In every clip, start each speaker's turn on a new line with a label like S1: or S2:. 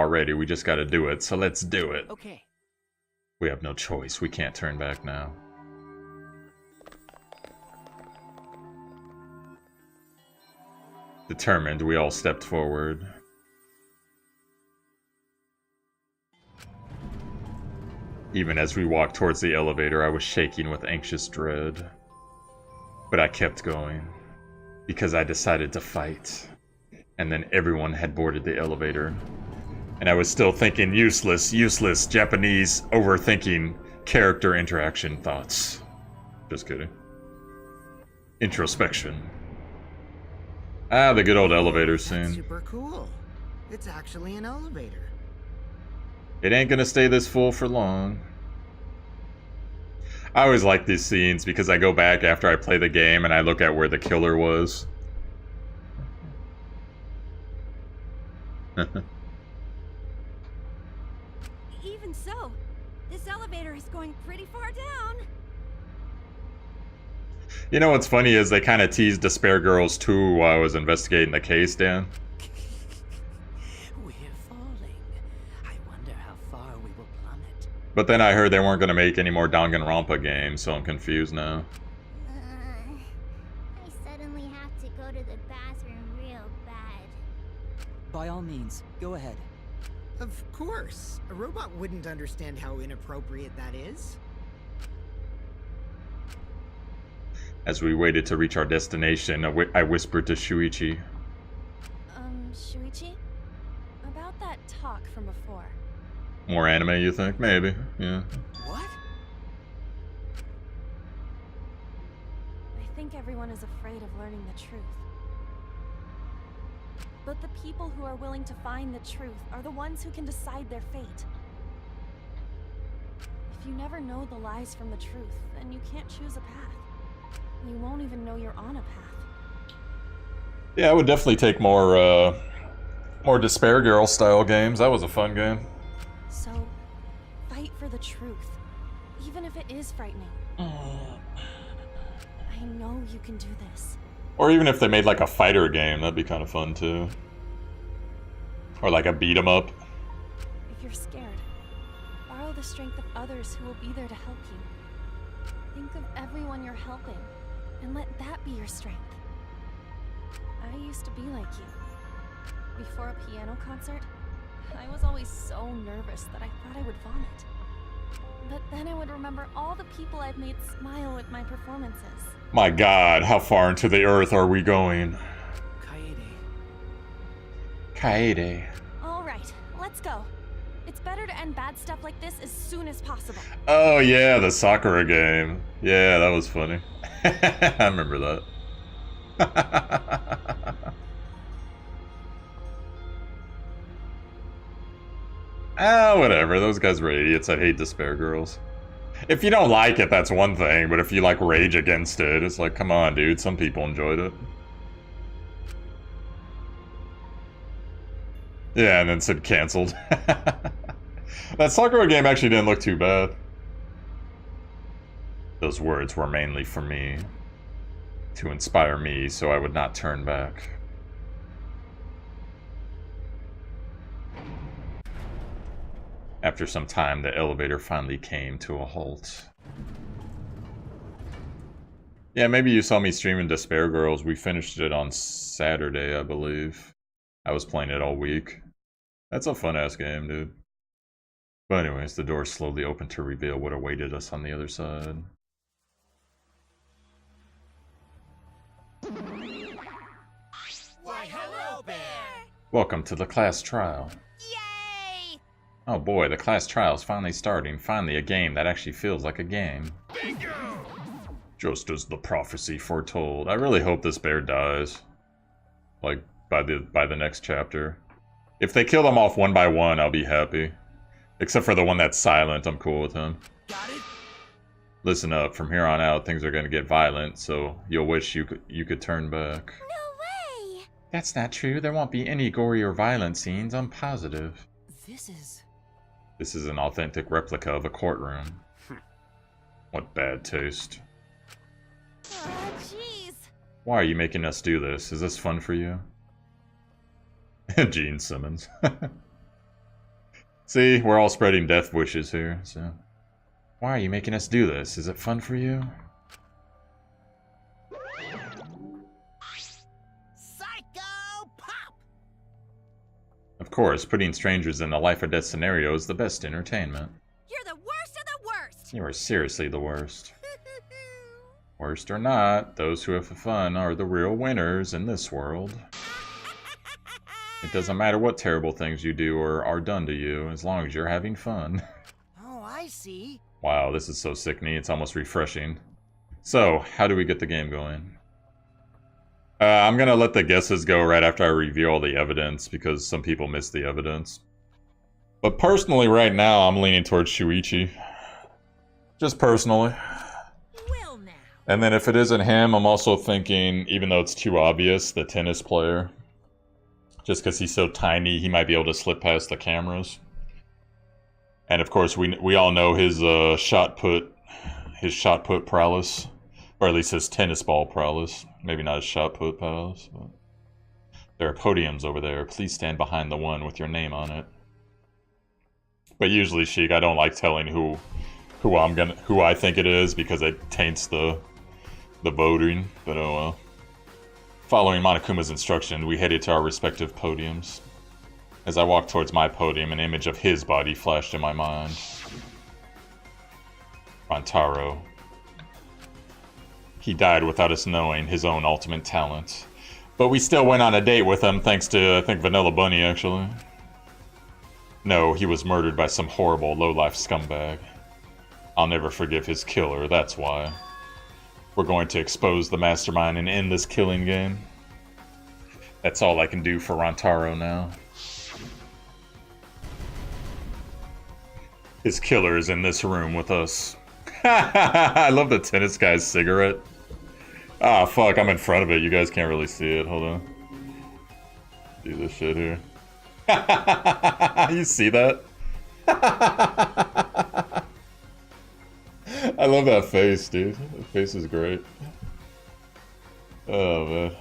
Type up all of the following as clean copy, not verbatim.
S1: already. We just gotta do it, so let's do it.
S2: Okay.
S1: We have no choice. We can't turn back now. Determined, we all stepped forward. Even as we walked towards the elevator, I was shaking with anxious dread. But I kept going, because I decided to fight. And then everyone had boarded the elevator. And I was still thinking useless, Japanese, overthinking, character interaction thoughts. Just kidding. Introspection. Ah, the good old elevator scene.
S2: That's super cool. It's actually an elevator.
S1: It ain't gonna stay this full for long. I always like these scenes because I go back after I play the game and I look at where the killer was.
S3: Even so, this elevator is going pretty far down.
S1: You know what's funny is they kind of teased Despair Girls 2 while I was investigating the case, Dan.
S2: We're falling. I wonder how far we will plummet.
S1: But then I heard they weren't going to make any more Danganronpa games, so I'm confused now.
S4: I suddenly have to go to the bathroom real bad.
S5: By all means, go ahead.
S2: Of course. A robot wouldn't understand how inappropriate that is.
S1: As we waited to reach our destination, I whispered to Shuichi.
S3: Shuichi? About that talk from before.
S1: More anime, you think? Maybe, yeah.
S2: What?
S3: I think everyone is afraid of learning the truth. But the people who are willing to find the truth are the ones who can decide their fate. If you never know the lies from the truth, then you can't choose a path. You won't even know you're on a path.
S1: Yeah, I would definitely take more Despair Girl style games. That was a fun game.
S3: So, fight for the truth, even if it is frightening. I know you can do this.
S1: Or even if they made like a fighter game, that'd be kind of fun too. Or like a beat 'em up.
S3: If you're scared, borrow the strength of others who will be there to help you. Think of everyone you're helping, and let that be your strength. I used to be like you. Before a piano concert, I was always so nervous that I thought I would vomit. But then I would remember all the people I've made smile with my performances.
S1: My god, how far into the earth are we going? Kaede.
S3: All right, let's go. It's better to end bad stuff like this as soon as possible.
S1: Oh yeah, the Sakura game. Yeah, that was funny. I remember that. Ah, whatever. Those guys were idiots. I hate Despair Girls. If you don't like it, that's one thing, but if you like rage against it, it's like, come on, dude. Some people enjoyed it. Yeah, and then said canceled. That Sakura game actually didn't look too bad. Those words were mainly for me. To inspire me so I would not turn back. After some time, the elevator finally came to a halt. Yeah, maybe you saw me streaming Despair Girls. We finished it on Saturday, I believe. I was playing it all week. That's a fun-ass game, dude. But anyways, the door slowly opened to reveal what awaited us on the other side.
S2: Why, hello, Bear!
S1: Welcome to the class trial.
S3: Yay!
S1: Oh boy, the class trial's finally starting. Finally a game that actually feels like a game.
S2: Bingo!
S1: Just as the prophecy foretold. I really hope this bear dies. Like, by the next chapter. If they kill them off one by one, I'll be happy. Except for the one that's silent, I'm cool with him.
S2: Got it?
S1: Listen up, from here on out, things are gonna get violent, so you'll wish you could turn back.
S3: No way!
S1: That's not true. There won't be any gory or violent scenes, I'm positive. This is an authentic replica of a courtroom. What bad taste.
S3: Oh, jeez.
S1: Why are you making us do this? Is this fun for you? Gene Simmons. See, we're all spreading death wishes here, so... Why are you making us do this? Is it fun for you?
S2: Psycho Pop!
S1: Of course, putting strangers in a life or death scenario is the best entertainment.
S3: You're the worst of the worst!
S1: You are seriously the worst. Worst or not, those who have fun are the real winners in this world. It doesn't matter what terrible things you do or are done to you, as long as you're having fun.
S2: Oh, I see.
S1: Wow, this is so sickening, it's almost refreshing. So, how do we get the game going? I'm gonna let the guesses go right after I review all the evidence, because some people miss the evidence. But personally, right now, I'm leaning towards Shuichi. Just personally.
S2: Well now.
S1: And then if it isn't him, I'm also thinking, even though it's too obvious, the tennis player. Just because he's so tiny, he might be able to slip past the cameras. And of course, we all know his shot put prowess, or at least his tennis ball prowess. Maybe not his shot put prowess. But there are podiums over there. Please stand behind the one with your name on it. But usually, Sheik, I don't like telling who I think it is because it taints the voting. But oh well. Following Monokuma's instruction, we headed to our respective podiums. As I walked towards my podium, an image of his body flashed in my mind. Rantaro. He died without us knowing his own ultimate talent. But we still went on a date with him thanks to, I think, Vanilla Bunny, actually. No, he was murdered by some horrible low-life scumbag. I'll never forgive his killer, that's why. We're going to expose the mastermind and end this killing game. That's all I can do for Rantaro now. His killer is in this room with us. I love the tennis guy's cigarette. Ah, fuck, I'm in front of it. You guys can't really see it. Hold on. Do this shit here. You see that? I love that face, dude. That face is great. Oh, man.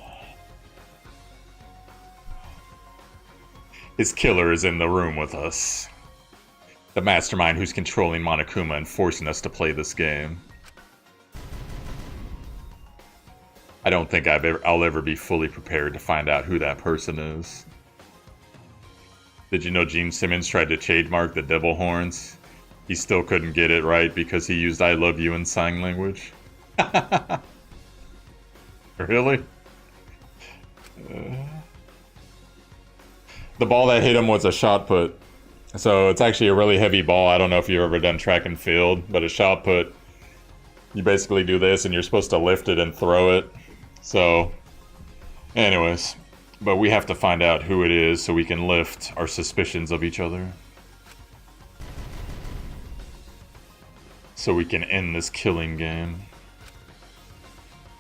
S1: His killer is in the room with us. The mastermind who's controlling Monokuma and forcing us to play this game. I don't think I'll ever be fully prepared to find out who that person is. Did you know Gene Simmons tried to trademark the devil horns? He still couldn't get it right because he used I love you in sign language. Really? The ball that hit him was a shot put. So it's actually a really heavy ball. I don't know if you've ever done track and field, but a shot put, you basically do this and you're supposed to lift it and throw it. So, anyways, but we have to find out who it is so we can lift our suspicions of each other. So we can end this killing game.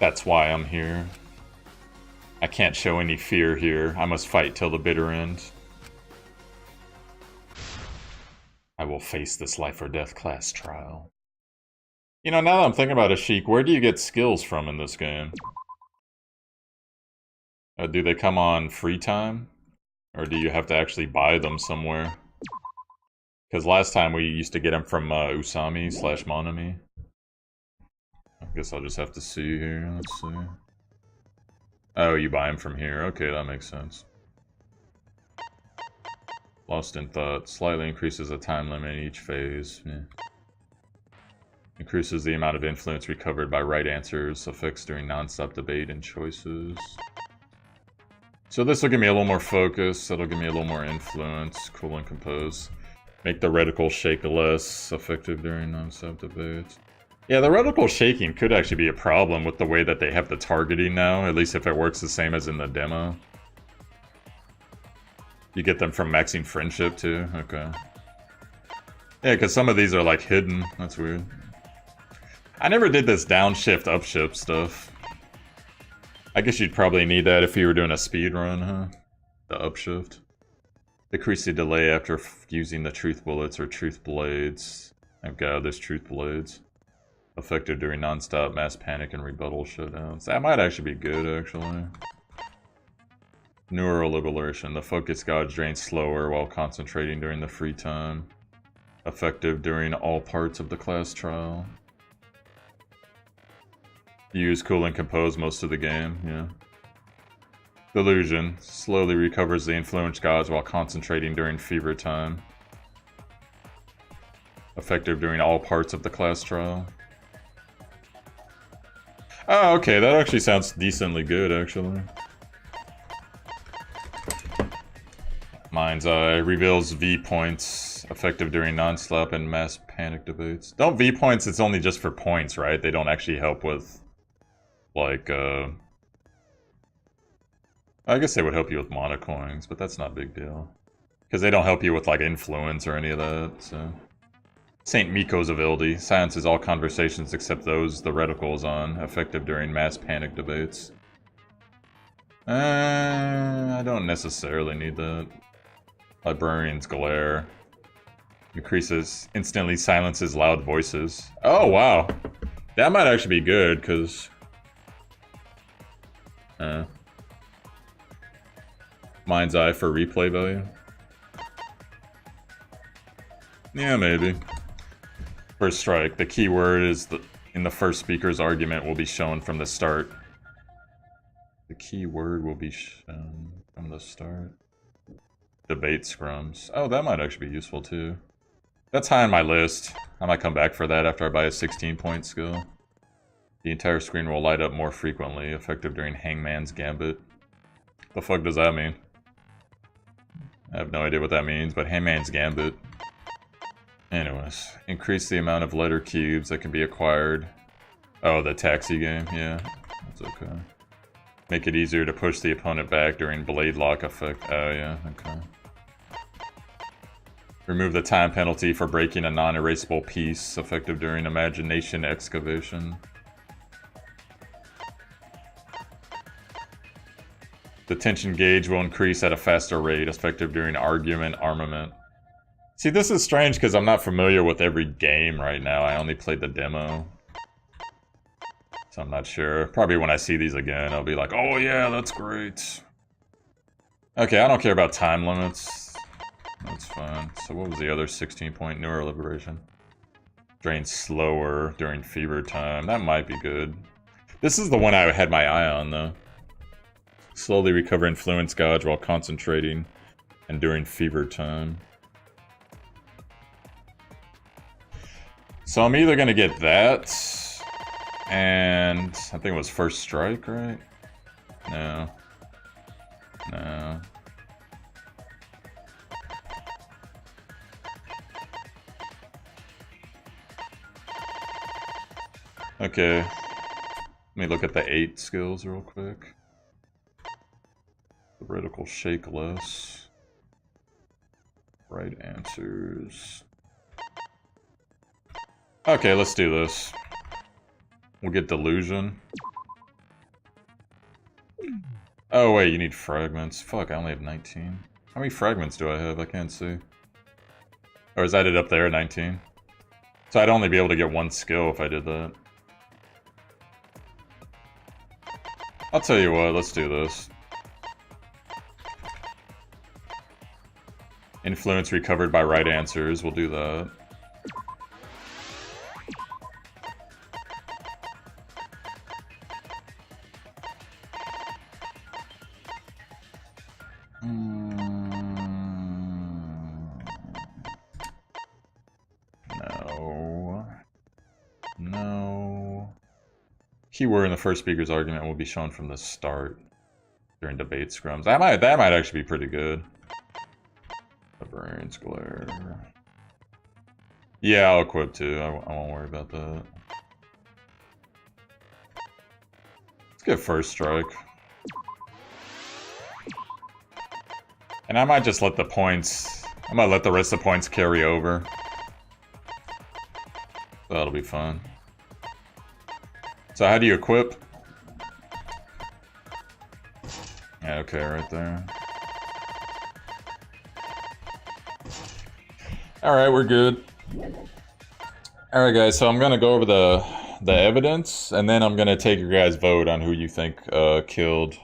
S1: That's why I'm here. I can't show any fear here. I must fight till the bitter end. I will face this life or death class trial. You know, now that I'm thinking about it, Sheik, where do you get skills from in this game? Do they come on free time? Or do you have to actually buy them somewhere? Because last time we used to get them from Usami / Monami. I guess I'll just have to see here. Let's see. Oh, you buy them from here. Okay, that makes sense. Lost in thought. Slightly increases the time limit in each phase. Yeah. Increases the amount of influence recovered by right answers. Effects during non-stop debate and choices. So this will give me a little more focus. That'll give me a little more influence. Cool and compose. Make the reticle shake less effective during non-stop debates. Yeah, the reticle shaking could actually be a problem with the way that they have the targeting now. At least if it works the same as in the demo. You get them from maxing friendship too? Okay. Yeah, because some of these are like hidden. That's weird. I never did this downshift, upshift stuff. I guess you'd probably need that if you were doing a speed run, huh? The upshift. Decrease the delay after using the truth bullets or truth blades. Oh god, there's truth blades. Effective during non-stop mass panic and rebuttal shutdowns. That might actually be good, actually. Neural liberation. The focus gauge drains slower while concentrating during the free time. Effective during all parts of the class trial. Use cool and compose most of the game, yeah. Delusion. Slowly recovers the influence gauge while concentrating during fever time. Effective during all parts of the class trial. Oh, okay, that actually sounds decently good, actually. Mind's Eye. Reveals V points. Effective during non-slap and mass panic debates. Don't V points, it's only just for points, right? They don't actually help with, like, I guess they would help you with mana coins, but that's not a big deal. Because they don't help you with, like, influence or any of that, so... Saint Miko's ability. Silences all conversations except those the reticle is on. Effective during mass panic debates. I don't necessarily need that. Librarian's Glare. Instantly silences loud voices. Oh, wow. That might actually be good, because... Mind's Eye for replay value? Yeah, maybe. First strike. The keyword is in the first speaker's argument will be shown from the start. The keyword will be shown from the start. Debate scrums. Oh, that might actually be useful too. That's high on my list. I might come back for that after I buy a 16-point skill. The entire screen will light up more frequently. Effective during Hangman's Gambit. The fuck does that mean? I have no idea what that means, but Hangman's Gambit. Anyways, increase the amount of letter cubes that can be acquired. Oh, the taxi game, yeah. That's okay. Make it easier to push the opponent back during Blade Lock effect. Oh, yeah, okay. Remove the time penalty for breaking a non-erasable piece, effective during Imagination Excavation. The tension gauge will increase at a faster rate, effective during Argument Armament. See, this is strange because I'm not familiar with every game right now. I only played the demo. So I'm not sure. Probably when I see these again, I'll be like, oh yeah, that's great. Okay, I don't care about time limits. That's fine. So what was the other 16-point neural liberation? Drain slower during fever time. That might be good. This is the one I had my eye on, though. Slowly recover influence gauge while concentrating and during fever time. So I'm either gonna get that, and I think it was First Strike, right? No. No. Okay. Let me look at the 8 skills real quick. Theoretical shake less. Right answers. Okay, let's do this. We'll get Delusion. Oh wait, you need fragments. Fuck, I only have 19. How many fragments do I have? I can't see. Or is that it up there, 19? So I'd only be able to get one skill if I did that. I'll tell you what, let's do this. Influence recovered by right answers, we'll do that. Keyword in the first speaker's argument will be shown from the start during debate scrums. That might actually be pretty good. Librarian's Glare. Yeah, I'll equip too. I won't worry about that. Let's get First Strike. And I might just let the points... I might let the rest of the points carry over. That'll be fun. So how do you equip? Yeah, okay, right there. Alright, we're good. Alright guys, so I'm gonna go over the evidence, and then I'm gonna take your guys' vote on who you think killed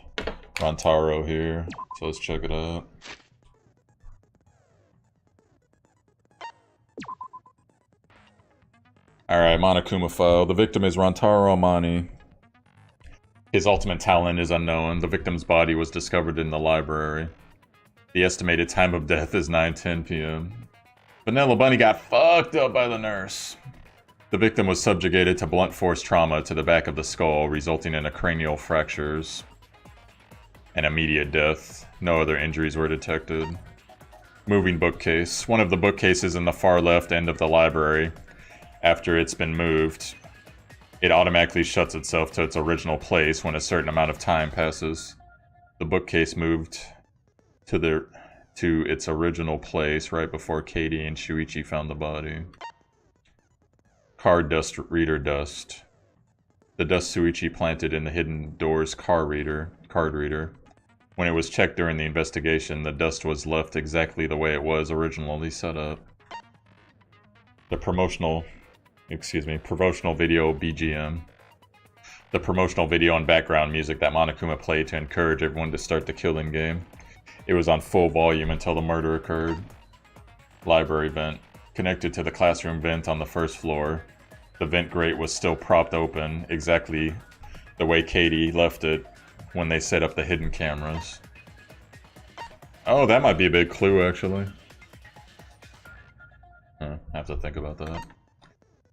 S1: Rantaro here. So let's check it out. Alright, Monokuma file. The victim is Rantaro Amani. His ultimate talent is unknown. The victim's body was discovered in the library. The estimated time of death is 9:10 p.m. Vanilla Bunny got fucked up by the nurse. The victim was subjugated to blunt force trauma to the back of the skull, resulting in a cranial fractures and immediate death. No other injuries were detected. Moving bookcase. One of the bookcases in the far left end of the library, after it's been moved, it automatically shuts itself to its original place when a certain amount of time passes. The bookcase moved to its original place right before Katie and Shuichi found the body. Card dust reader dust. The dust Shuichi planted in the hidden door's card reader. When it was checked during the investigation, the dust was left exactly the way it was originally set up. The promotional video BGM. The promotional video and background music that Monokuma played to encourage everyone to start the killing game. It was on full volume until the murder occurred. Library vent. Connected to the classroom vent on the first floor. The vent grate was still propped open, exactly the way Katie left it when they set up the hidden cameras. Oh, that might be a big clue, actually. Have to think about that.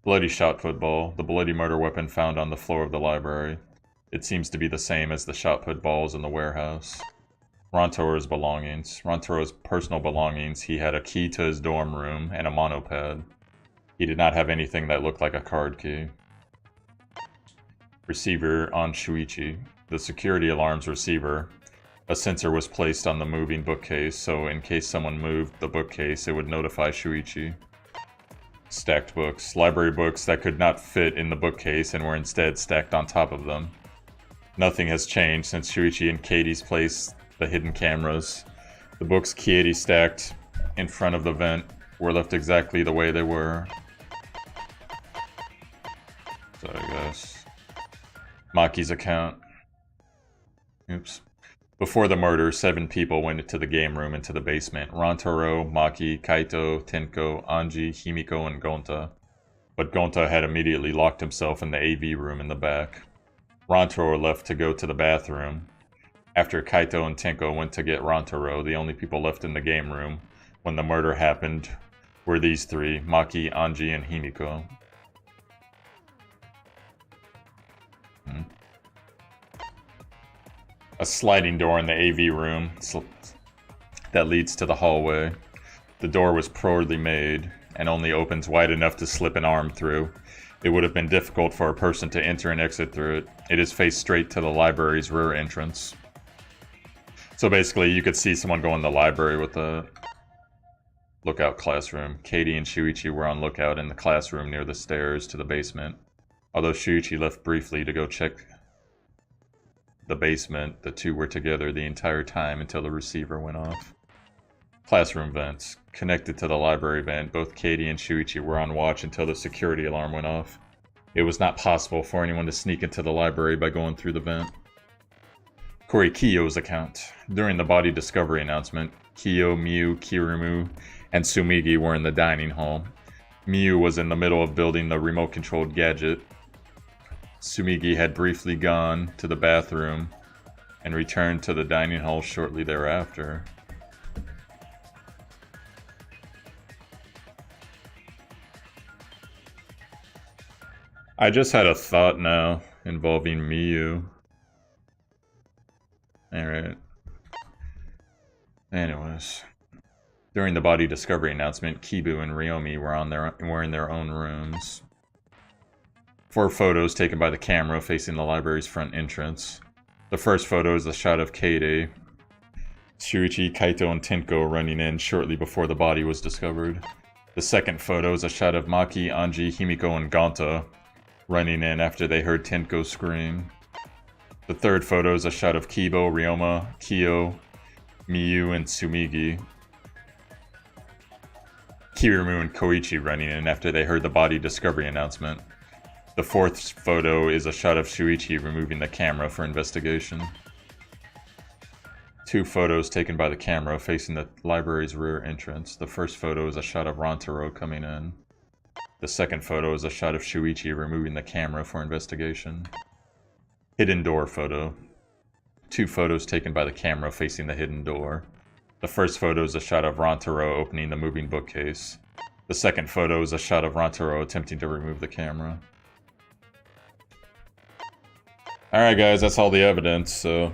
S1: Bloody shot put ball. The bloody murder weapon found on the floor of the library. It seems to be the same as the shot put balls in the warehouse. Rantaro's belongings. Rantaro's personal belongings. He had a key to his dorm room and a monopad. He did not have anything that looked like a card key. Receiver on Shuichi. The security alarm's receiver. A sensor was placed on the moving bookcase, so in case someone moved the bookcase, it would notify Shuichi. Stacked books. Library books that could not fit in the bookcase and were instead stacked on top of them. Nothing has changed since Shuichi and Katie's placed the hidden cameras. The books Katie stacked in front of the vent were left exactly the way they were. So I guess. Maki's account. Oops. Before the murder, 7 people went into the game room into the basement. Rantaro, Maki, Kaito, Tenko, Anji, Himiko, and Gonta. But Gonta had immediately locked himself in the AV room in the back. Rantaro left to go to the bathroom. After Kaito and Tenko went to get Rantaro, the only people left in the game room when the murder happened were these 3, Maki, Anji, and Himiko. A sliding door in the AV room that leads to the hallway. The door was poorly made and only opens wide enough to slip an arm through. It would have been difficult for a person to enter and exit through it. It is faced straight to the library's rear entrance. So basically, you could see someone go in the library with a lookout classroom. Katie and Shuichi were on lookout in the classroom near the stairs to the basement. Although Shuichi left briefly to go check the basement, the two were together the entire time until the receiver went off. Classroom vents. Connected to the library vent, both Katie and Shuichi were on watch until the security alarm went off. It was not possible for anyone to sneak into the library by going through the vent. Kiyo's account. During the body discovery announcement, Kiyo, Miyu, Kirimu, and Sumigi were in the dining hall. Miyu was in the middle of building the remote-controlled gadget. Sumigi had briefly gone to the bathroom and returned to the dining hall shortly thereafter. I just had a thought now involving Miyu. Alright. Anyways. During the body discovery announcement, Kibu and Ryomi were in their own rooms. 4 photos taken by the camera facing the library's front entrance. The first photo is a shot of Katie, Shuichi, Kaito, and Tenko running in shortly before the body was discovered. The second photo is a shot of Maki, Anji, Himiko, and Gonta running in after they heard Tenko scream. The third photo is a shot of Kibo, Ryoma, Kiyo, Miyu, and Sumigi, Kirimu, and Koichi running in after they heard the body discovery announcement. The fourth photo is a shot of Shuichi removing the camera for investigation. 2 photos taken by the camera facing the library's rear entrance. The first photo is a shot of Rantaro coming in. The second photo is a shot of Shuichi removing the camera for investigation. Hidden door photo. 2 photos taken by the camera facing the hidden door. The first photo is a shot of Rantaro opening the moving bookcase. The second photo is a shot of Rantaro attempting to remove the camera. Alright guys, that's all the evidence, so...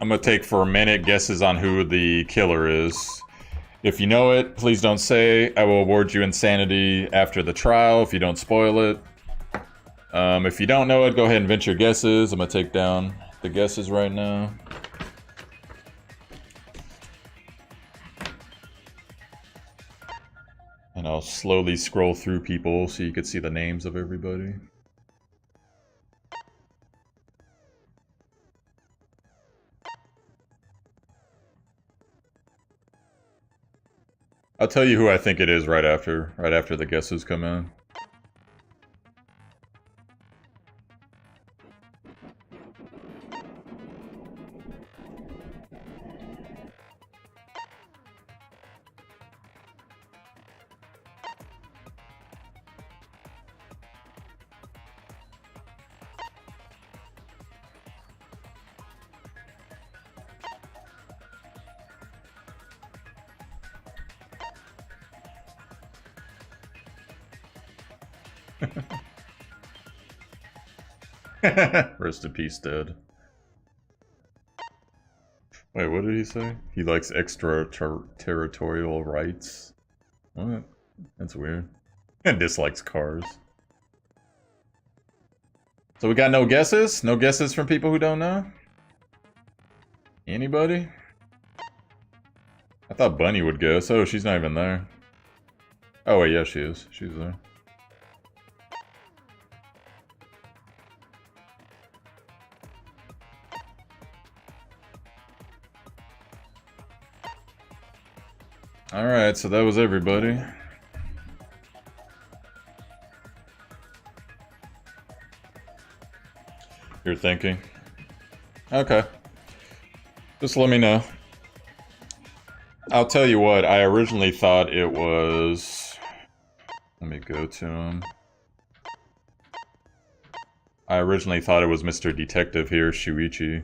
S1: I'm gonna take for a minute guesses on who the killer is. If you know it, please don't say. I will award you insanity after the trial if you don't spoil it. If you don't know it, go ahead and venture guesses. I'm gonna take down the guesses right now. And I'll slowly scroll through people so you can see the names of everybody. I'll tell you who I think it is right after the guesses come in. Rest in peace, dead. Wait, what did he say? He likes extraterritorial rights? What? That's weird. And dislikes cars. So we got no guesses? No guesses from people who don't know? Anybody? I thought Bunny would guess. Oh, she's not even there. Oh wait, yeah, she is. She's there. Alright, so that was everybody. You're thinking? Okay. Just let me know. I'll tell you what, I originally thought it was... Let me go to him. I originally thought it was Mr. Detective here, Shuichi.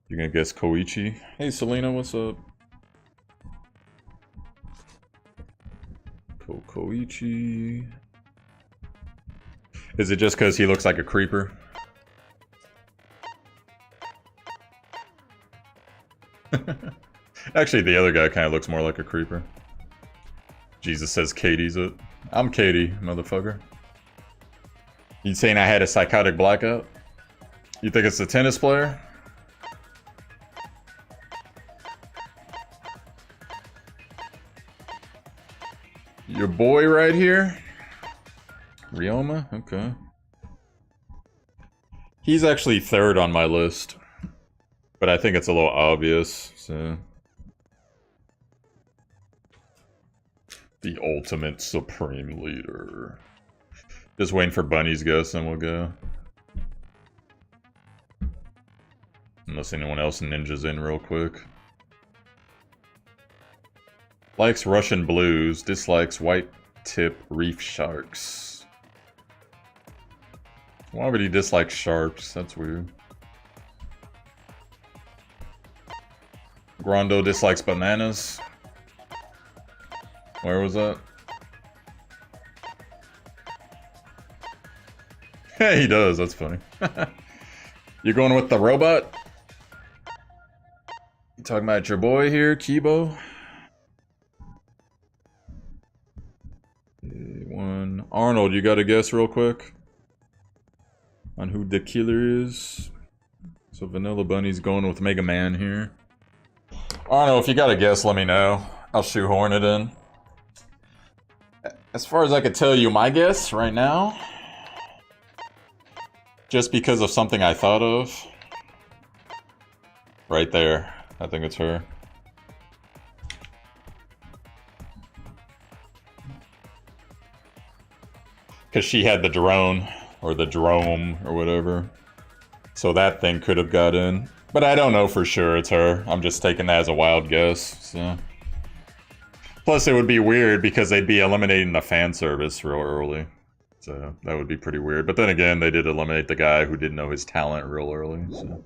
S1: You're gonna guess Koichi? Hey Selena, what's up? Koichi. Is it just because he looks like a creeper? Actually, the other guy kind of looks more like a creeper. Jesus says Katie's it. I'm Katie, motherfucker. You saying I had a psychotic blackout? You think it's the tennis player? Your boy right here? Ryoma? Okay. He's actually third on my list. But I think it's a little obvious, so... The ultimate supreme leader. Just waiting for Bunny's guess and we'll go. Unless anyone else ninjas in real quick. Likes Russian blues, dislikes white tip reef sharks. Why would he dislike sharks? That's weird. Grondo dislikes bananas. Where was that? Hey, he does, that's funny. You going with the robot? You talking about your boy here, Kibo? One. Arnold, you got a guess real quick? On who the killer is? So Vanilla Bunny's going with Mega Man here. Arnold, if you got a guess, let me know. I'll shoehorn it in. As far as I could tell you, my guess right now, just because of something I thought of, right there, I think it's her. Because she had the drone, or the drome, or whatever. So that thing could have got in. But I don't know for sure it's her. I'm just taking that as a wild guess, so. Plus it would be weird because they'd be eliminating the fan service real early. So that would be pretty weird. But then again, they did eliminate the guy who didn't know his talent real early, so.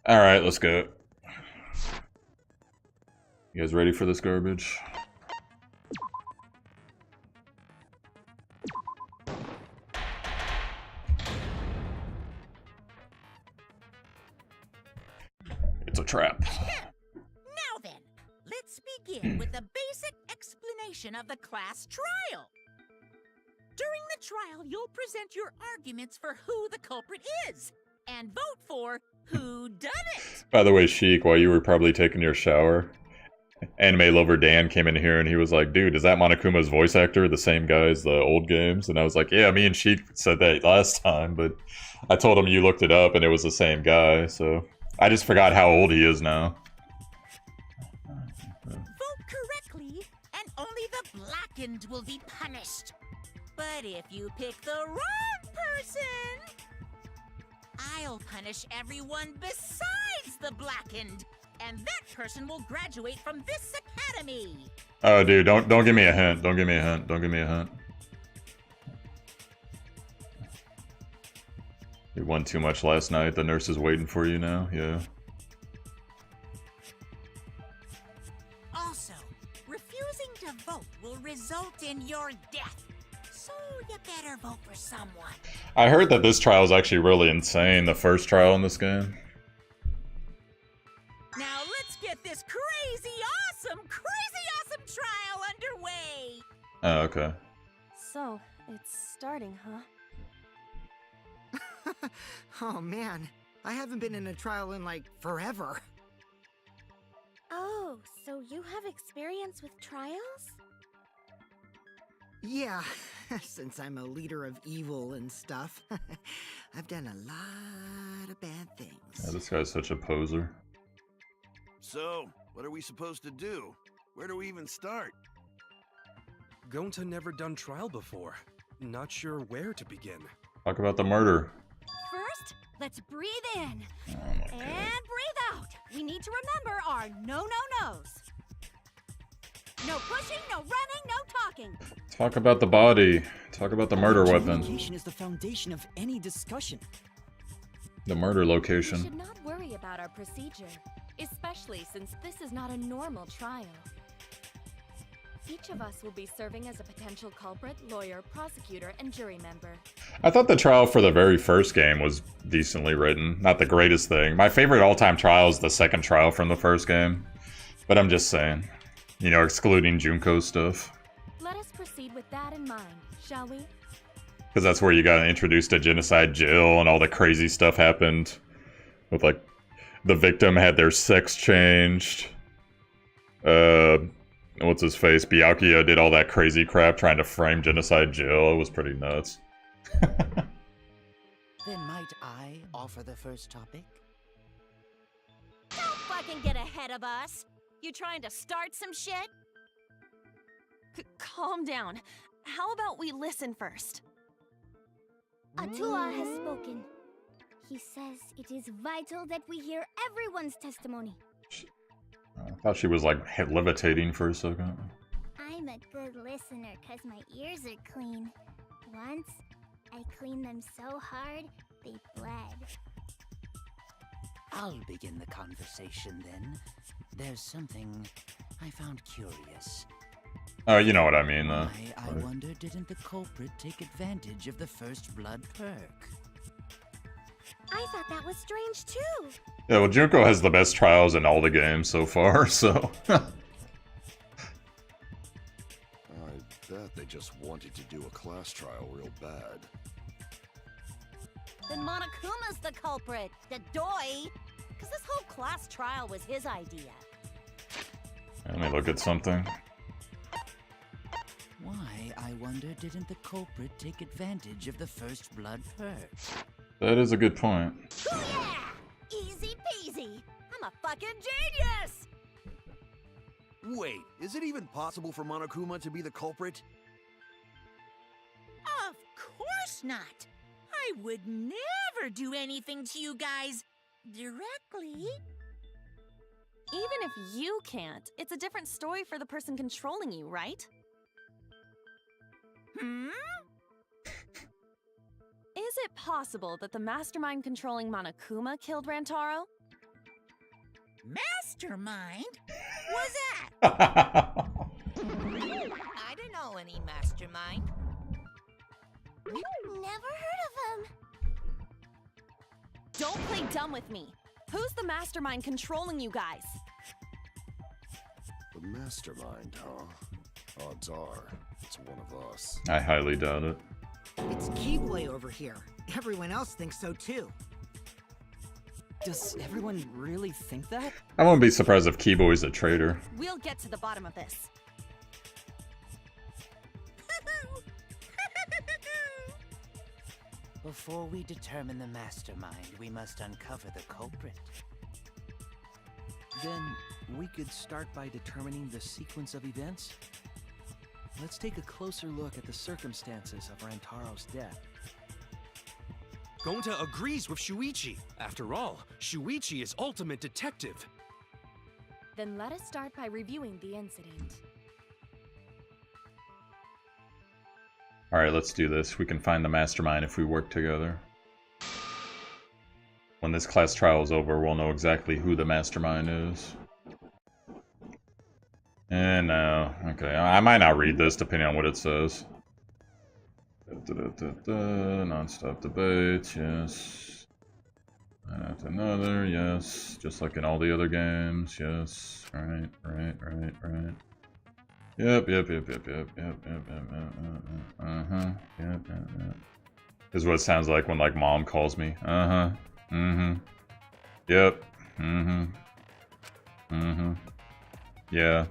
S1: Alright, let's go. You guys ready for this garbage? It's a trap.
S6: Now then, let's begin with the basic explanation of the class trial. During the trial, you'll present your arguments for who the culprit is, and vote for who done it.
S1: By the way, Sheik, while you were probably taking your shower, Anime Lover Dan came in here and he was like, dude, is that Monokuma's voice actor the same guy as the old games? And I was like, yeah, me and Sheik said that last time, but I told him you looked it up and it was the same guy, so I just forgot how old he is now.
S6: Vote correctly, and only the blackened will be punished. But if you pick the wrong person, I'll punish everyone besides the blackened, and that person will graduate from this academy.
S1: Oh, dude, don't give me a hint. Don't give me a hint. Don't give me a hint. You won too much last night. The nurse is waiting for you now. Yeah.
S6: Also, refusing to vote will result in your death. So you better vote for someone.
S1: I heard that this trial is actually really insane. The first trial in this game.
S6: Now let's get this crazy awesome trial underway.
S1: Oh, okay.
S3: So, it's starting, huh?
S7: Oh man, I haven't been in a trial in like forever.
S4: Oh, so you have experience with trials?
S7: Yeah, since I'm a leader of evil and stuff, I've done a lot of bad things.
S1: Yeah, this guy's such a poser.
S8: So, what are we supposed to do? Where do we even start?
S9: Gonta never done trial before. Not sure where to begin.
S1: Talk about the murder.
S10: First, let's breathe in.
S1: Oh my God.
S10: And breathe out. We need to remember our no-no-nos. No pushing, no running, no talking.
S1: Talk about the body. Talk about the murder weapon.
S5: Communication is the foundation of any discussion.
S1: The murder
S3: We
S1: location.
S3: should not worry about our procedure, especially since this is not a normal trial. Each of us will be serving as a potential culprit, lawyer, prosecutor, and jury member.
S1: I thought the trial for the very first game was decently written. Not the greatest thing. My favorite all-time trial is the second trial from the first game. But I'm just saying. You know, excluding Junko's stuff.
S3: Let us proceed with that in mind, shall we?
S1: Because that's where you got introduced to Genocide Jill and all the crazy stuff happened. With, like, the victim had their sex changed. What's his face? Byakuya did all that crazy crap trying to frame Genocide Jill. It was pretty nuts.
S2: Then might I offer the first topic?
S10: Don't fucking get ahead of us. You trying to start some shit?
S3: Calm down. How about we listen first?
S4: Atua has spoken. He says it is vital that we hear everyone's testimony.
S1: I thought she was, like, levitating for a second.
S4: I'm a good listener because my ears are clean. Once, I cleaned them so hard, they bled.
S2: I'll begin the conversation then. There's something I found curious.
S1: Oh, you know what I mean, though.
S2: I wonder, didn't the culprit take advantage of the first blood perk?
S4: I thought that was strange too.
S1: Yeah, well, Junko has the best trials in all the games so far, so...
S8: I bet they just wanted to do a class trial real bad.
S10: Then Monokuma's the culprit, the doi. Because this whole class trial was his idea.
S1: Let me look at something.
S2: Why, I wonder, didn't the culprit take advantage of the first blood perk?
S1: That is a good point.
S10: Yeah! Easy peasy. I'm a fucking genius!
S8: Wait, is it even possible for Monokuma to be the culprit?
S6: Of course not. I would never do anything to you guys directly.
S3: Even if you can't, it's a different story for the person controlling you, right?
S6: Hmm?
S3: Is it possible that the mastermind controlling Monokuma killed Rantaro?
S6: Mastermind? What's that? I don't know any mastermind.
S4: Never heard of him.
S3: Don't play dumb with me. Who's the mastermind controlling you guys?
S11: The mastermind, huh? Odds are, it's one of us.
S1: I highly doubt it.
S7: It's Keyblade over here. Everyone else thinks so too.
S5: Does everyone really think that?
S1: I wouldn't be surprised if Keyboy's a traitor.
S3: We'll get to the bottom of this.
S2: Before we determine the mastermind, we must uncover the culprit.
S12: Then we could start by determining the sequence of events. Let's take a closer look at the circumstances of Rantaro's death.
S9: Gonta agrees with Shuichi. After all, Shuichi is ultimate detective.
S3: Then let us start by reviewing the incident.
S1: Alright, let's do this. We can find the mastermind if we work together. When this class trial is over, we'll know exactly who the mastermind is. And no. Okay, I might not read this depending on what it says. Non-stop debate, yes. And after another, yes. Just like in all the other games, yes. Right. Yep. Is what it sounds like when like mom calls me. Yep. Yeah.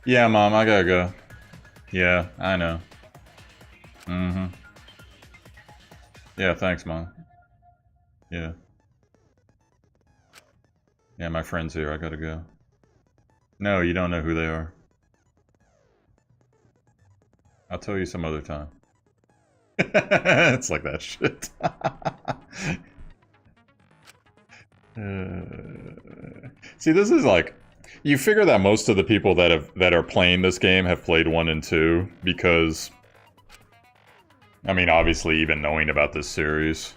S1: Yeah, mom, I gotta go. Yeah, I know. Yeah, thanks, mom. Yeah. Yeah, my friend's here. I gotta go. No, you don't know who they are. I'll tell you some other time. It's like that shit. See, this is like, you figure that most of the people that are playing this game have played 1 and 2 because, I mean, obviously even knowing about this series.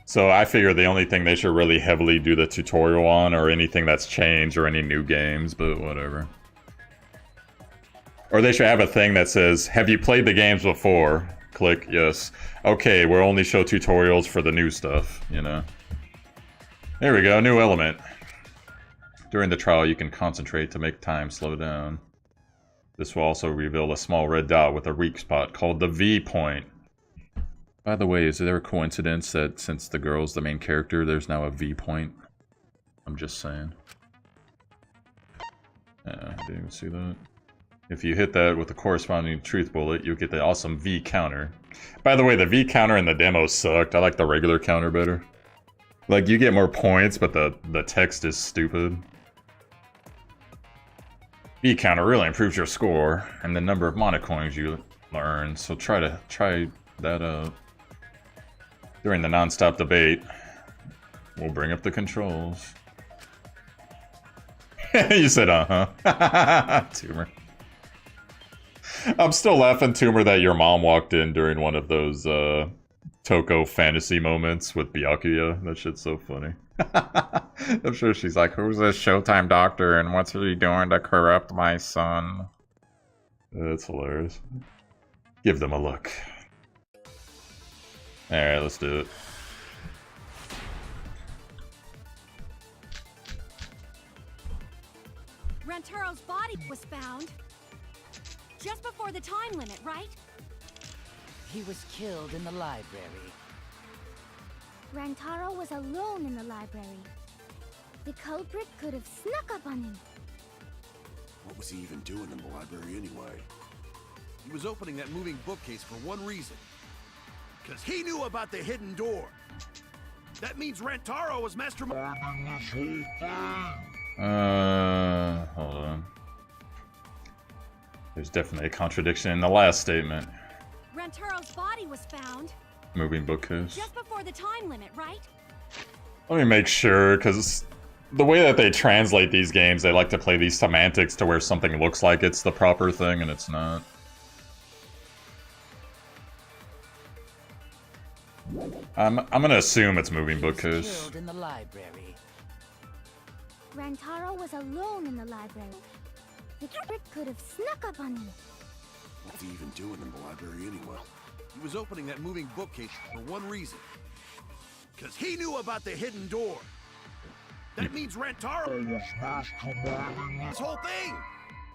S1: So I figure the only thing they should really heavily do the tutorial on or anything that's changed or any new games, but whatever. Or they should have a thing that says, have you played the games before? Click yes. Okay, we'll only show tutorials for the new stuff, you know. There we go, new element. During the trial, you can concentrate to make time slow down. This will also reveal a small red dot with a weak spot called the V point. By the way, is there a coincidence that since the girl's the main character, there's now a V point? I'm just saying. Yeah, I didn't even see that. If you hit that with the corresponding truth bullet, you'll get the awesome V counter. By the way, the V counter in the demo sucked. I like the regular counter better. Like, you get more points, but the text is stupid. V counter really improves your score and the number of mana coins you earn, so try that out. During the non-stop debate, we'll bring up the controls. You said uh-huh. Tumor. I'm still laughing, Tumor, that your mom walked in during one of those Toko fantasy moments with Byakuya. That shit's so funny. I'm sure she's like, who's this Showtime doctor and what's he doing to corrupt my son? That's hilarious. Give them a look. Alright, let's do it.
S10: Rantaro's body was found just before the time limit, right?
S2: He was killed in the library.
S4: Rantaro was alone in the library. The culprit could have snuck up on him.
S11: What was he even doing in the library anyway?
S8: He was opening that moving bookcase for one reason. Because he knew about the hidden door. That means Rantaro was mastermind.
S1: Hold on. There's definitely a contradiction in the last statement.
S10: Rantaro's body was found
S1: Moving bookcase.
S10: just before the time limit, right?
S1: Let me make sure, because the way that they translate these games, they like to play these semantics to where something looks like it's the proper thing and it's not. I'm gonna assume it's moving bookcase.
S2: Killed in the library.
S4: Rantaro was alone in the library. The culprit could have snuck up on him.
S11: What's he even doing in the library anyway?
S8: He was opening that moving bookcase for one reason. Because he knew about the hidden door. That means Rantaro. This whole thing.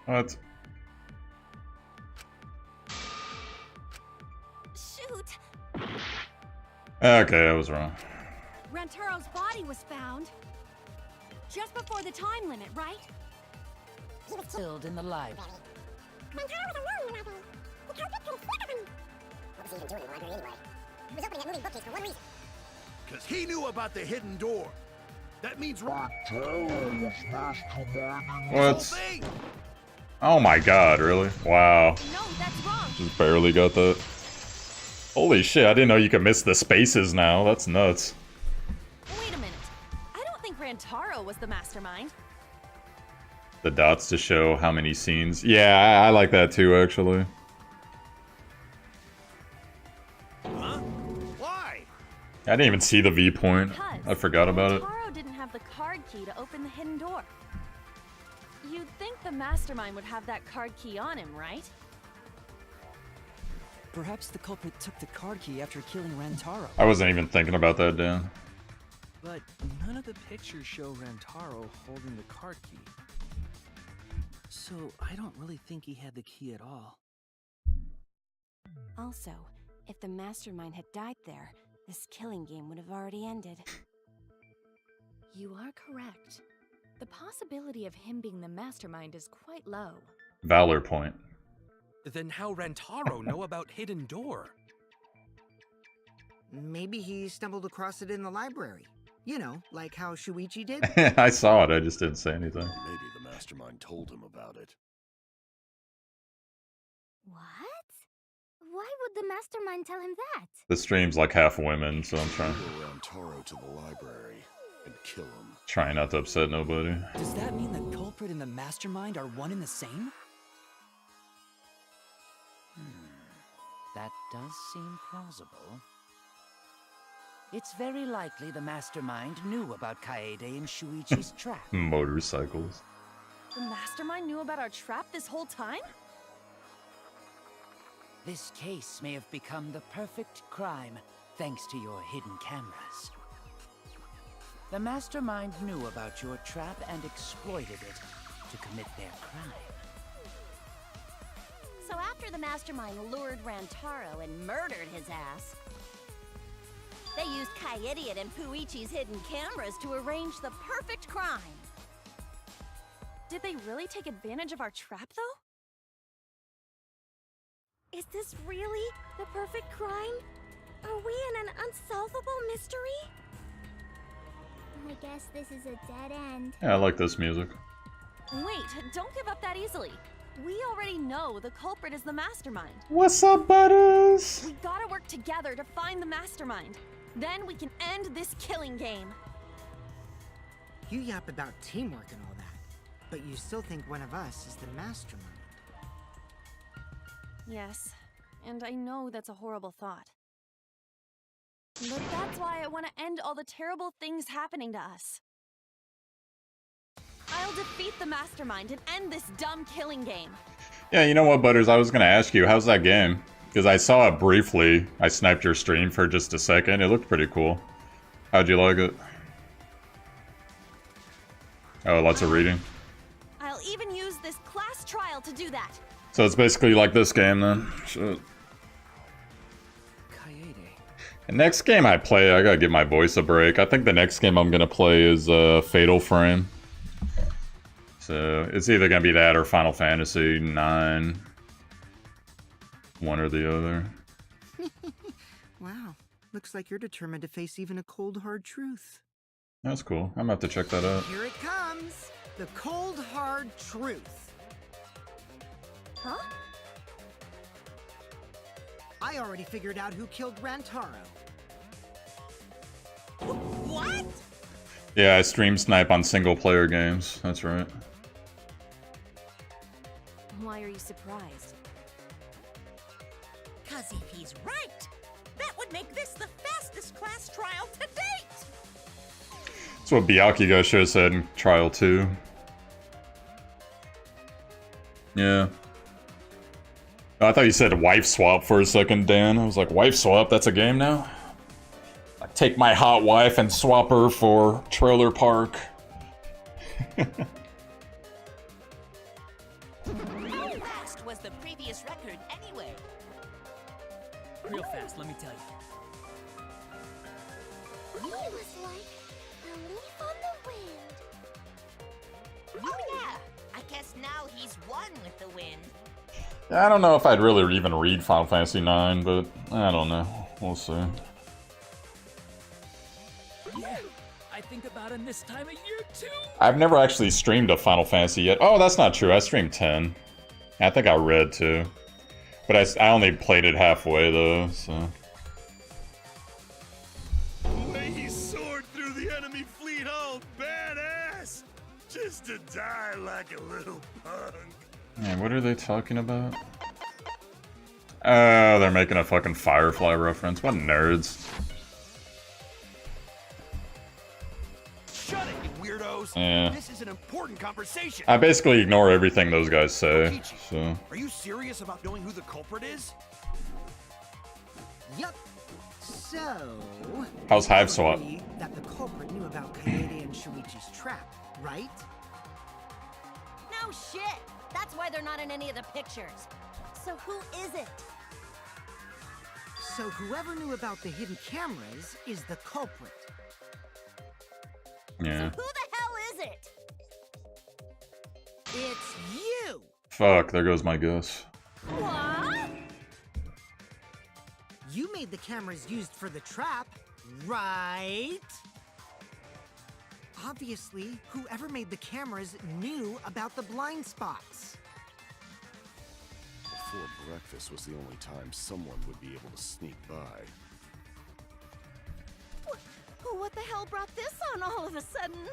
S1: What?
S10: Shoot!
S1: Okay, I was wrong.
S10: Rantaro's body was found just before the time limit, right?
S2: He was killed in the library.
S4: Rantaro was alone in the library. The culprit could have snuck up on him. What was he even doing in the library anyway? He was opening that moving bookcase for one reason.
S8: Because he knew about the hidden door. That means Rantaro was masterminding this whole thing.
S1: Oh my god, really? Wow.
S10: No, that's wrong.
S1: Just barely got that. Holy shit, I didn't know you could miss the spaces now. That's nuts.
S3: Wait a minute. I don't think Rantaro was the mastermind.
S1: The dots to show how many scenes. Yeah, I like that too, actually.
S8: Huh? Why?
S1: I didn't even see the viewpoint. I forgot about it.
S3: Rantaro didn't have the card key to open the hidden door. You'd think the mastermind would have that card key on him, right?
S5: Perhaps the culprit took the card key after killing Rantaro.
S1: I wasn't even thinking about that, Dan.
S12: But none of the pictures show Rantaro holding the card key. So I don't really think he had the key at all.
S13: Also, if the mastermind had died there, this killing game would have already ended.
S14: You are correct. The possibility of him being the mastermind is quite low.
S1: Valor point.
S9: Then how Rantaro know about Hidden Door?
S7: Maybe he stumbled across it in the library. You know, like how Shuichi did.
S1: I saw it, I just didn't say anything.
S11: Maybe the mastermind told him about it.
S4: What? Why would the mastermind tell him that?
S1: The stream's like half women, so I'm trying
S11: Lure Rantaro to the library and kill him.
S1: trying not to upset nobody.
S5: Does that mean the culprit and the mastermind are one and the same?
S2: That does seem plausible. It's very likely the mastermind knew about Kaede and Shuichi's trap.
S1: Motorcycles.
S3: The mastermind knew about our trap this whole time?
S2: This case may have become the perfect crime thanks to your hidden cameras. The mastermind knew about your trap and exploited it to commit their crime.
S13: So after the mastermind lured Rantaro and murdered his ass, they used Kaede and Puichi's hidden cameras to arrange the perfect crime.
S3: Did they really take advantage of our trap, though?
S10: Is this really the perfect crime? Are we in an unsolvable mystery?
S4: I guess this is a dead end.
S1: Yeah, I like this music.
S3: Wait, don't give up that easily. We already know the culprit is the mastermind.
S1: What's up, butters?
S3: We gotta work together to find the mastermind. Then we can end this killing game.
S7: You yap about teamwork and all that, but you still think one of us is the mastermind.
S3: Yes, and I know that's a horrible thought. But that's why I want to end all the terrible things happening to us. I'll defeat the mastermind and end this dumb killing game.
S1: Yeah, you know what, Butters? I was gonna ask you, how's that game? Because I saw it briefly. I sniped your stream for just a second. It looked pretty cool. How'd you like it? Oh, lots of reading.
S3: I'll even use this class trial to do that.
S1: So it's basically like this game then. Shit. The next game I play, I gotta give my voice a break. I think the next game I'm gonna play is Fatal Frame. So it's either gonna be that or Final Fantasy 9. One or the other.
S7: Wow, looks like you're determined to face even a cold, hard truth.
S1: That's cool. I'm about to check that out.
S7: Here it comes! The cold, hard truth.
S13: Huh?
S7: I already figured out who killed Rantaro.
S6: What?
S1: Yeah, I stream snipe on single player games. That's right.
S14: Why are you surprised?
S6: 'Cause if he's right, that would make this the fastest class trial to date!
S1: That's what Byakuya should have said in Trial 2. Yeah. Oh, I thought you said wife swap for a second, Dan. I was like, wife swap? That's a game now? Like, take my hot wife and swap her for Trailer Park.
S6: How fast was the previous record anyway?
S12: Real fast, let me tell you.
S4: He was like a leaf on the wind.
S6: Oh yeah, I guess now he's one with the wind.
S1: I don't know if I'd really even read Final Fantasy IX, but I don't know. We'll see.
S12: Yeah, I think about him this time of year too.
S1: I've never actually streamed a Final Fantasy yet. Oh, that's not true. I streamed 10. I think I read too. But I only played it halfway though, so.
S8: The way he soared through the enemy fleet, all badass! Just to die like a little punk.
S1: Man, what are they talking about? Oh, they're making a fucking Firefly reference. What nerds.
S8: Shut it, you weirdos!
S1: Yeah.
S8: This is an important conversation!
S1: I basically ignore everything those guys say, so.
S8: Are you serious about knowing who the culprit is?
S7: Yup. So...
S1: How's Hive Swap?
S7: you agree that the culprit knew about Kaede and Shuichi's trap, right?
S13: No shit! That's why they're not in any of the pictures. So who is it?
S7: So whoever knew about the hidden cameras is the culprit.
S1: Yeah.
S13: Who the hell is it?
S7: It's you!
S1: Fuck, there goes my guess.
S13: What?
S7: You made the cameras used for the trap, right? Obviously, whoever made the cameras knew about the blind spots.
S11: Before breakfast was the only time someone would be able to sneak by.
S13: What the hell brought this on all of a sudden?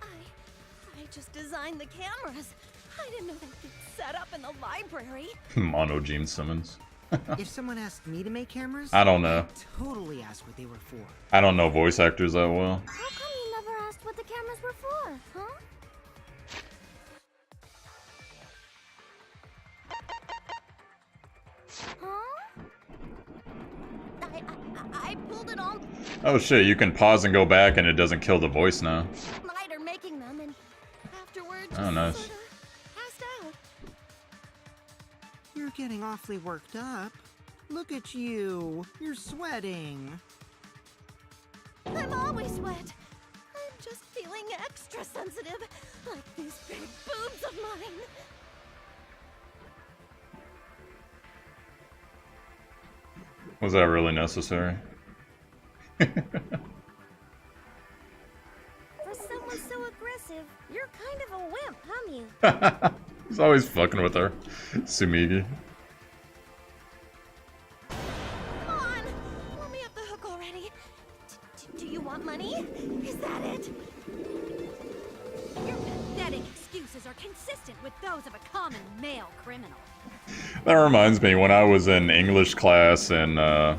S13: I just designed the cameras. I didn't know they'd get set up in the library.
S1: Mono Gene Simmons.
S7: If someone asked me to make cameras,
S1: I don't know.
S7: I'd totally ask what they were for.
S1: I don't know voice actors that well.
S4: How come you never asked what the cameras were for, huh?
S13: I pulled it on
S1: Oh shit, you can pause and go back and it doesn't kill the voice now.
S13: night or making them, and afterwards
S1: Oh, nice.
S13: sorta passed out.
S7: You're getting awfully worked up. Look at you. You're sweating.
S13: I'm always wet. I'm just feeling extra sensitive, like these big boobs of mine.
S1: Was that really necessary?
S4: For someone so aggressive, you're kind of a wimp, huh, Mew?
S1: He's always fucking with her. Sumigi.
S13: Come on, let me off the hook already. Do you want money? Is that it?
S10: Your pathetic excuses are consistent with those of a common male criminal.
S1: That reminds me, when I was in English class in, I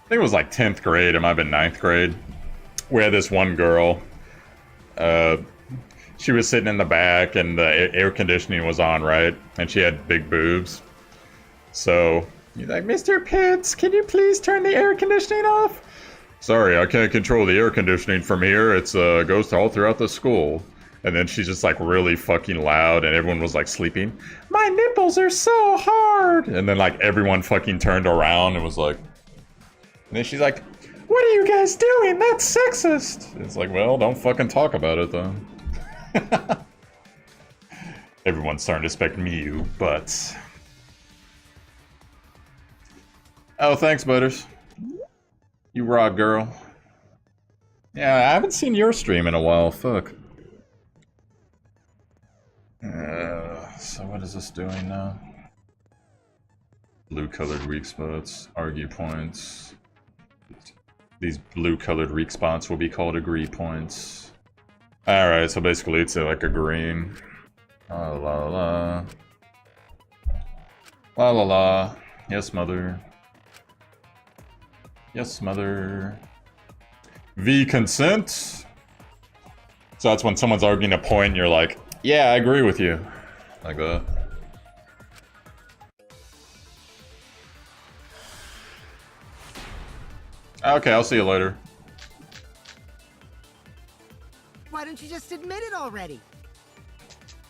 S1: think it was like 10th grade, it might have been 9th grade. We had this one girl, she was sitting in the back and the air conditioning was on, right? And she had big boobs. So, he's like, Mr. Pitts, can you please turn the air conditioning off? Sorry, I can't control the air conditioning from here. It's goes all throughout the school. And then she's just like really fucking loud and everyone was like sleeping. My nipples are so hard! And then like everyone fucking turned around and was like... And then she's like, what are you guys doing? That's sexist! It's like, well, don't fucking talk about it though. Everyone's starting to expect Mew, but... Oh, thanks, Butters. You rock, girl. Yeah, I haven't seen your stream in a while. Fuck. So what is this doing now? Blue-colored weak spots. Argue points. These blue-colored weak spots will be called agree points. Alright, so basically it's like a green. La la la. La la la. Yes, mother. Yes, mother. V consent. So that's when someone's arguing a point, you're like, yeah, I agree with you. Like that. Okay, I'll see you later.
S7: Why don't you just admit it already?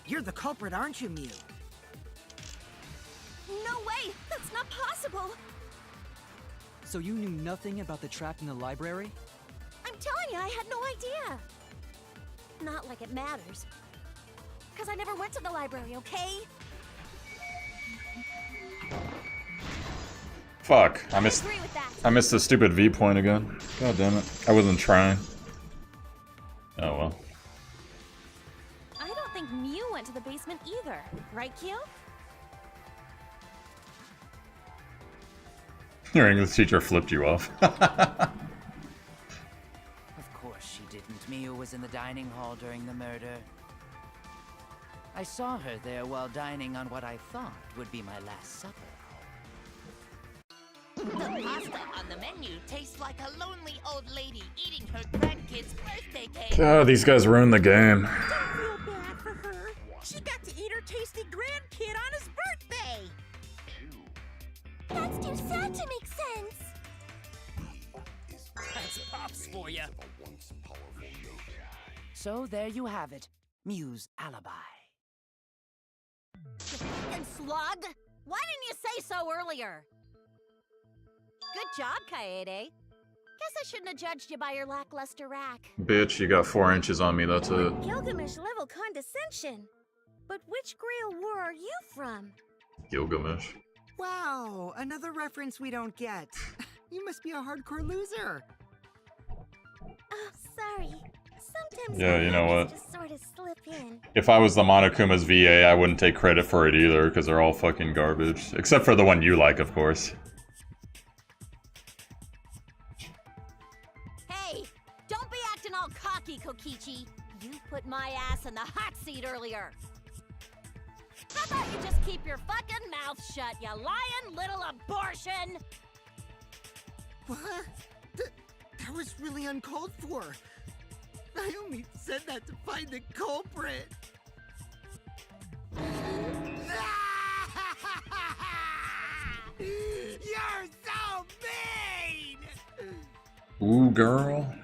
S7: You're the culprit, aren't you, Mew?
S10: No way! That's not possible!
S5: So you knew nothing about the trap in the library?
S10: I'm telling you, I had no idea! Not like it matters. Because I never went to the library, okay?
S1: Fuck, I missed the stupid V point again. God damn it. I wasn't trying. Oh well.
S3: I don't think Mew went to the basement either, right, Kyo?
S1: Your English teacher flipped you off.
S2: Of course she didn't. Mew was in the dining hall during the murder. I saw her there while dining on what I thought would be my last supper.
S6: The pasta on the menu tastes like a lonely old lady eating her grandkid's birthday cake.
S1: God, these guys ruined the game.
S6: Don't feel bad for her. She got to eat her tasty grandkid on his birthday.
S4: That's too sad to make sense.
S2: That's pops for you. So there you have it. Mew's alibi.
S10: You fucking slug! Why didn't you say so earlier? Good job, Kaede. Guess I shouldn't have judged you by your lackluster rack.
S1: Bitch, you got 4 inches on me, that's it.
S10: Gilgamesh level condescension. But which Grail war are you from?
S1: Gilgamesh.
S7: Wow, another reference we don't get. You must be a hardcore loser.
S4: Oh, sorry. Sometimes
S1: Yeah, you know what?
S4: just sort of slip in.
S1: If I was the Monokuma's VA, I wouldn't take credit for it either, because they're all fucking garbage. Except for the one you like, of course.
S10: Hey, don't be acting all cocky, Kokichi. You put my ass in the hot seat earlier. How about you just keep your fucking mouth shut, you lying little abortion?
S7: What? That was really uncalled for. I only said that to find the culprit. You're so mean!
S1: Ooh, girl.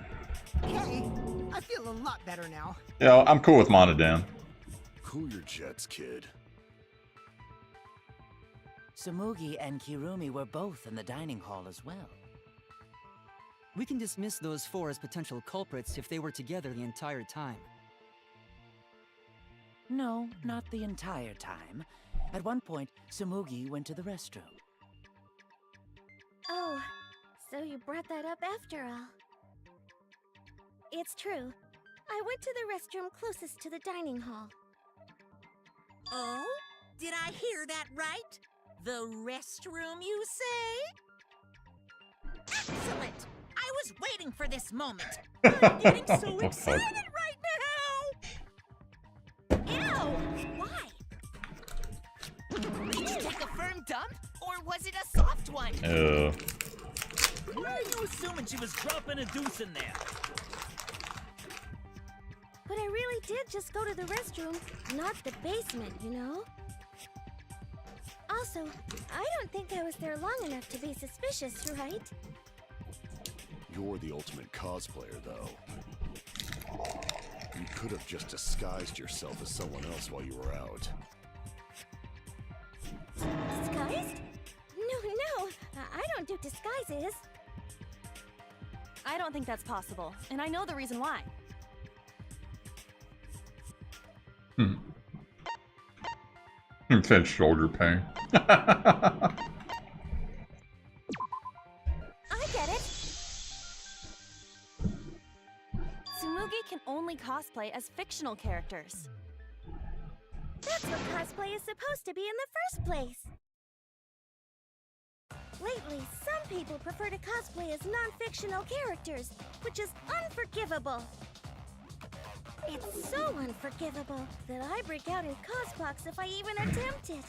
S7: Hey, I feel a lot better now.
S1: Yeah, I'm cool with Monodan.
S11: Cool your jets, kid.
S2: Tsumugi and Kirumi were both in the dining hall as well.
S5: We can dismiss those 4 as potential culprits if they were together the entire time.
S2: No, not the entire time. At one point, Tsumugi went to the restroom.
S4: Oh, so you brought that up after all. It's true. I went to the restroom closest to the dining hall.
S6: Oh? Did I hear that right? The restroom, you say? Excellent! I was waiting for this moment. I'm getting so excited right now! Ew! Why? Did you take a firm dump? Or was it a soft one?
S15: Why are you assuming she was dropping a deuce in there?
S4: But I really did just go to the restroom, not the basement, you know? Also, I don't think I was there long enough to be suspicious, right?
S11: You're the ultimate cosplayer, though. You could have just disguised yourself as someone else while you were out.
S4: Disguised? No, I don't do disguises.
S3: I don't think that's possible, and I know the reason why.
S1: Intense shoulder pain.
S3: only cosplay as fictional characters.
S4: That's what cosplay is supposed to be in the first place. Lately, some people prefer to cosplay as non-fictional characters, which is unforgivable. It's so unforgivable that I break out in cospox if I even attempt it.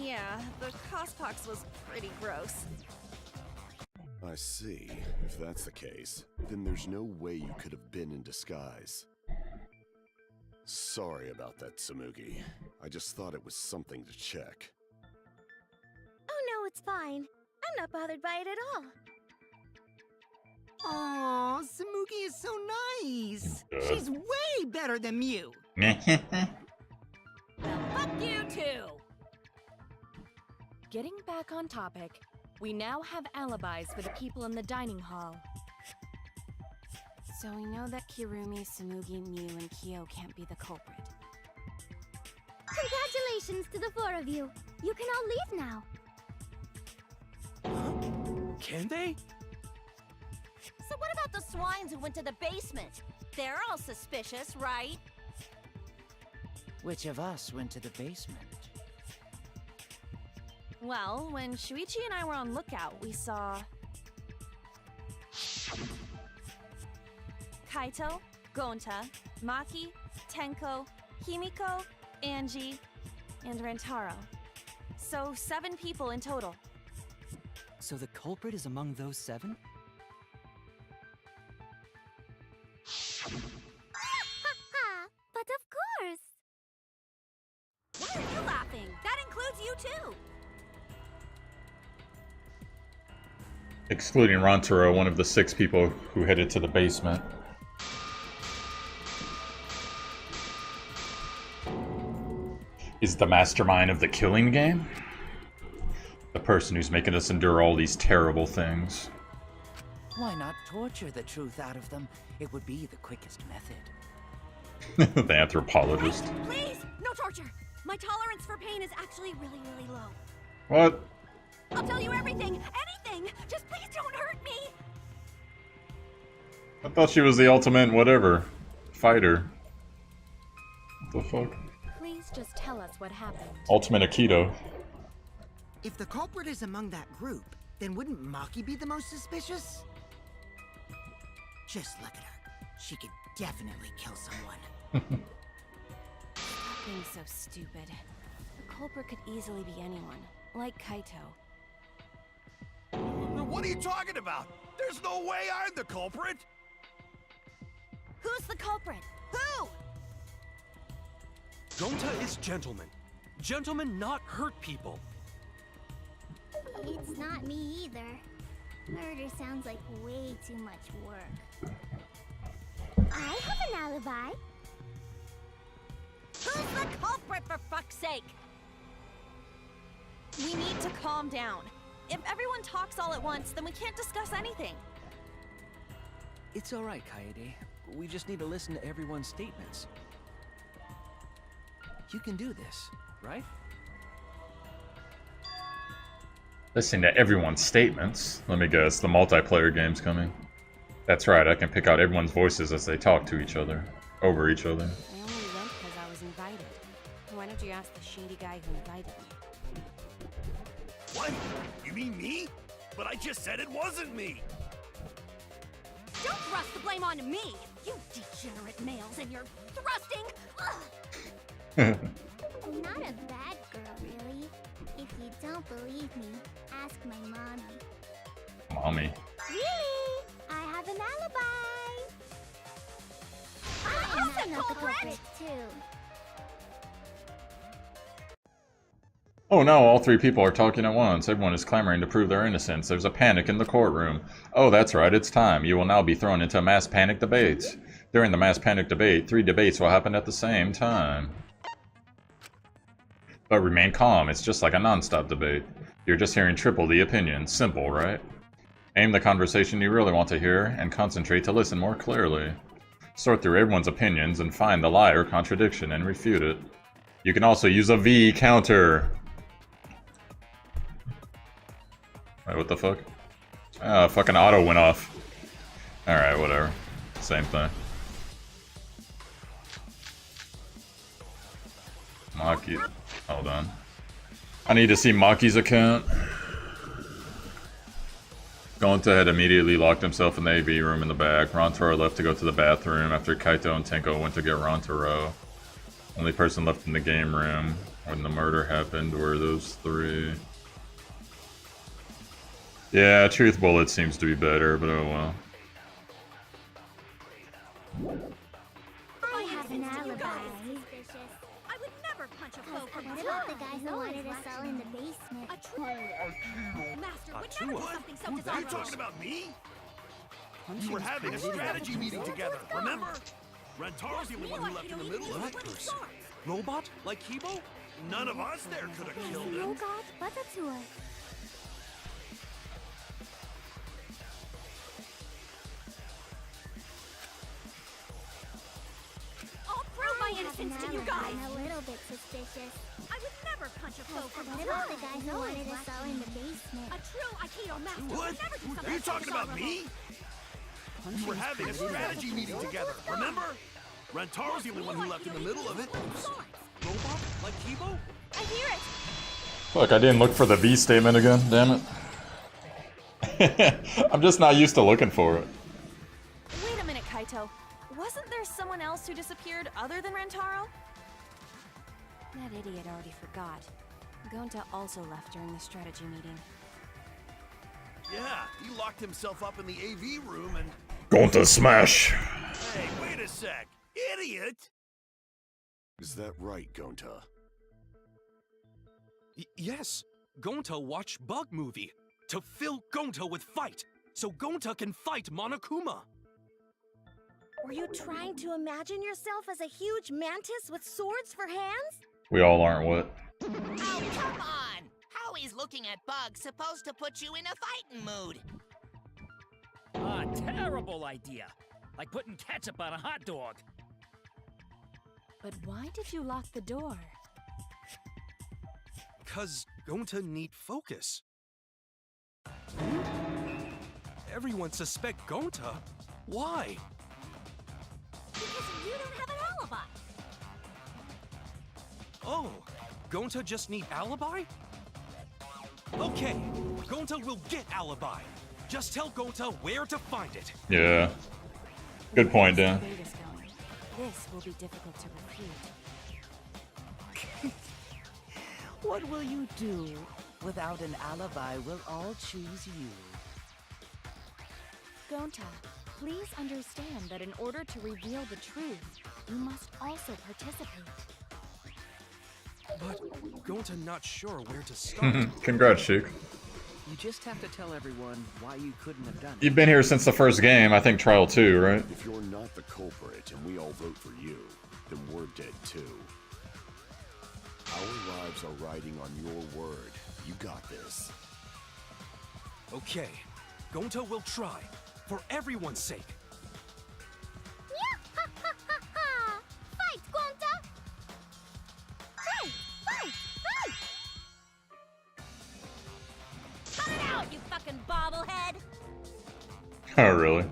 S3: Yeah, the cospox was pretty gross.
S11: I see. If that's the case, then there's no way you could have been in disguise. Sorry about that, Tsumugi. I just thought it was something to check.
S4: Oh no, it's fine. I'm not bothered by it at all.
S7: Aw, Tsumugi is so nice. She's way better than Mew.
S10: Fuck you too!
S14: Getting back on topic, we now have alibis for the people in the dining hall.
S3: So we know that Kirumi, Tsumugi, Mew, and Kyo can't be the culprit.
S4: Congratulations to the 4 of you. You can all leave now.
S9: Can they?
S10: So what about the swines who went to the basement? They're all suspicious, right?
S2: Which of us went to the basement?
S3: Well, when Shuichi and I were on lookout, we saw Kaito, Gonta, Maki, Tenko, Himiko, Angie, and Rantaro. So 7 people in total.
S5: So the culprit is among those 7?
S4: Ha! But of course!
S10: Why are you laughing? That includes you too!
S1: Excluding Rantaro, one of the 6 people who headed to the basement. Is the mastermind of the killing game? The person who's making us endure all these terrible things.
S2: Why not torture the truth out of them? It would be the quickest method.
S1: The anthropologist.
S3: Please, no torture. My tolerance for pain is actually really, really low.
S1: What?
S3: I'll tell you everything, anything. Just please don't hurt me.
S1: I thought she was the ultimate whatever fighter. What the fuck?
S14: Please just tell us what happened.
S1: Ultimate Aikido.
S7: If the culprit is among that group, then wouldn't Maki be the most suspicious? Just look at her. She could definitely kill someone.
S3: Stop being so stupid. The culprit could easily be anyone, like Kaito.
S8: What are you talking about? There's no way I'm the culprit!
S3: Who's the culprit? Who?
S9: Gonta is gentleman. Gentlemen not hurt people.
S4: It's not me either. Murder sounds like way too much work. I have an alibi.
S10: Who's the culprit, for fuck's sake?
S3: We need to calm down. If everyone talks all at once, then we can't discuss anything.
S12: It's alright, Kaede. We just need to listen to everyone's statements. You can do this, right?
S1: Listening to everyone's statements. Let me guess, the multiplayer game's coming. That's right, I can pick out everyone's voices as they talk to each other. Over each other.
S3: I only went because I was invited. Why don't you ask the shady guy who invited me?
S8: What? You mean me? But I just said it wasn't me!
S10: Don't thrust the blame onto me! You degenerate males and your thrusting!
S4: I'm not a bad girl, really. If you don't believe me, ask my mommy.
S1: Mommy.
S4: Really? I have an alibi! I'm not the culprit, too.
S1: Oh no, all 3 people are talking at once. Everyone is clamoring to prove their innocence. There's a panic in the courtroom. Oh, that's right, it's time. You will now be thrown into mass panic debates. During the mass panic debate, 3 debates will happen at the same time. But remain calm, it's just like a non-stop debate. You're just hearing triple the opinion. Simple, right? Aim the conversation you really want to hear, and concentrate to listen more clearly. Sort through everyone's opinions and find the lie or contradiction and refute it. You can also use a V counter. Wait, what the fuck? Ah, fucking auto went off. Alright, whatever. Same thing. Maki. Hold on. I need to see Maki's account. Gonta had immediately locked himself in the AV room in the back. Rantaro left to go to the bathroom after Kaito and Tenko went to get Rantaro. Only person left in the game room when the murder happened were those three. Yeah, Truth Bullet seems to be better, but oh well.
S4: I have an alibi.
S10: I would never punch a foe from
S4: What about the guy who wanted us all in the basement?
S10: Master would
S8: Atua?
S10: never do something so
S8: Are you
S10: dishonorable.
S8: talking about me? We were having a strategy meeting together, remember? Rantaro's the only one who left in the middle of it.
S9: Robot? Like Kibo?
S8: None of us there could have killed him.
S4: Oh God, what's a tour?
S10: I'll prove my innocence to you guys.
S4: I'm a little bit suspicious.
S10: I would never punch a foe from
S4: What about the guy who wanted us all in the basement?
S10: A true Aikido master
S8: What?
S10: would never do something
S8: Are you
S10: so
S8: talking about me? We were having a strategy meeting together, remember? Rantaro's the only one who left in the middle of it.
S9: Robot? Like Kibo?
S10: I hear it.
S1: Fuck, I didn't look for the V statement again, damn it. I'm just not used to looking for it.
S14: Wait a minute, Kaito. Wasn't there someone else who disappeared other than Rantaro? That idiot already forgot. Gonta also left during the strategy meeting.
S8: Yeah, he locked himself up in the AV room and...
S1: Gonta smash!
S8: Hey, wait a sec! Idiot!
S11: Is that right, Gonta?
S9: Yes. Gonta watched Bug Movie to fill Gonta with fight, so Gonta can fight Monokuma.
S10: Were you trying to imagine yourself as a huge mantis with swords for hands?
S1: We all aren't what?
S6: Oh, come on! How is looking at bugs supposed to put you in a fighting mood?
S15: Ah, terrible idea. Like putting ketchup on a hot dog.
S14: But why did you lock the door?
S9: 'Cause Gonta need focus. Everyone suspect Gonta. Why?
S10: Because you don't have an alibi.
S9: Oh, Gonta just need alibi? Okay, Gonta will get alibi. Just tell Gonta where to find it.
S1: Yeah. Good point, Dan.
S14: This will be difficult to refute.
S2: What will you do? Without an alibi, we'll all choose you.
S14: Gonta, please understand that in order to reveal the truth, you must also participate.
S9: But Gonta not sure where to start.
S1: Congrats, Sheik.
S12: You just have to tell everyone why you couldn't have done it.
S1: You've been here since the first game, I think Trial 2, right?
S11: If you're not the culprit and we all vote for you, then we're dead too. Our lives are riding on your word. You got this.
S9: Okay, Gonta will try, for everyone's sake.
S4: Fight, Gonta! Fight! Fight! Fight!
S10: Cut it out, you fucking bobblehead!
S1: Oh, really?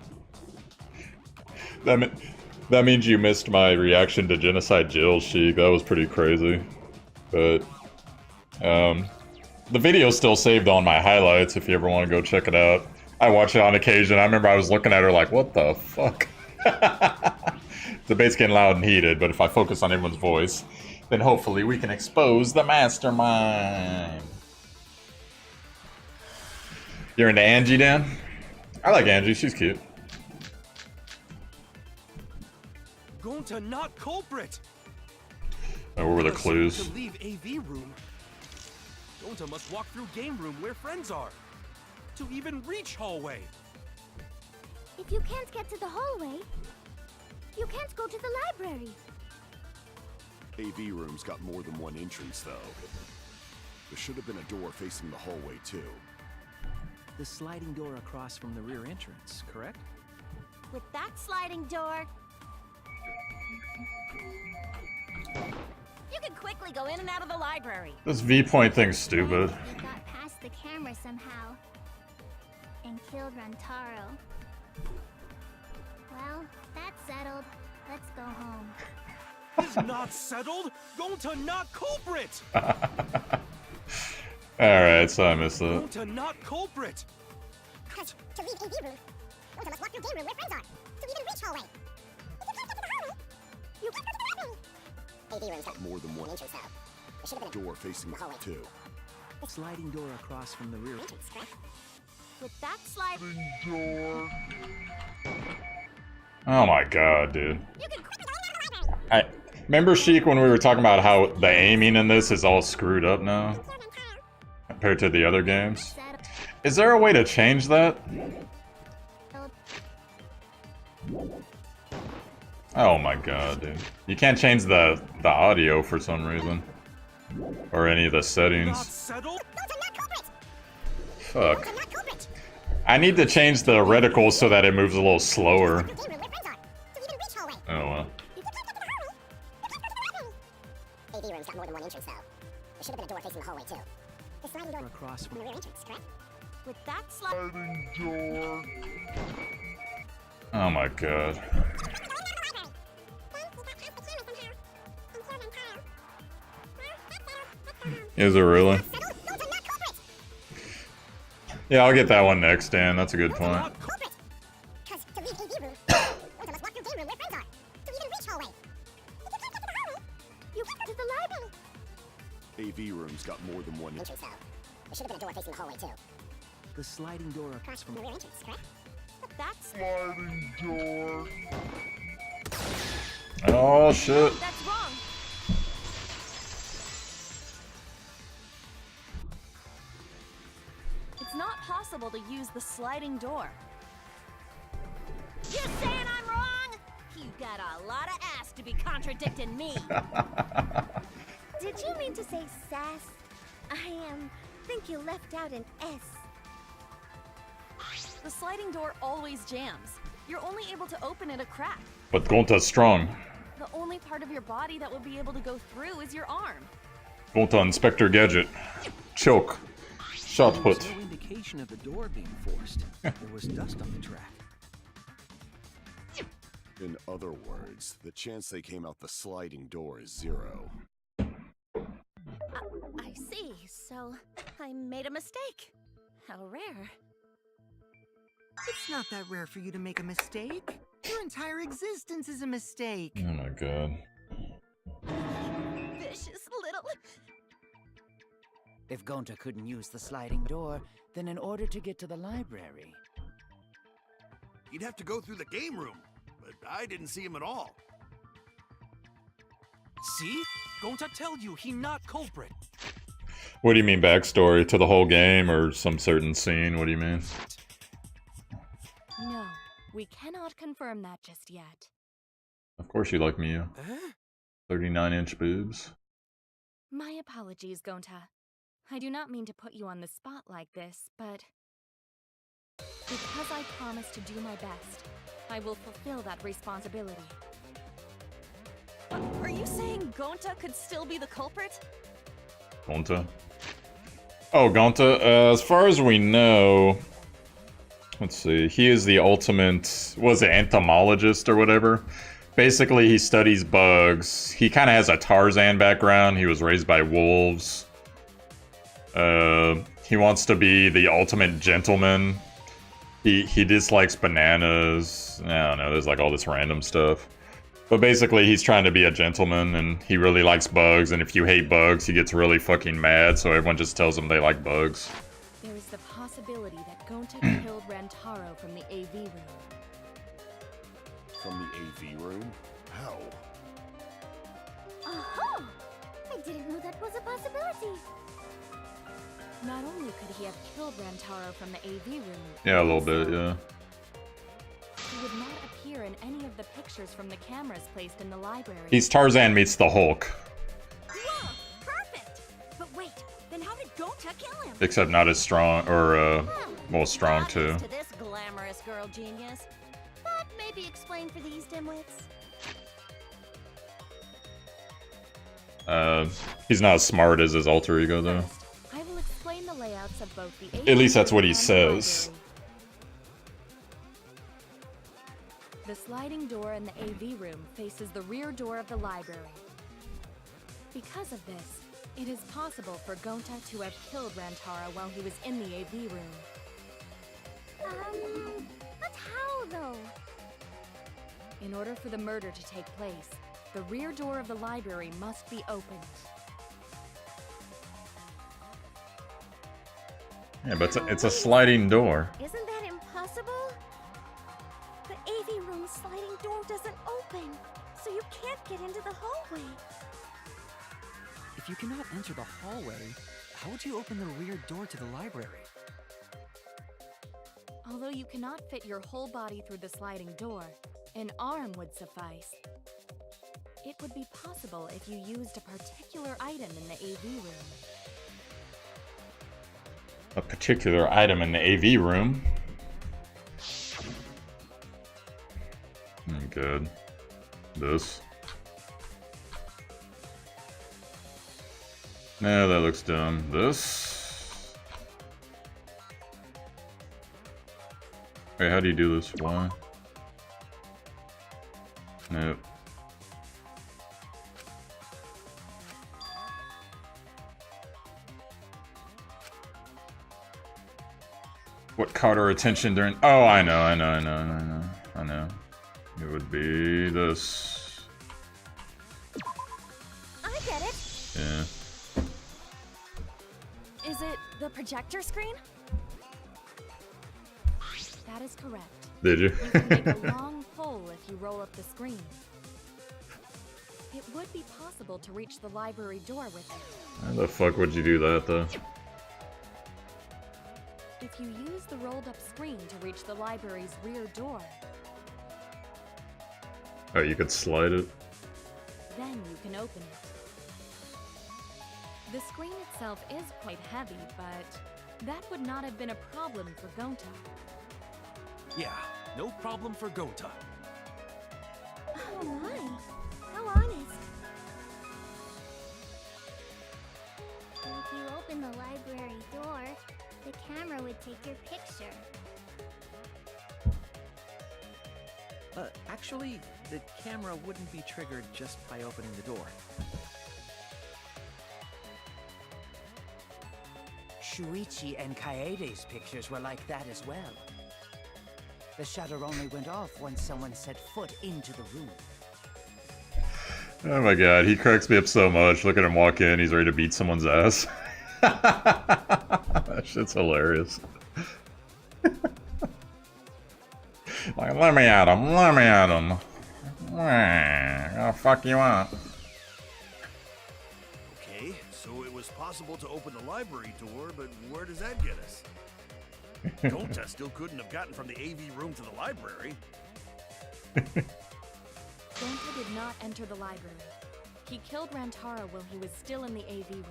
S1: That means you missed my reaction to Genocide Jill, Sheik. That was pretty crazy. But, the video's still saved on my highlights if you ever want to go check it out. I watch it on occasion. I remember I was looking at her like, what the fuck? Debate's getting loud and heated, but if I focus on everyone's voice, then hopefully we can expose the mastermind. You're into Angie, Dan? I like Angie, she's cute.
S9: Gonta not culprit.
S1: Oh, where were the
S9: Gonta
S1: clues?
S9: To leave AV room. Gonta must walk through game room where friends are. To even reach hallway.
S4: If you can't get to the hallway, you can't go to the library.
S11: AV room's got more than one entrance, though. There should have been a door facing the hallway, too.
S12: The sliding door across from the rear entrance, correct?
S10: With that sliding door, you can quickly go in and out of the library.
S1: This V-point thing's stupid.
S4: We got past the camera somehow and killed Rantaro. Well, that's settled. Let's go home.
S9: It's not settled! Gonta not culprit!
S1: Alright, so I missed that.
S9: Gonta not culprit!
S4: Cause to leave AV room, Gonta must walk through game room where friends are. To even reach hallway. If you can't get to the hallway, you can't go to the library. AV room's got
S11: More than one
S4: entrance though. There should have been
S11: door facing
S4: the hallway
S11: too.
S12: The sliding door across from the rear.
S4: entrance, correct?
S13: With that sliding
S11: door.
S1: Oh my god, dude.
S4: You can quickly go in and out of the library.
S1: Remember, Sheik, when we were talking about how the aiming in this is all screwed up now? Compared to the other games? Is there a way to change that? Oh my god, dude. You can't change the audio for some reason. Or any of the settings. Fuck. I need to change the reticle so that it moves a little slower. Oh well.
S4: AV room's got more than one entrance though. There should have been a door facing the hallway too. The sliding door
S12: across
S4: from the rear entrance, correct?
S13: with that sliding
S11: door.
S1: Oh my god. Is it really? Yeah, I'll get that one next, Dan. That's a good point.
S11: AV room's got more than one
S4: entrance though. There should have been a door facing the hallway too.
S12: The sliding door across
S4: From the rear entrance, correct?
S13: That's
S11: sliding door.
S1: Oh shit.
S14: That's wrong. It's not possible to use the sliding door.
S10: You saying I'm wrong? You got a lot of ass to be contradicting me.
S4: Did you mean to say sass? I think you left out an S.
S14: The sliding door always jams. You're only able to open it a crack.
S1: But Gonta's strong.
S14: The only part of your body that will be able to go through is your arm.
S1: Gonta, Inspector Gadget. Choke. Shot put.
S12: There was no indication of the door being forced. There was dust on the track.
S11: In other words, the chance they came out the sliding door is 0.
S13: I see. So I made a mistake. How rare.
S7: It's not that rare for you to make a mistake. Your entire existence is a mistake.
S1: Oh my god.
S13: Vicious little.
S2: If Gonta couldn't use the sliding door, then in order to get to the library...
S8: You'd have to go through the game room, but I didn't see him at all.
S9: See? Gonta tell you he not culprit.
S1: What do you mean backstory? To the whole game or some certain scene? What do you mean?
S14: No, we cannot confirm that just yet.
S1: Of course you like Mia. 39-inch boobs.
S14: My apologies, Gonta. I do not mean to put you on the spot like this, but... because I promised to do my best, I will fulfill that responsibility. Are you saying Gonta could still be the culprit?
S1: Gonta? Oh, Gonta, as far as we know... Let's see, he is the ultimate, was it entomologist or whatever? Basically, he studies bugs. He kind of has a Tarzan background. He was raised by wolves. He wants to be the ultimate gentleman. He dislikes bananas. I don't know, there's like all this random stuff. But basically, he's trying to be a gentleman, and he really likes bugs, and if you hate bugs, he gets really fucking mad, so everyone just tells him they like bugs.
S14: There is the possibility that Gonta killed Rantaro from the AV room.
S11: From the AV room? How?
S4: Uh-huh! I didn't know that was a possibility.
S14: Not only could he have killed Rantaro from the AV room...
S1: Yeah, a little bit, yeah.
S14: He would not appear in any of the pictures from the cameras placed in the library.
S1: He's Tarzan meets the Hulk.
S13: Whoa, perfect. But wait, then how did Gonta kill him?
S1: Except not as strong, or, well, strong too.
S13: To this glamorous girl genius, but maybe explain for these dimwits.
S1: He's not as smart as his alter ego, though.
S14: I will explain the layouts of both the AV
S1: At least that's what he
S14: and the
S1: says.
S14: The sliding door in the AV room faces the rear door of the library. Because of this, it is possible for Gonta to have killed Rantaro while he was in the AV room.
S4: But how, though?
S14: In order for the murder to take place, the rear door of the library must be opened.
S1: Yeah, but it's a sliding door.
S4: Isn't that impossible? The AV room's sliding door doesn't open, so you can't get into the hallway.
S5: If you cannot enter the hallway, how would you open the rear door to the library?
S14: Although you cannot fit your whole body through the sliding door, an arm would suffice. It would be possible if you used a particular item in the AV room.
S1: A particular item in the AV room? Good. This. No, that looks dumb. This. Wait, how do you do this? Why? Nope. What caught our attention during... Oh, I know. It would be this.
S4: I get it.
S1: Yeah.
S14: Is it the projector screen? That is correct.
S1: Did you?
S14: You can make a long pull if you roll up the screen. It would be possible to reach the library door with it.
S1: How the fuck would you do that, though?
S14: If you use the rolled up screen to reach the library's rear door,
S1: Oh, you could slide it?
S14: then you can open it. The screen itself is quite heavy, but that would not have been a problem for Gonta.
S9: Yeah, no problem for Gonta.
S4: Oh my, how honest. If you open the library door, the camera would take your picture.
S12: Actually, the camera wouldn't be triggered just by opening the door.
S2: Shuichi and Kaede's pictures were like that as well. The shutter only went off once someone set foot into the room.
S1: Oh my god, he cracks me up so much. Look at him walk in, he's ready to beat someone's ass. That shit's hilarious. Like, let me at him, let me at him. I'll fuck you up.
S8: Okay, so it was possible to open the library door, but where does that get us? Gonta still couldn't have gotten from the AV room to the library.
S14: Gonta did not enter the library. He killed Rantaro while he was still in the AV room.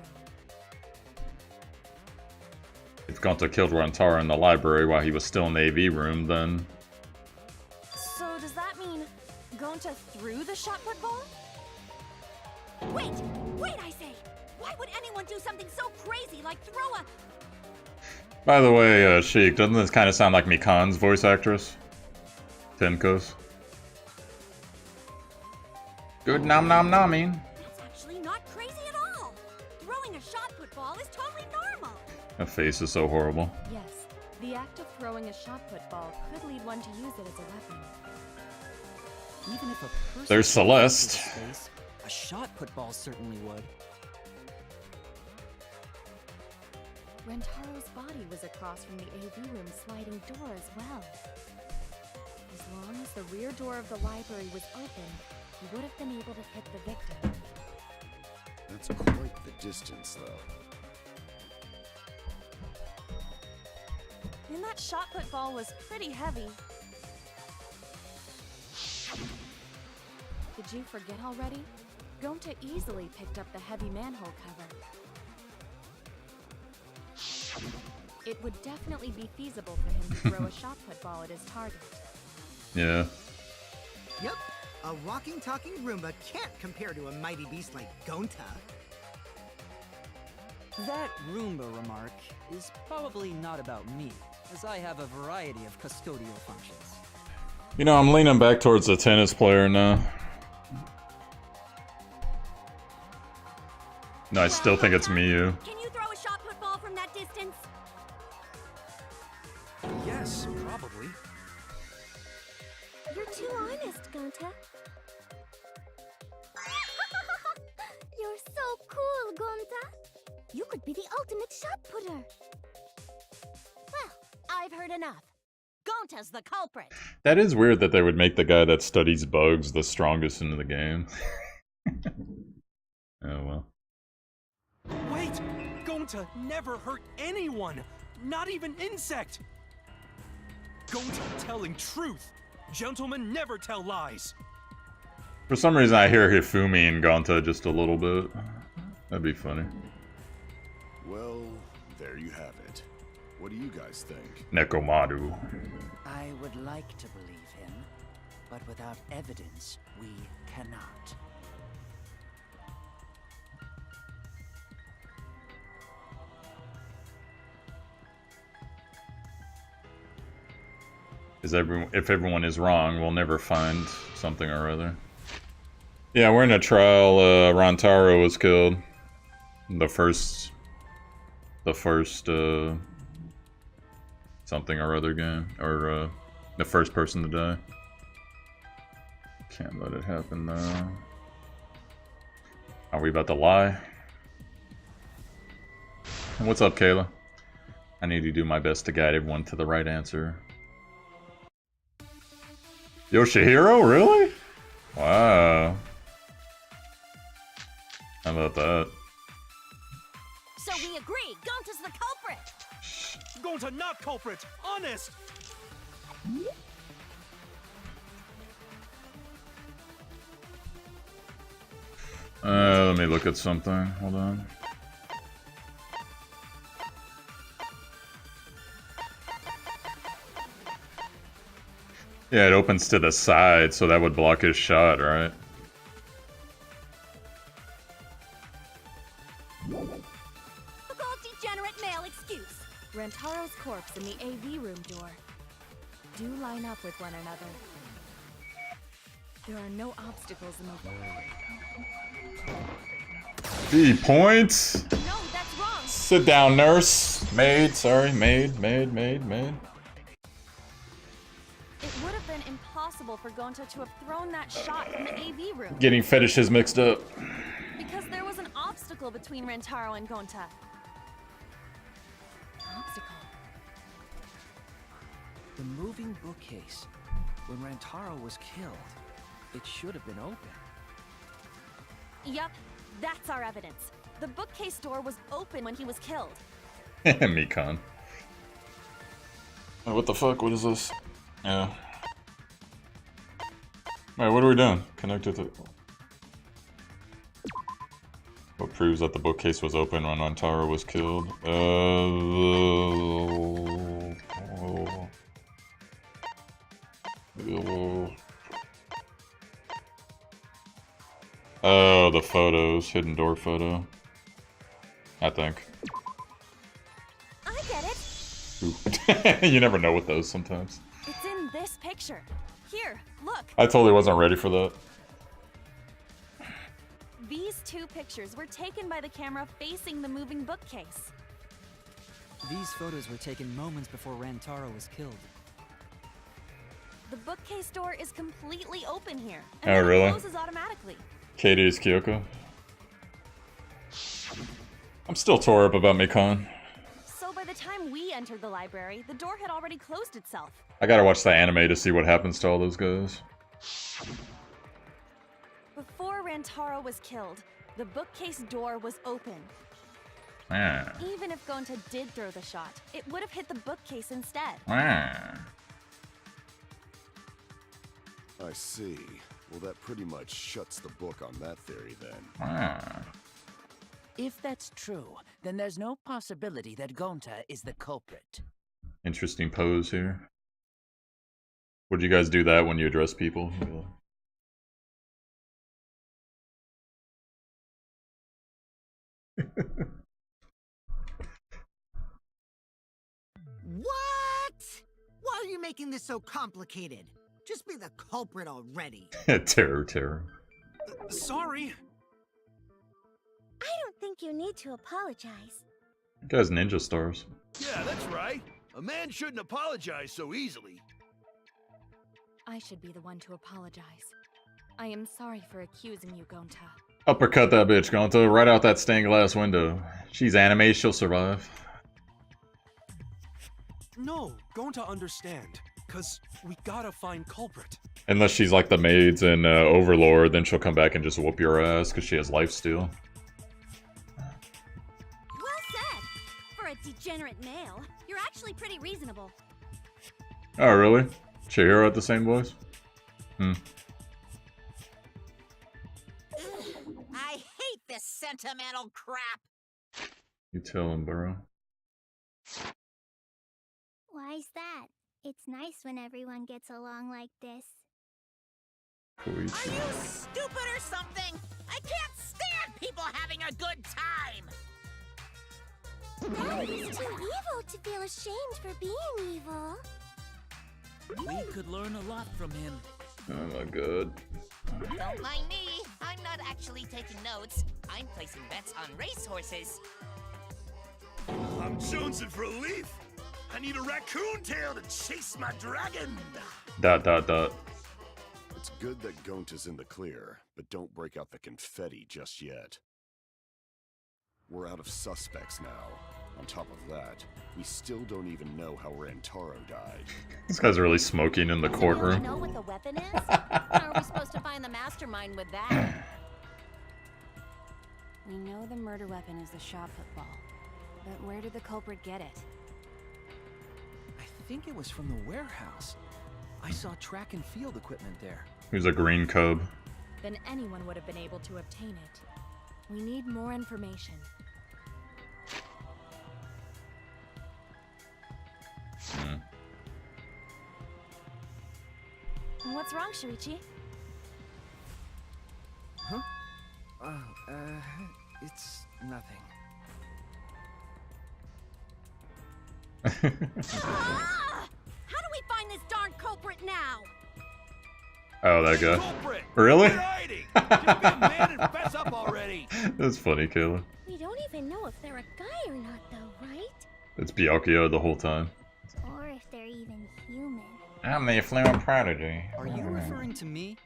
S1: If Gonta killed Rantaro in the library while he was still in the AV room, then...
S14: So does that mean Gonta threw the shot put ball?
S10: Wait, I say! Why would anyone do something so crazy like throw a...
S1: By the way, Sheik, doesn't this kind of sound like Mikan's voice actress? Tenko's? Good nom nom nomming.
S10: That's actually not crazy at all! Throwing a shot put ball is totally normal!
S1: That face is so horrible.
S14: Yes, the act of throwing a shot put ball could lead one to use it as a weapon.
S5: Even if a person
S1: There's Celeste.
S5: Space, a shot put ball certainly would.
S14: Rantaro's body was across from the AV room sliding door as well. As long as the rear door of the library was open, he would have been able to hit the victim.
S11: That's quite the distance, though.
S14: And that shot put ball was pretty heavy. Did you forget already? Gonta easily picked up the heavy manhole cover. It would definitely be feasible for him to throw a shot put ball at his target.
S1: Yeah.
S7: Yep, a walking, talking Roomba can't compare to a mighty beast like Gonta.
S5: That Roomba remark is probably not about me, as I have a variety of custodial functions.
S1: You know, I'm leaning back towards the tennis player now. No, I still think it's Miyu.
S10: Can you throw a shot put ball from that distance?
S12: Yes, probably.
S4: You're too honest, Gonta. You're so cool, Gonta. You could be the ultimate shot putter.
S10: Well, I've heard enough. Gonta's the culprit.
S1: That is weird that they would make the guy that studies bugs the strongest in the game. Oh well.
S9: Wait! Gonta never hurt anyone! Not even insect! Gonta telling truth! Gentlemen never tell lies!
S1: For some reason I hear Hifumi and Gonta just a little bit. That'd be funny.
S11: Well, there you have it. What do you guys think?
S1: Nekomaru.
S2: I would like to believe him, but without evidence, we cannot.
S1: If everyone is wrong, we'll never find something or other. Yeah, we're in a trial. Rantaro was killed. The first something or other game, or the first person to die. Can't let it happen though. Are we about to lie? What's up, Kayla? I need to do my best to guide everyone to the right answer. Yoshihiro, really? Wow. How about that?
S10: So we agree, Gonta's the culprit.
S9: Gonta not culprit! Honest!
S1: Let me look at something. Hold on. Yeah, it opens to the side, so that would block his shot, right?
S10: Typical degenerate male excuse.
S14: Rantaro's corpse and the AV room door do line up with one another. There are no obstacles in the way.
S1: B points.
S14: No, that's wrong.
S1: Sit down, nurse. Maid, sorry, maid.
S14: It would have been impossible for Gonta to have thrown that shot from the AV room.
S1: Getting fetishes mixed up.
S14: Because there was an obstacle between Rantaro and Gonta. Obstacle.
S12: The moving bookcase. When Rantaro was killed, it should have been open.
S14: Yup, that's our evidence. The bookcase door was open when he was killed.
S1: Mikan. Oh, what the fuck? What is this? Yeah. Alright, what are we doing? Connect with it. What proves that the bookcase was open when Rantaro was killed? Oh, the photos. Hidden door photo. I think.
S10: I get it.
S1: You never know with those sometimes.
S14: It's in this picture. Here, look.
S1: I totally wasn't ready for that.
S14: These two pictures were taken by the camera facing the moving bookcase.
S5: These photos were taken moments before Rantaro was killed.
S14: The bookcase door is completely open here.
S1: Oh,
S14: And
S1: really?
S14: it closes automatically.
S1: Katie is Kyoko. I'm still tore up about Mikan.
S14: So by the time we entered the library, the door had already closed itself.
S1: I gotta watch the anime to see what happens to all those guys.
S14: Before Rantaro was killed, the bookcase door was open.
S1: Ah.
S14: Even if Gonta did throw the shot, it would have hit the bookcase instead.
S1: Ah.
S11: I see. Well, that pretty much shuts the book on that theory then.
S1: Ah.
S2: If that's true, then there's no possibility that Gonta is the culprit.
S1: Interesting pose here. Would you guys do that when you address people?
S7: What? Why are you making this so complicated? Just be the culprit already.
S1: Terror.
S9: Sorry.
S4: I don't think you need to apologize.
S1: That guy's ninja stars.
S8: Yeah, that's right. A man shouldn't apologize so easily.
S14: I should be the one to apologize. I am sorry for accusing you, Gonta.
S1: Uppercut that bitch, Gonto. Right out that stained glass window. She's anime, she'll survive.
S9: No, going to understand. Cause we gotta find culprit.
S1: Unless she's like the maids in Overlord, then she'll come back and just whoop your ass because she has lifesteal.
S10: Well said. For a degenerate male, you're actually pretty reasonable.
S1: Oh, really? Chihiro at the same voice?
S6: I hate this sentimental crap.
S1: You tell him, bro.
S4: Why's that? It's nice when everyone gets along like this.
S6: Are you stupid or something? I can't stand people having a good time.
S4: Now he's too evil to feel ashamed for being evil.
S15: We could learn a lot from him.
S1: Oh my god.
S6: Don't mind me. I'm not actually taking notes. I'm placing bets on racehorses.
S8: I'm jonesing for a leaf. I need a raccoon tail to chase my dragon. ...
S11: It's good that Gonta's in the clear, but don't break out the confetti just yet. We're out of suspects now. On top of that, we still don't even know how Rantaro died.
S1: This guy's really smoking in the
S13: Do
S1: courtroom.
S13: we know what the weapon is? How are we supposed to find the mastermind with that?
S14: We know the murder weapon is the shot football. But where did the culprit get it?
S12: I think it was from the warehouse. I saw track and field equipment there.
S1: Who's a green cub?
S14: Then anyone would have been able to obtain it. We need more information. What's wrong, Shuichi?
S12: Huh? Oh, it's nothing.
S10: Ah! How do we find this darn culprit now?
S1: Oh, that guy.
S8: Culprit!
S1: Really?
S8: Quit hiding! Just be a man and fess up already!
S1: That's funny, Kayla.
S4: We don't even know if they're a guy or not, though, right?
S1: It's Byakuya the whole time.
S4: Or if they're even human.
S1: I'm the affluent prodigy.
S5: Are you referring to me?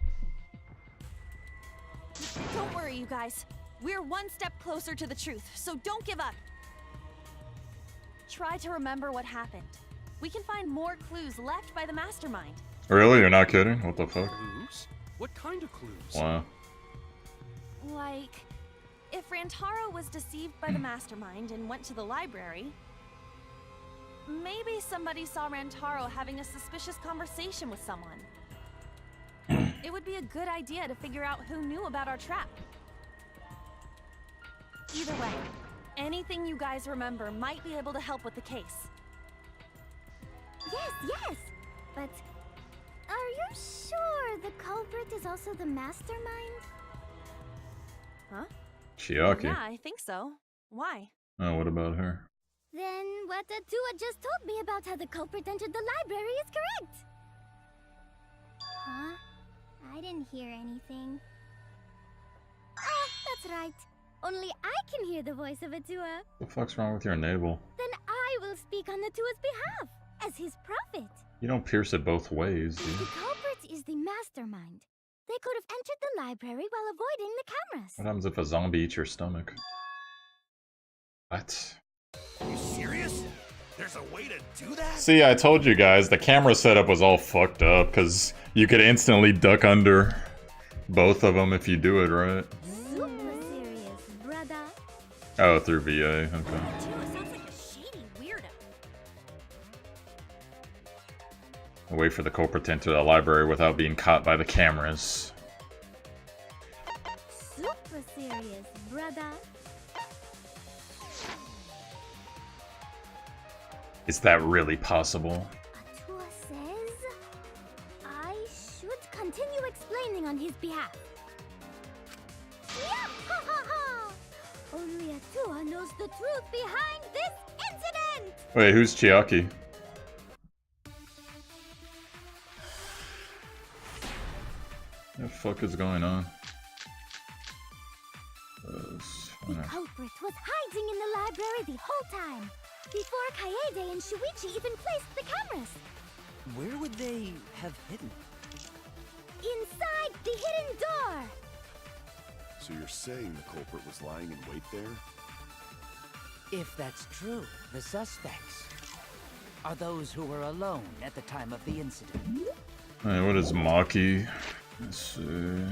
S14: Don't worry, you guys. We're one step closer to the truth, so don't give up. Try to remember what happened. We can find more clues left by the mastermind.
S1: Really? You're not kidding? What the fuck?
S9: Clues? What kind of clues?
S1: Wow.
S14: Like, if Rantaro was deceived by the mastermind and went to the library, maybe somebody saw Rantaro having a suspicious conversation with someone. It would be a good idea to figure out who knew about our trap. Either way, anything you guys remember might be able to help with the case.
S4: Yes! But are you sure the culprit is also the mastermind?
S14: Huh?
S1: Chiaki.
S14: Yeah, I think so. Why?
S1: Oh, what about her?
S4: Then what Atua just told me about how the culprit entered the library is correct! Huh? I didn't hear anything. Oh, that's right. Only I can hear the voice of Atua.
S1: The fuck's wrong with your navel?
S4: Then I will speak on Atua's behalf, as his prophet.
S1: You don't pierce it both ways,
S4: The
S1: dude.
S4: culprit is the mastermind. They could have entered the library while avoiding the cameras.
S1: What happens if a zombie eats your stomach? What?
S8: You serious? There's a way to do that?
S1: See, I told you guys, the camera setup was all fucked up, because you could instantly duck under both of them if you do it right.
S4: Super serious, brother.
S1: Oh, through VA, okay.
S10: Atua sounds like a shady weirdo.
S1: I'll wait for the culprit to enter the library without being caught by the cameras.
S4: Super serious, brother.
S1: Is that really possible?
S4: Atua says I should continue explaining on his behalf. Yeah, only Atua knows the truth behind this incident.
S1: Wait, who's Chiaki? What the fuck is going on?
S4: The culprit was hiding in the library the whole time, before Kaede and Shuichi even placed the cameras.
S5: Where would they have hidden?
S4: Inside the hidden door!
S11: So you're saying the culprit was lying in wait there?
S2: If that's true, the suspects are those who were alone at the time of the incident.
S1: Alright, what is Maki? Let's see.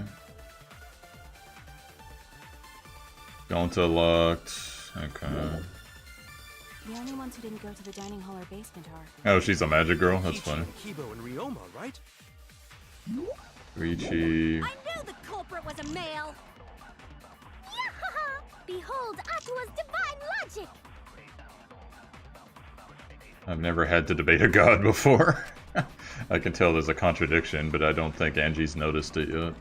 S1: Gonta locked. Okay.
S14: The only ones who didn't go to the dining hall or basement are...
S1: Oh, she's a magic girl? That's funny.
S12: Kibo and Ryoma, right?
S1: Riichi.
S10: I knew the culprit was a male! Yahaha! Behold Atua's divine logic!
S1: I've never had to debate a god before. I can tell there's a contradiction, but I don't think Angie's noticed it yet.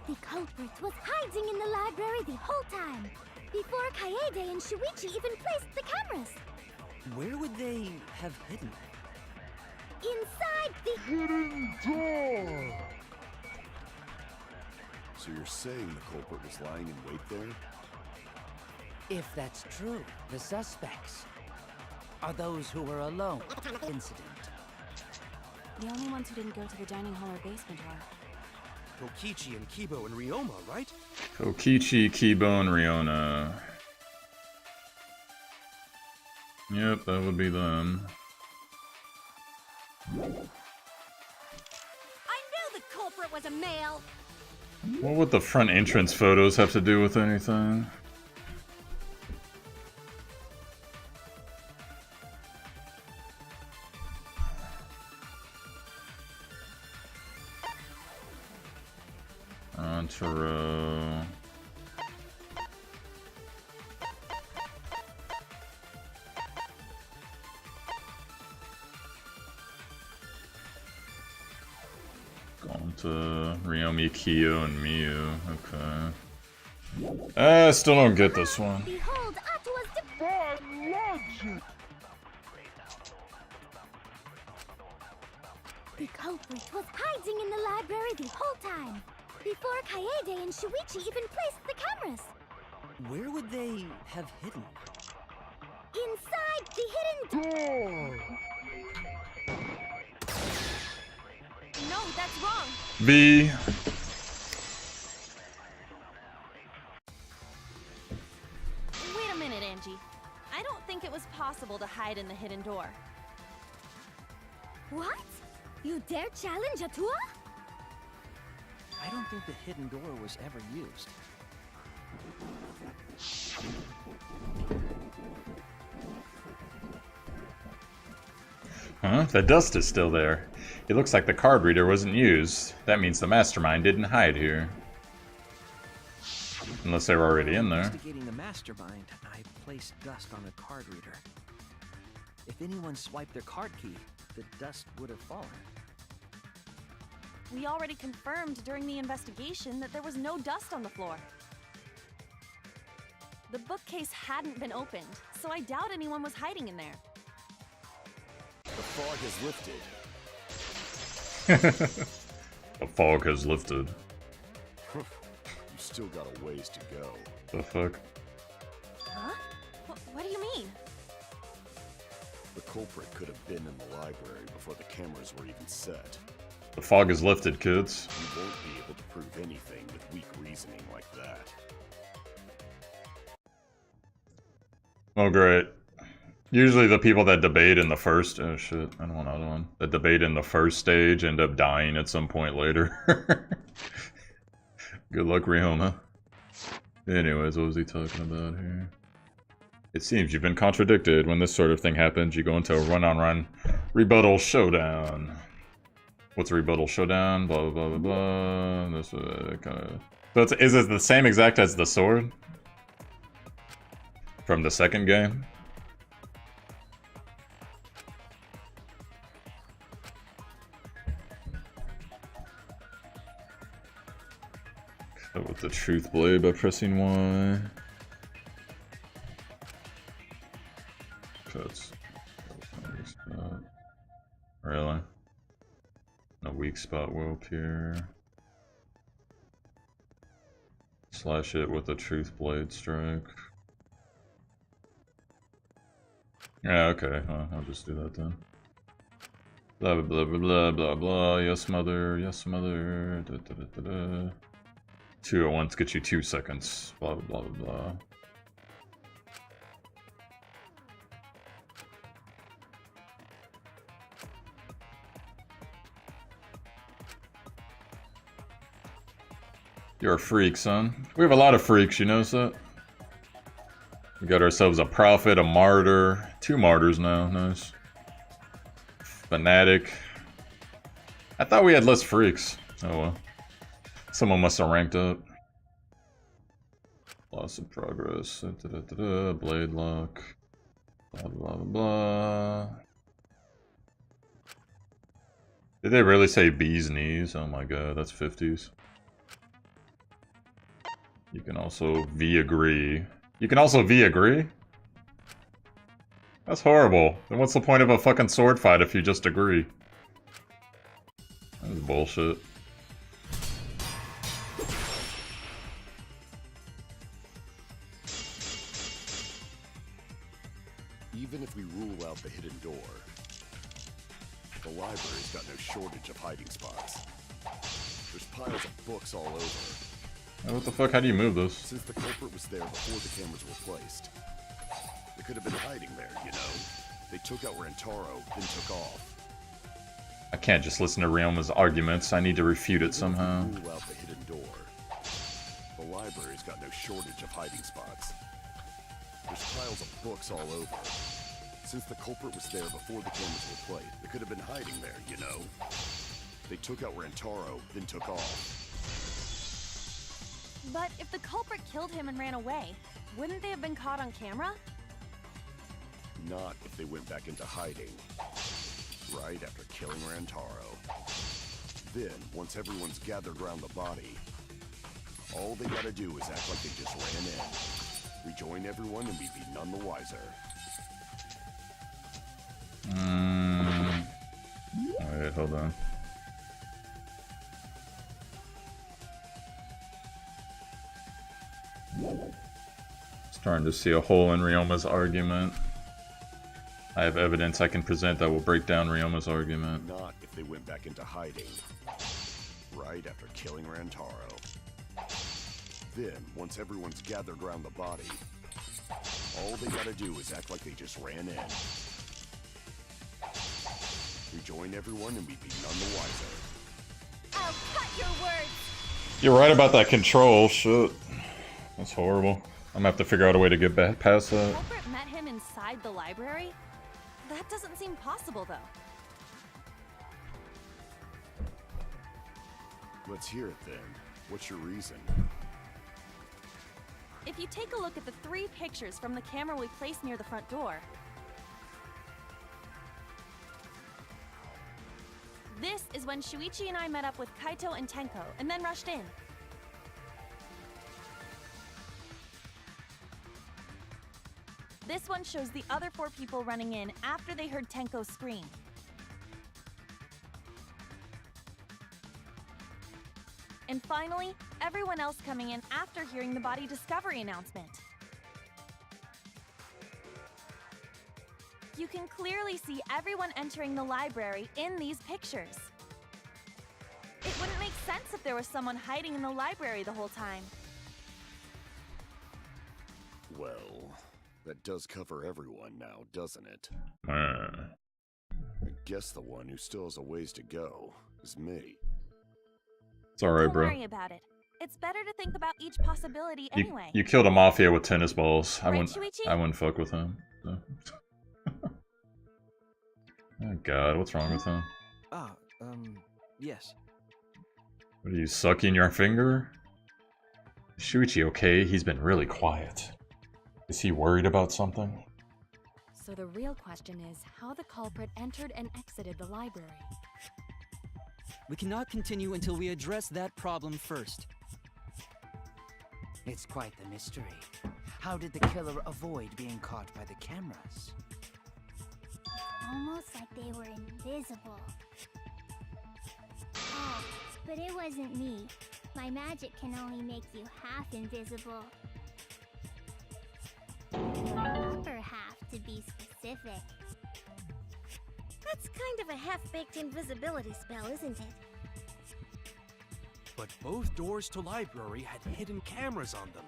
S4: The culprit was hiding in the library the whole time, before Kaede and Shuichi even placed the cameras.
S5: Where would they have hidden?
S4: Inside the hidden door!
S11: So you're saying the culprit was lying in wait there?
S2: If that's true, the suspects are those who were alone at the time of the incident.
S14: The only ones who didn't go to the dining hall or basement are...
S12: Kokichi and Kibo and Ryoma, right?
S1: Kokichi, Kibo, and Riona. Yep, that would be them.
S10: I knew the culprit was a male!
S1: What would the front entrance photos have to do with anything? Antero. Gonta, Ryomi, Kyo, and Miyu. Okay. I still don't get this one.
S4: Behold Atua's divine logic! The culprit was hiding in the library the whole time, before Kaede and Shuichi even placed the cameras.
S5: Where would they have hidden?
S4: Inside the hidden door!
S14: No, that's wrong!
S1: B.
S14: Wait a minute, Angie. I don't think it was possible to hide in the hidden door.
S4: What? You dare challenge Atua?
S12: I don't think the hidden door was ever used.
S1: Huh? The dust is still there. It looks like the card reader wasn't used. That means the mastermind didn't hide here. Unless they were already in there.
S12: Investigating the mastermind, I placed dust on the card reader. If anyone swiped their card key, the dust would have fallen.
S14: We already confirmed during the investigation that there was no dust on the floor. The bookcase hadn't been opened, so I doubt anyone was hiding in there.
S11: The fog has lifted.
S1: The fog has lifted.
S11: You still got a ways to go.
S1: The fuck?
S14: Huh? What do you mean?
S11: The culprit could have been in the library before the cameras were even set.
S1: The fog is lifted, kids.
S11: You won't be able to prove anything with weak reasoning like that.
S1: Oh, great. Usually the people that debate in the first... Oh, shit. I don't want another one. That debate in the first stage end up dying at some point later. Good luck, Ryoma. Anyways, what was he talking about here? It seems you've been contradicted. When this sort of thing happens, you go into a run-on-run rebuttal showdown. What's a rebuttal showdown? Blah, blah, blah, blah, blah. This kind of... So is it the same exact as the sword? From the second game? Cut with the truth blade by pressing Y. Cuts. Really? No weak spot will appear. Slash it with a truth blade strike. Yeah, okay. I'll just do that then. Blah blah blah blah blah blah. Yes, mother. Yes, mother. Da, da, da, da, da. 2 at once gets you 2 seconds. Blah blah blah blah. You're a freak, son. We have a lot of freaks, you notice that? We got ourselves a prophet, a martyr. 2 martyrs now, nice. Fanatic. I thought we had less freaks. Oh well. Someone must have ranked up. Loss of progress. Da, da, da, da. Blade lock. Blah blah blah blah. Did they really say bee's knees? Oh my god, that's 50s. You can also V-agree. You can also V-agree? That's horrible. Then what's the point of a fucking sword fight if you just agree? That's bullshit.
S11: Even if we rule out the hidden door, the library's got no shortage of hiding spots. There's piles of books all over.
S1: What the fuck? How do you move this?
S11: Since the culprit was there before the cameras were placed, they could have been hiding there, you know. They took out Rantaro, then took off.
S1: I can't just listen to Ryoma's arguments. I need to refute it somehow.
S11: Rule out the hidden door. The library's got no shortage of hiding spots. There's piles of books all over. Since the culprit was there before the cameras were played, they could have been hiding there, you know. They took out Rantaro, then took off.
S14: But if the culprit killed him and ran away, wouldn't they have been caught on camera?
S11: Not if they went back into hiding. Right after killing Rantaro. Then, once everyone's gathered around the body, all they gotta do is act like they just ran in. Rejoin everyone and we'd be none the wiser.
S1: Wait, hold on. Starting to see a hole in Ryoma's argument. I have evidence I can present that will break down Ryoma's argument.
S11: Not if they went back into hiding. Right after killing Rantaro. Then, once everyone's gathered around the body, all they gotta do is act like they just ran in. Rejoin everyone and we'd be none the wiser.
S10: I'll cut your words!
S1: You're right about that control, shit. That's horrible. I'm gonna have to figure out a way to get back past that.
S14: The culprit met him inside the library? That doesn't seem possible, though.
S11: Let's hear it then. What's your reason?
S14: If you take a look at the 3 pictures from the camera we placed near the front door, this is when Shuichi and I met up with Kaito and Tenko, and then rushed in. This one shows the other 4 people running in after they heard Tenko scream. And finally, everyone else coming in after hearing the body discovery announcement. You can clearly see everyone entering the library in these pictures. It wouldn't make sense if there was someone hiding in the library the whole time.
S11: Well, that does cover everyone now, doesn't it?
S1: I
S11: guess the one who still has a ways to go is me.
S1: It's alright,
S14: Don't
S1: bro.
S14: worry about it. It's better to think about each possibility anyway.
S1: You killed a mafia with tennis balls.
S14: Right, Shuichi?
S1: I wouldn't fuck with him. So. Oh god, what's wrong with him?
S12: Yes.
S1: What are you, sucking your finger? Is Shuichi okay? He's been really quiet. Is he worried about something?
S16: So the real question is how the culprit entered and exited the library.
S5: We cannot continue until we address that problem first.
S2: It's quite the mystery. How did the killer avoid being caught by the cameras?
S4: Almost like they were invisible. Oh, but it wasn't me. My magic can only make you half invisible. Your upper half, to be specific. That's kind of a half-baked invisibility spell, isn't it?
S9: But both doors to library had hidden cameras on them.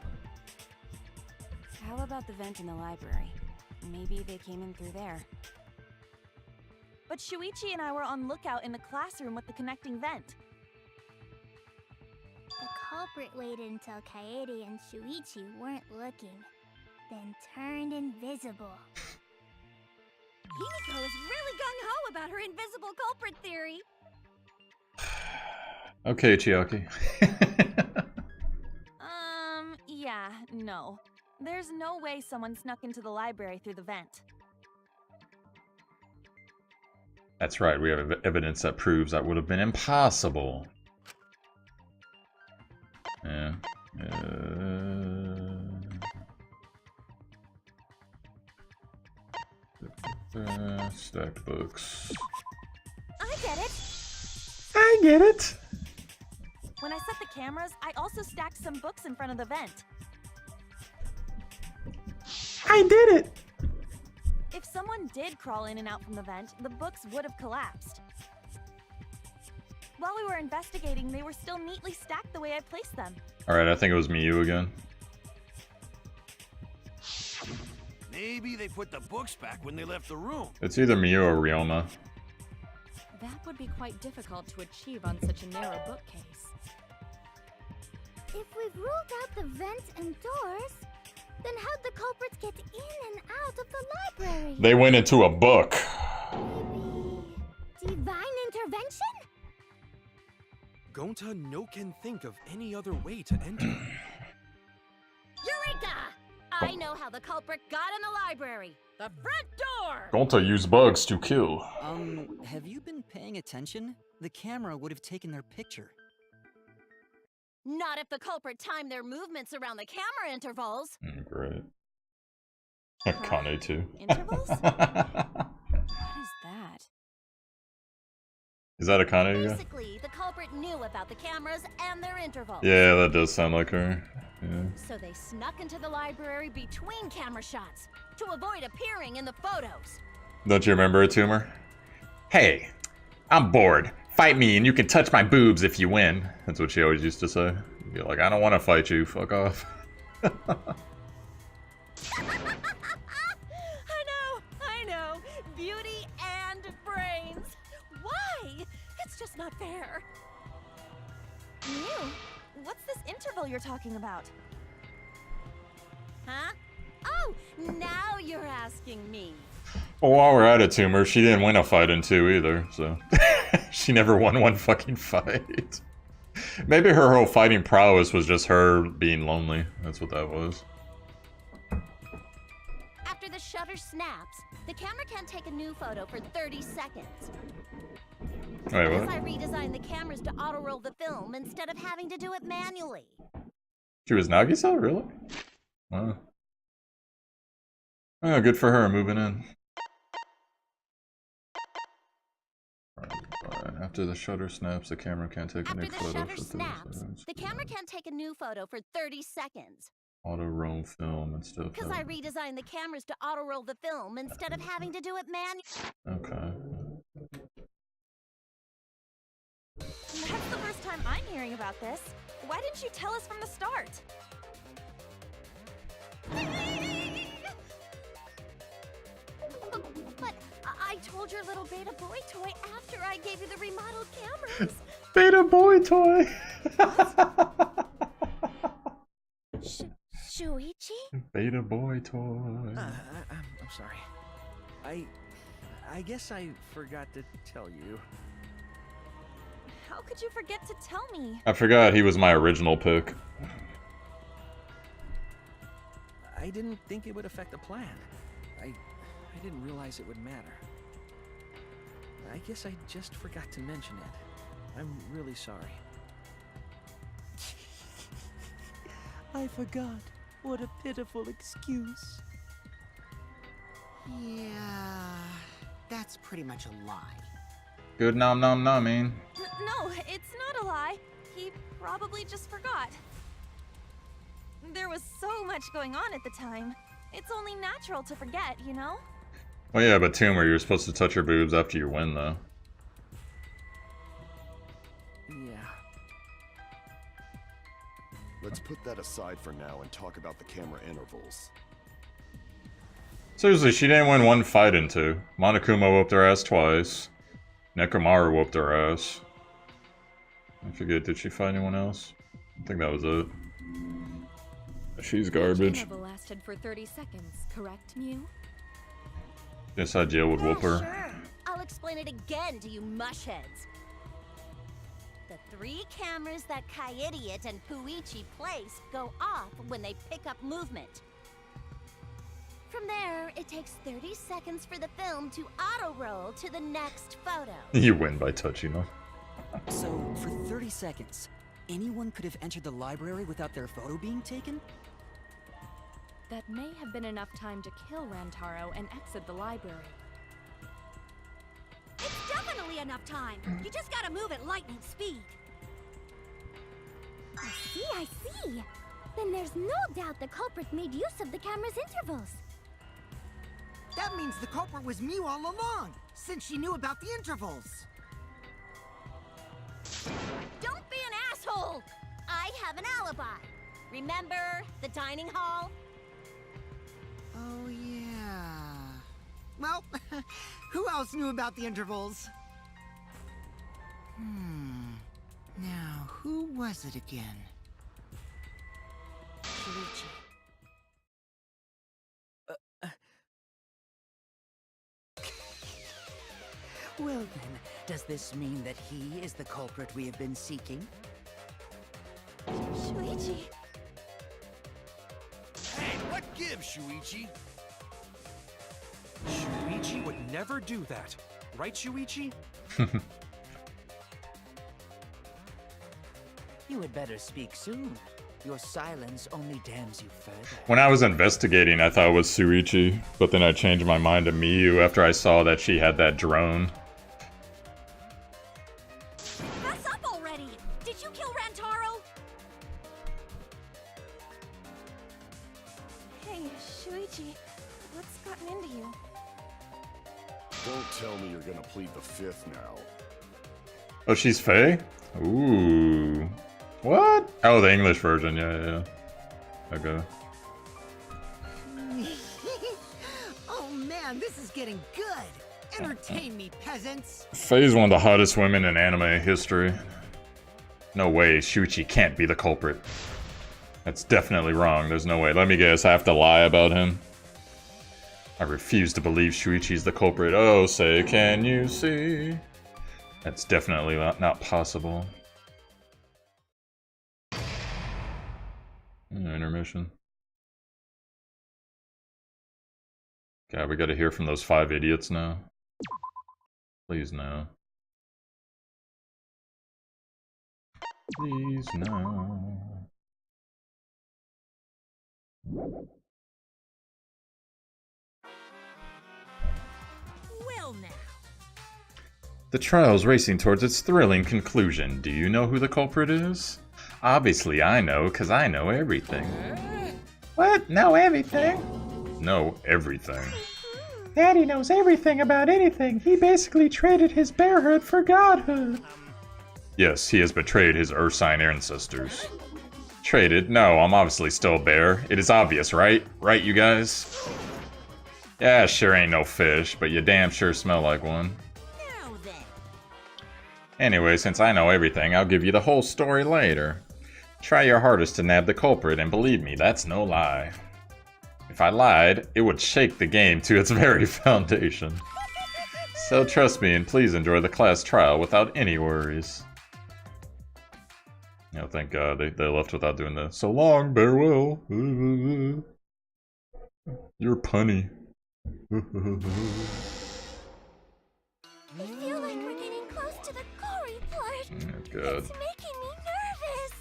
S14: How about the vent in the library? Maybe they came in through there. But Shuichi and I were on lookout in the classroom with the connecting vent.
S4: The culprit waited until Kaede and Shuichi weren't looking, then turned invisible.
S10: Himiko is really gung-ho about her invisible culprit theory.
S1: Okay, Chiaki.
S14: Yeah, no. There's no way someone snuck into the library through the vent.
S1: That's right, we have evidence that proves that would have been impossible. Yeah. Stack books.
S14: I get it!
S1: I get it!
S14: When I set the cameras, I also stacked some books in front of the vent.
S1: I did it!
S14: If someone did crawl in and out from the vent, the books would have collapsed. While we were investigating, they were still neatly stacked the way I placed them.
S1: Alright, I think it was Miyu again.
S8: Maybe they put the books back when they left the room.
S1: It's either Miyu or Ryoma.
S16: That would be quite difficult to achieve on such a narrow bookcase.
S4: If we've ruled out the vents and doors, then how'd the culprits get in and out of the library?
S1: They went into a book.
S4: Maybe divine intervention?
S9: Gonta no can think of any other way to enter.
S10: Eureka! I know how the culprit got in the library. The front door!
S1: Gonta used bugs to kill.
S5: Have you been paying attention? The camera would have taken their picture.
S10: Not if the culprit timed their movements around the camera intervals.
S1: Great. Akane too.
S14: Intervals? What is that?
S1: Is that Akane again?
S10: Basically, the culprit knew about the cameras and their intervals.
S1: Yeah, that does sound like her. Yeah.
S10: So they snuck into the library between camera shots to avoid appearing in the photos.
S1: Don't you remember it, Tumor? Hey, I'm bored. Fight me and you can touch my boobs if you win. That's what she always used to say. You'd be like, I don't want to fight you. Fuck off.
S10: I know. Beauty and brains. Why? It's just not fair.
S14: Mew, what's this interval you're talking about?
S10: Huh? Oh, now you're asking me.
S1: Well, while we're at it, Tumor, she didn't win a fight in 2 either, so... She never won one fucking fight. Maybe her whole fighting prowess was just her being lonely. That's what that was.
S10: After the shutter snaps, the camera can't take a new photo for 30 seconds.
S1: Wait, what?
S10: Because I redesigned the cameras to auto-roll the film instead of having to do it manually.
S1: She was Nagisa? Really? Wow. Oh, good for her, moving in. Alright, after the shutter snaps, the camera can't take a new photo for 30 seconds.
S10: The camera can't take a new photo for 30 seconds.
S1: Auto-roll film and stuff.
S10: Because I redesigned the cameras to auto-roll the film instead of having to do it manually.
S1: Okay.
S14: That's the first time I'm hearing about this. Why didn't you tell us from the start?
S10: But I told your little beta boy toy after I gave you the remodeled cameras.
S1: Beta boy toy!
S10: Shuichi?
S1: Beta boy toy.
S12: I'm sorry. I guess I forgot to tell you.
S14: How could you forget to tell me?
S1: I forgot he was my original pick.
S12: I didn't think it would affect the plan. I didn't realize it would matter. I guess I just forgot to mention it. I'm really sorry.
S7: I forgot. What a pitiful excuse. Yeah, that's pretty much a lie.
S1: Good nom nom nomming.
S14: No, it's not a lie. He probably just forgot. There was so much going on at the time. It's only natural to forget, you know?
S1: Well, yeah, but Tomb Raider, you're supposed to touch your boobs after you win, though.
S12: Yeah.
S11: Let's put that aside for now and talk about the camera intervals.
S1: Seriously, she didn't win one fight in two. Monokuma whooped her ass twice. Nekomaru whooped her ass. I forget, did she fight anyone else? I think that was it. She's garbage.
S16: The lasted for 30 seconds, correct, Mew?
S1: Guess Jill would whoop her.
S13: Sure. I'll explain it again to you mushheads. The 3 cameras that Kaiidiot and Puichi place go off when they pick up movement. From there, it takes 30 seconds for the film to auto-roll to the next photo.
S1: You win by touching them.
S5: So, for 30 seconds, anyone could have entered the library without their photo being taken?
S16: That may have been enough time to kill Rantaro and exit the library.
S10: It's definitely enough time. You just gotta move at lightning speed.
S4: I see. Then there's no doubt the culprit made use of the camera's intervals.
S7: That means the culprit was Mew all along, since she knew about the intervals.
S13: Don't be an asshole! I have an alibi. Remember the dining hall?
S7: Oh, yeah. Well, who else knew about the intervals? Now, who was it again?
S13: Shuichi.
S2: Well then, does this mean that he is the culprit we have been seeking?
S14: Shuichi.
S8: Hey, what gives, Shuichi?
S9: Shuichi would never do that. Right, Shuichi?
S2: You had better speak soon. Your silence only damns you further.
S1: When I was investigating, I thought it was Shuichi, but then I changed my mind to Miyu after I saw that she had that drone.
S10: Mess up already! Did you kill Rantaro?
S14: Hey, Shuichi. What's gotten into you?
S11: Don't tell me you're gonna plead the fifth now.
S1: Oh, she's Faye? Ooh. What? Oh, the English version, yeah. Okay.
S7: Oh man, this is getting good! Entertain me, peasants!
S1: Faye's one of the hottest women in anime history. No way, Shuichi can't be the culprit. That's definitely wrong, there's no way. Let me guess, I have to lie about him? I refuse to believe Shuichi's the culprit. Oh, say, can you see? That's definitely not possible. Intermission. God, we gotta hear from those 5 idiots now. Please no. Please no.
S6: Well now.
S1: The trial's racing towards its thrilling conclusion. Do you know who the culprit is? Obviously I know, because I know everything. What? Know everything? Know everything.
S17: Daddy knows everything about anything. He basically traded his bearhood for godhood.
S1: Yes, he has betrayed his Ursine ancestors. Traded? No, I'm obviously still a bear. It is obvious, right? Right, you guys? Yeah, sure ain't no fish, but you damn sure smell like one.
S6: Now then.
S1: Anyway, since I know everything, I'll give you the whole story later. Try your hardest to nab the culprit, and believe me, that's no lie. If I lied, it would shake the game to its very foundation. So trust me, and please enjoy the class trial without any worries. Oh, thank God, they left without doing that. So long, farewell. You're punny.
S4: I feel like we're getting close to the gory part.
S1: Oh, God.
S4: It's making me nervous.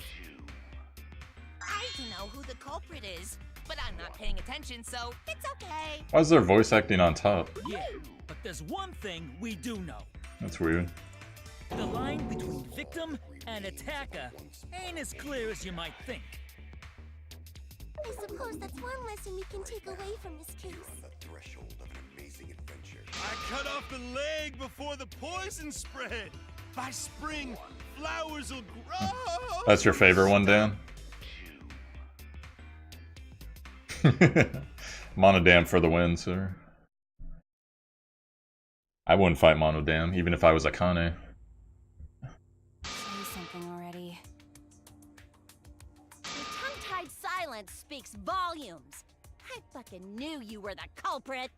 S6: I don't know who the culprit is, but I'm not paying attention, so it's okay.
S1: Why is there voice acting on top?
S15: Yeah, but there's one thing we do know.
S1: That's weird.
S15: The line between victim and attacker ain't as clear as you might think.
S4: I suppose that's one lesson we can take away from this case.
S8: I cut off the leg before the poison spread. By spring, flowers will grow.
S1: That's your favorite one, Dan? Monodam for the win, sir. I wouldn't fight Monodam, even if I was Akane.
S14: Say something already.
S13: Your tongue-tied silence speaks volumes. I fucking knew you were the culprit.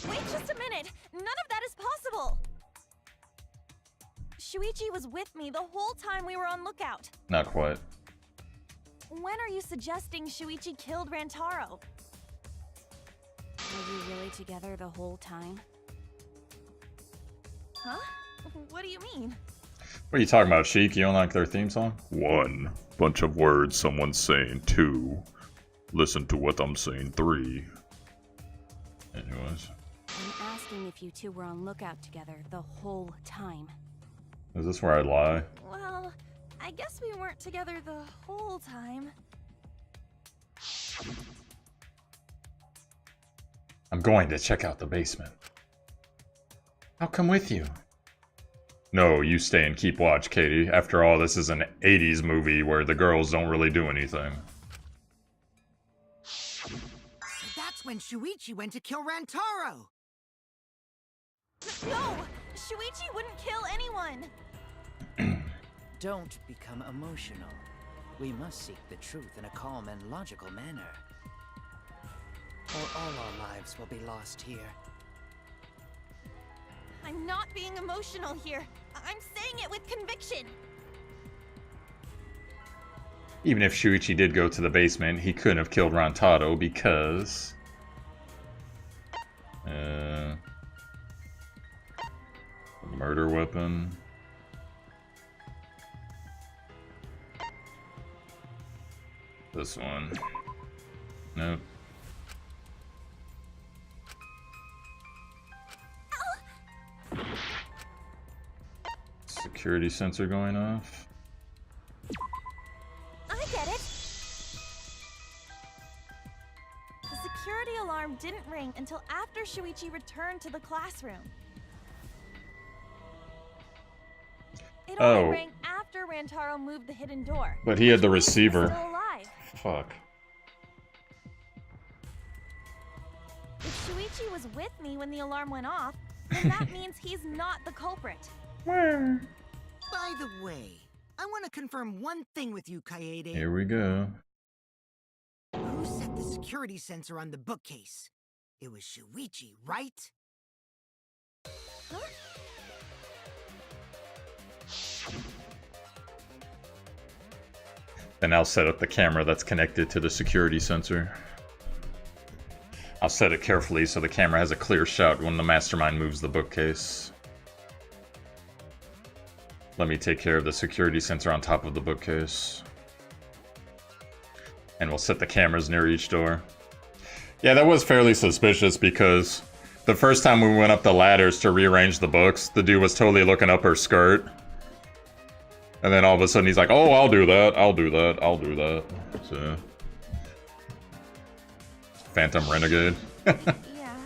S14: Wait just a minute! None of that is possible! Shuichi was with me the whole time we were on lookout.
S1: Not quite.
S14: When are you suggesting Shuichi killed Rantaro? Were you really together the whole time? Huh? What do you mean?
S1: What are you talking about, Sheik? You don't like their theme song? 1. Bunch of words someone's saying. 2. Listen to what I'm saying. 3. Anyways.
S14: I'm asking if you two were on lookout together the whole time.
S1: Is this where I lie?
S14: Well, I guess we weren't together the whole time.
S1: I'm going to check out the basement. I'll come with you. No, you stay and keep watch, Katie. After all, this is an 80s movie where the girls don't really do anything.
S7: So that's when Shuichi went to kill Rantaro!
S14: No! Shuichi wouldn't kill anyone!
S2: Don't become emotional. We must seek the truth in a calm and logical manner. Or all our lives will be lost here.
S14: I'm not being emotional here. I'm saying it with conviction.
S1: Even if Shuichi did go to the basement, he couldn't have killed Rantaro because... murder weapon. This one. Nope. Security sensor going off.
S14: I get it. The security alarm didn't ring until after Shuichi returned to the classroom. It only rang after Rantaro moved the hidden door.
S1: But he had the
S14: Shuichi was
S1: receiver.
S14: still alive.
S1: Fuck.
S14: If Shuichi was with me when the alarm went off, then that means he's not the culprit.
S7: By the way, I want to confirm one thing with you, Kaede.
S1: Here we go.
S7: Who set the security sensor on the bookcase? It was Shuichi, right?
S14: Huh?
S1: Then I'll set up the camera that's connected to the security sensor. I'll set it carefully so the camera has a clear shot when the mastermind moves the bookcase. Let me take care of the security sensor on top of the bookcase. And we'll set the cameras near each door. Yeah, that was fairly suspicious because the first time we went up the ladders to rearrange the books, the dude was totally looking up her skirt. And then all of a sudden he's like, oh, I'll do that, I'll do that, I'll do that. So... Phantom Renegade.
S14: Yeah.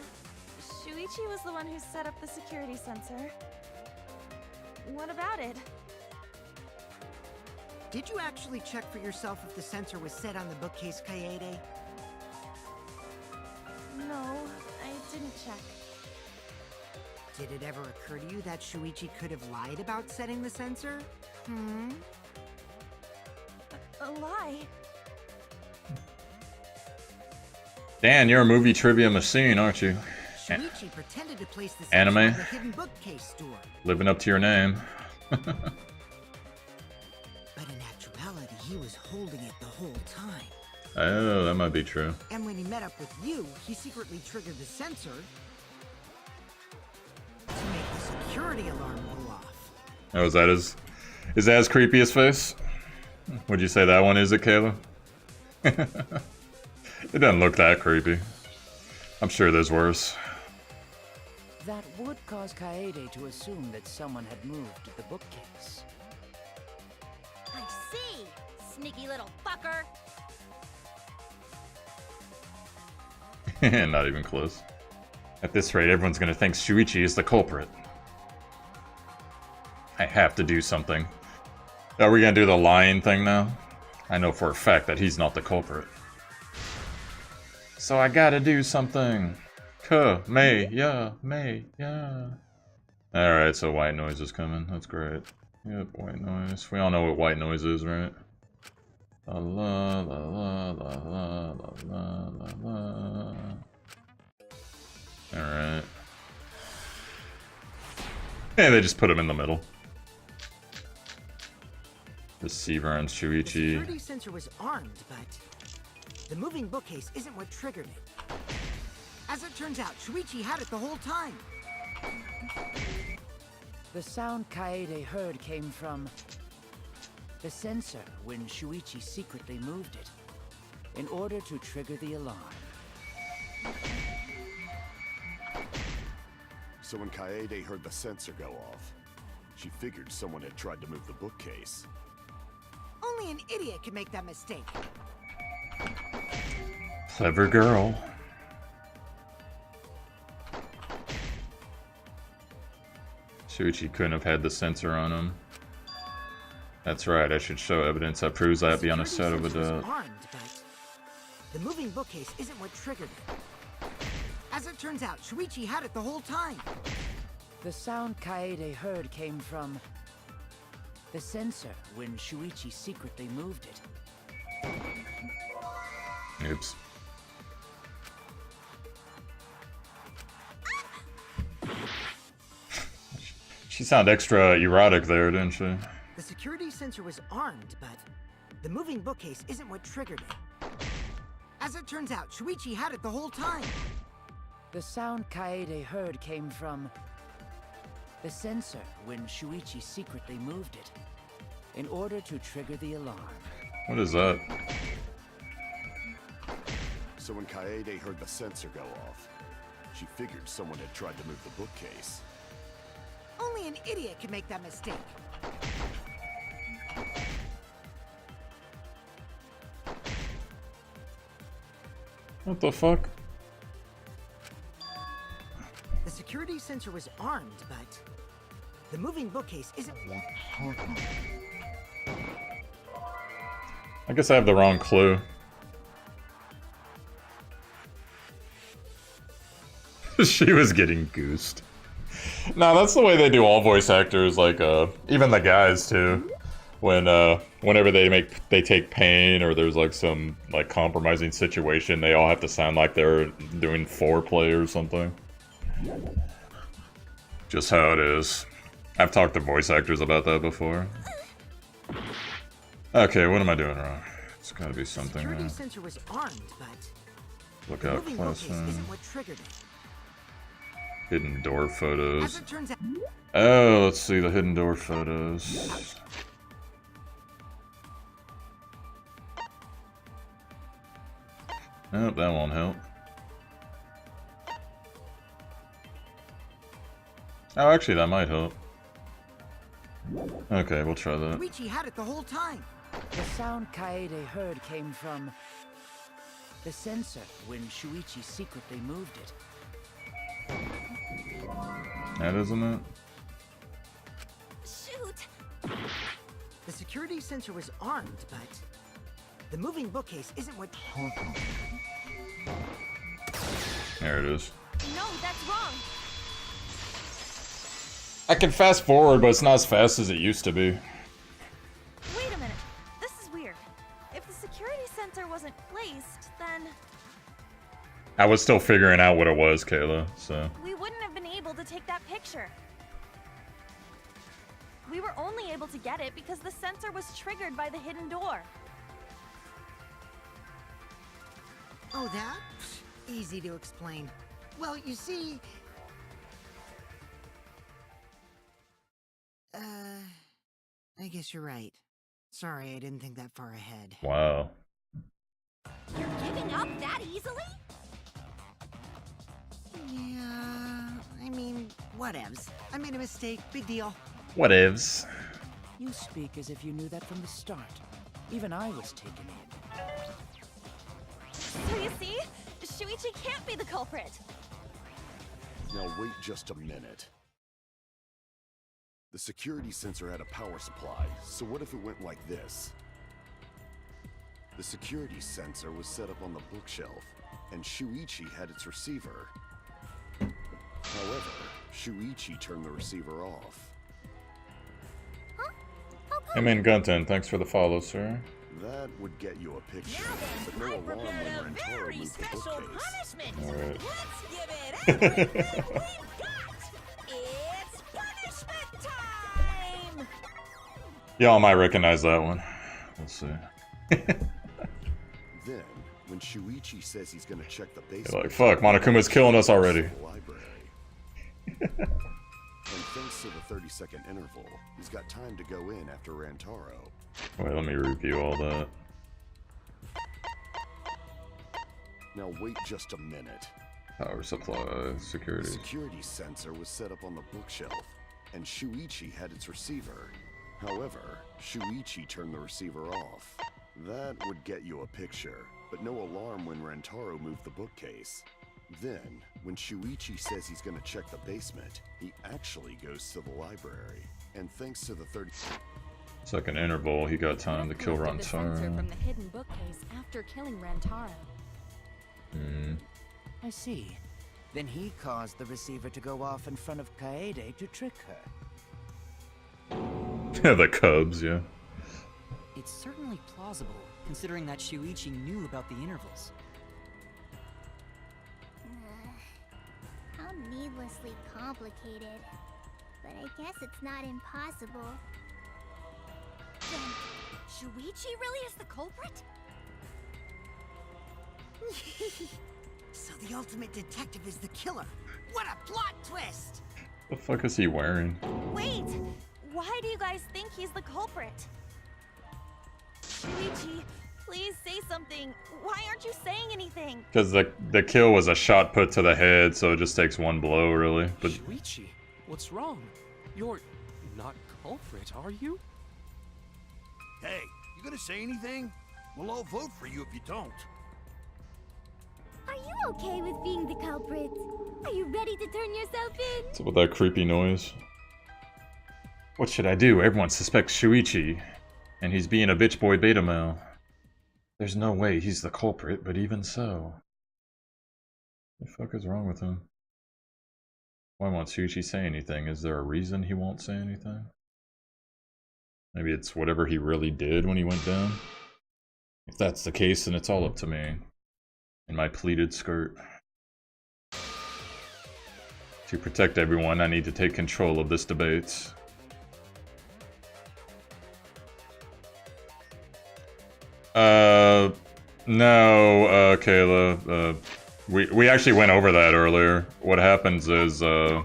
S14: Shuichi was the one who set up the security sensor. What about it?
S7: Did you actually check for yourself if the sensor was set on the bookcase, Kaede?
S14: No, I didn't check.
S7: Did it ever occur to you that Shuichi could have lied about setting the sensor? Hmm?
S14: A lie?
S1: Dan, you're a movie trivia machine, aren't you?
S7: Shuichi pretended to place the sensor
S1: Anime?
S7: on the hidden bookcase door.
S1: Living up to your name.
S7: But in actuality, he was holding it the whole time.
S1: Oh, that might be true.
S7: And when he met up with you, he secretly triggered the sensor to make the security alarm go off.
S1: Oh, is that his creepiest face? Would you say that one is it, Kayla? It doesn't look that creepy. I'm sure there's worse.
S2: That would cause Kaede to assume that someone had moved the bookcase.
S10: see, sneaky little fucker.
S1: Not even close. At this rate, everyone's gonna think Shuichi is the culprit. I have to do something. Are we gonna do the lying thing now? I know for a fact that he's not the culprit. So I gotta do something. Yeah. Alright, so white noise is coming. That's great. Yep, white noise. We all know what white noise is, right? La la la la la la la la la. Alright. And they just put him in the middle. Receiver on Shuichi.
S7: The security sensor was armed, but the moving bookcase isn't what triggered it. As it turns out, Shuichi had it the whole time.
S2: The sound Kaede heard came from the sensor when Shuichi secretly moved it, in order to trigger the alarm.
S11: So when Kaede heard the sensor go off, she figured someone had tried to move the bookcase.
S7: Only an idiot could make that mistake.
S1: Clever girl. Shuichi couldn't have had the sensor on him. That's right, I should show evidence that proves that beyond a shadow of a doubt.
S7: Armed, but the moving bookcase isn't what triggered it. As it turns out, Shuichi had it the whole time.
S2: The sound Kaede heard came from the sensor when Shuichi secretly moved it.
S1: Oops. She sounded extra erotic there, didn't she?
S7: The security sensor was armed, but the moving bookcase isn't what triggered it. As it turns out, Shuichi had it the whole time.
S2: The sound Kaede heard came from the sensor when Shuichi secretly moved it, in order to trigger the alarm.
S1: What is that?
S11: So when Kaede heard the sensor go off, she figured someone had tried to move the bookcase.
S7: Only an idiot could make that mistake.
S1: What the fuck?
S7: The security sensor was armed, but the moving bookcase isn't.
S1: I guess I have the wrong clue. She was getting goosed. No, that's the way they do all voice actors, like, even the guys, too. Whenever they take pain or there's, like, some, like, compromising situation, they all have to sound like they're doing foreplay or something. Just how it is. I've talked to voice actors about that before. Okay, what am I doing wrong? It's gotta be something.
S7: The security sensor was armed, but
S1: look
S7: the
S1: out,
S7: moving bookcase
S1: classroom.
S7: isn't what triggered it.
S1: Hidden door
S7: As
S1: photos.
S7: it turns out,
S1: Oh, let's see the hidden door photos. Oh, that won't help. Oh, actually, that might help. Okay, we'll try that.
S7: Shuichi had it the whole time.
S2: The sound Kaede heard came from the sensor when Shuichi secretly moved it.
S1: That isn't it?
S10: Shoot!
S7: The security sensor was armed, but the moving bookcase isn't what.
S1: There it is.
S14: No, that's wrong.
S1: I can fast forward, but it's not as fast as it used to be.
S14: Wait a minute. This is weird. If the security sensor wasn't placed, then
S1: I was still figuring out what it was, Kayla, so.
S14: we wouldn't have been able to take that picture. We were only able to get it because the sensor was triggered by the hidden door.
S7: Oh, that? Easy to explain. Well, you see... I guess you're right. Sorry, I didn't think that far ahead.
S1: Wow.
S10: You're giving up that easily?
S7: Yeah, I mean, whatevs. I made a mistake. Big deal.
S1: Whatevs.
S2: You speak as if you knew that from the start. Even I was taken in.
S14: So you see, Shuichi can't be the culprit.
S11: Now wait just a minute. The security sensor had a power supply, so what if it went like this? The security sensor was set up on the bookshelf, and Shuichi had its receiver. However, Shuichi turned the receiver off.
S1: Hey man, Gunton, thanks for the follow, sir.
S11: That would get you a picture, but no alarm when Rentaro moved the bookcase.
S1: Alright.
S6: Let's give it everything we've got! It's punishment time!
S1: Y'all might recognize that one. We'll see.
S11: Then, when Shuichi says he's gonna check the basement...
S1: You're like, fuck, Monokuma's killing us already.
S11: And thanks to the 30-second interval, he's got time to go in after Rantaro.
S1: Wait, let me review all that.
S11: Now wait just a minute.
S1: Power supply, security.
S11: The security sensor was set up on the bookshelf, and Shuichi had its receiver. However, Shuichi turned the receiver off. That would get you a picture, but no alarm when Rantaro moved the bookcase. Then, when Shuichi says he's gonna check the basement, he actually goes to the library. And thanks to the
S1: 30-second interval, he got time to kill
S16: The sensor
S1: Rantaro.
S16: from the hidden bookcase after killing Rantaro.
S2: I see. Then he caused the receiver to go off in front of Kaede to trick her.
S1: The Cubs, yeah.
S5: It's certainly plausible, considering that Shuichi knew about the intervals.
S4: How needlessly complicated. But I guess it's not impossible.
S14: Then, Shuichi really is the culprit?
S7: So the ultimate detective is the killer. What a plot twist!
S1: The fuck is he wearing?
S14: Wait! Why do you guys think he's the culprit? Shuichi, please say something. Why aren't you saying anything?
S1: Because the kill was a shot put to the head, so it just takes one blow, really. But
S9: Shuichi, what's wrong? You're not culprit, are you?
S8: Hey, you gonna say anything? We'll all vote for you if you don't.
S4: Are you okay with being the culprit? Are you ready to turn yourself in?
S1: what's up with that creepy noise? What should I do? Everyone suspects Shuichi, and he's being a bitch boy beta male. There's no way he's the culprit, but even so. What the fuck is wrong with him? Why won't Shuichi say anything? Is there a reason he won't say anything? Maybe it's whatever he really did when he went down? If that's the case, then it's all up to me. In my pleated skirt. To protect everyone, I need to take control of this debate. No, Kayla, we actually went over that earlier. What happens is, where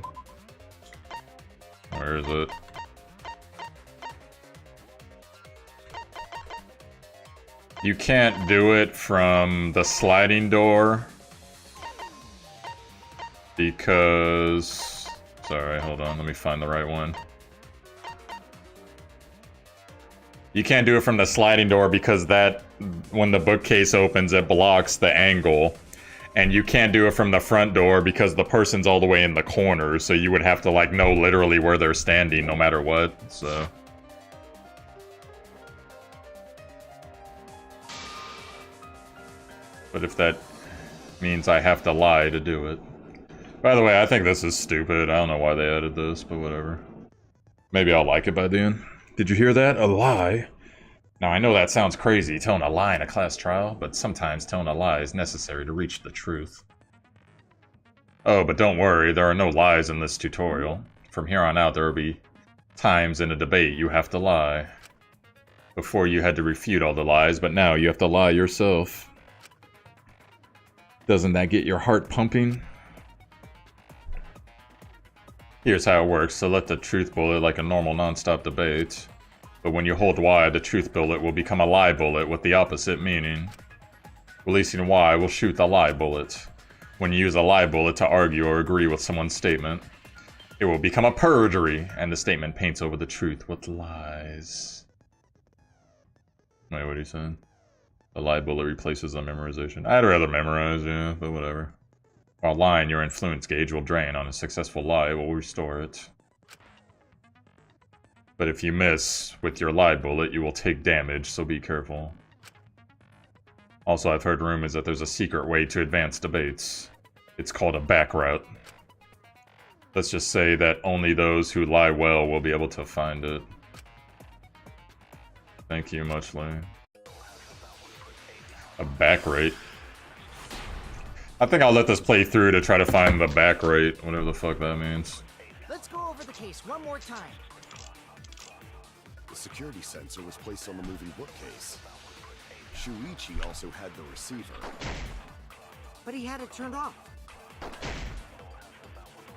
S1: is it? You can't do it from the sliding door because... Sorry, hold on, let me find the right one. You can't do it from the sliding door because that, when the bookcase opens, it blocks the angle. And you can't do it from the front door because the person's all the way in the corner, so you would have to, like, know literally where they're standing no matter what, so... But if that means I have to lie to do it. By the way, I think this is stupid. I don't know why they added this, but whatever. Maybe I'll like it by the end. Did you hear that? A lie? Now, I know that sounds crazy, telling a lie in a class trial, but sometimes telling a lie is necessary to reach the truth. Oh, but don't worry, there are no lies in this tutorial. From here on out, there will be times in a debate you have to lie. Before you had to refute all the lies, but now you have to lie yourself. Doesn't that get your heart pumping? Here's how it works. Select the truth bullet like a normal non-stop debate. But when you hold Y, the truth bullet will become a lie bullet with the opposite meaning. Releasing Y will shoot the lie bullet. When you use a lie bullet to argue or agree with someone's statement, it will become a perjury, and the statement paints over the truth with lies. Wait, what are you saying? The lie bullet replaces the memorization. I'd rather memorize, yeah, but whatever. While lying, your influence gauge will drain. On a successful lie, it will restore it. But if you miss with your lie bullet, you will take damage, so be careful. Also, I've heard rumors that there's a secret way to advance debates. It's called a back route. Let's just say that only those who lie well will be able to find it. Thank you much, Lee. A back rate. I think I'll let this play through to try to find the back rate, whatever the fuck that means.
S7: Let's go over the case one more time.
S11: The security sensor was placed on the moving bookcase. Shuichi also had the receiver.
S7: But he had it turned off.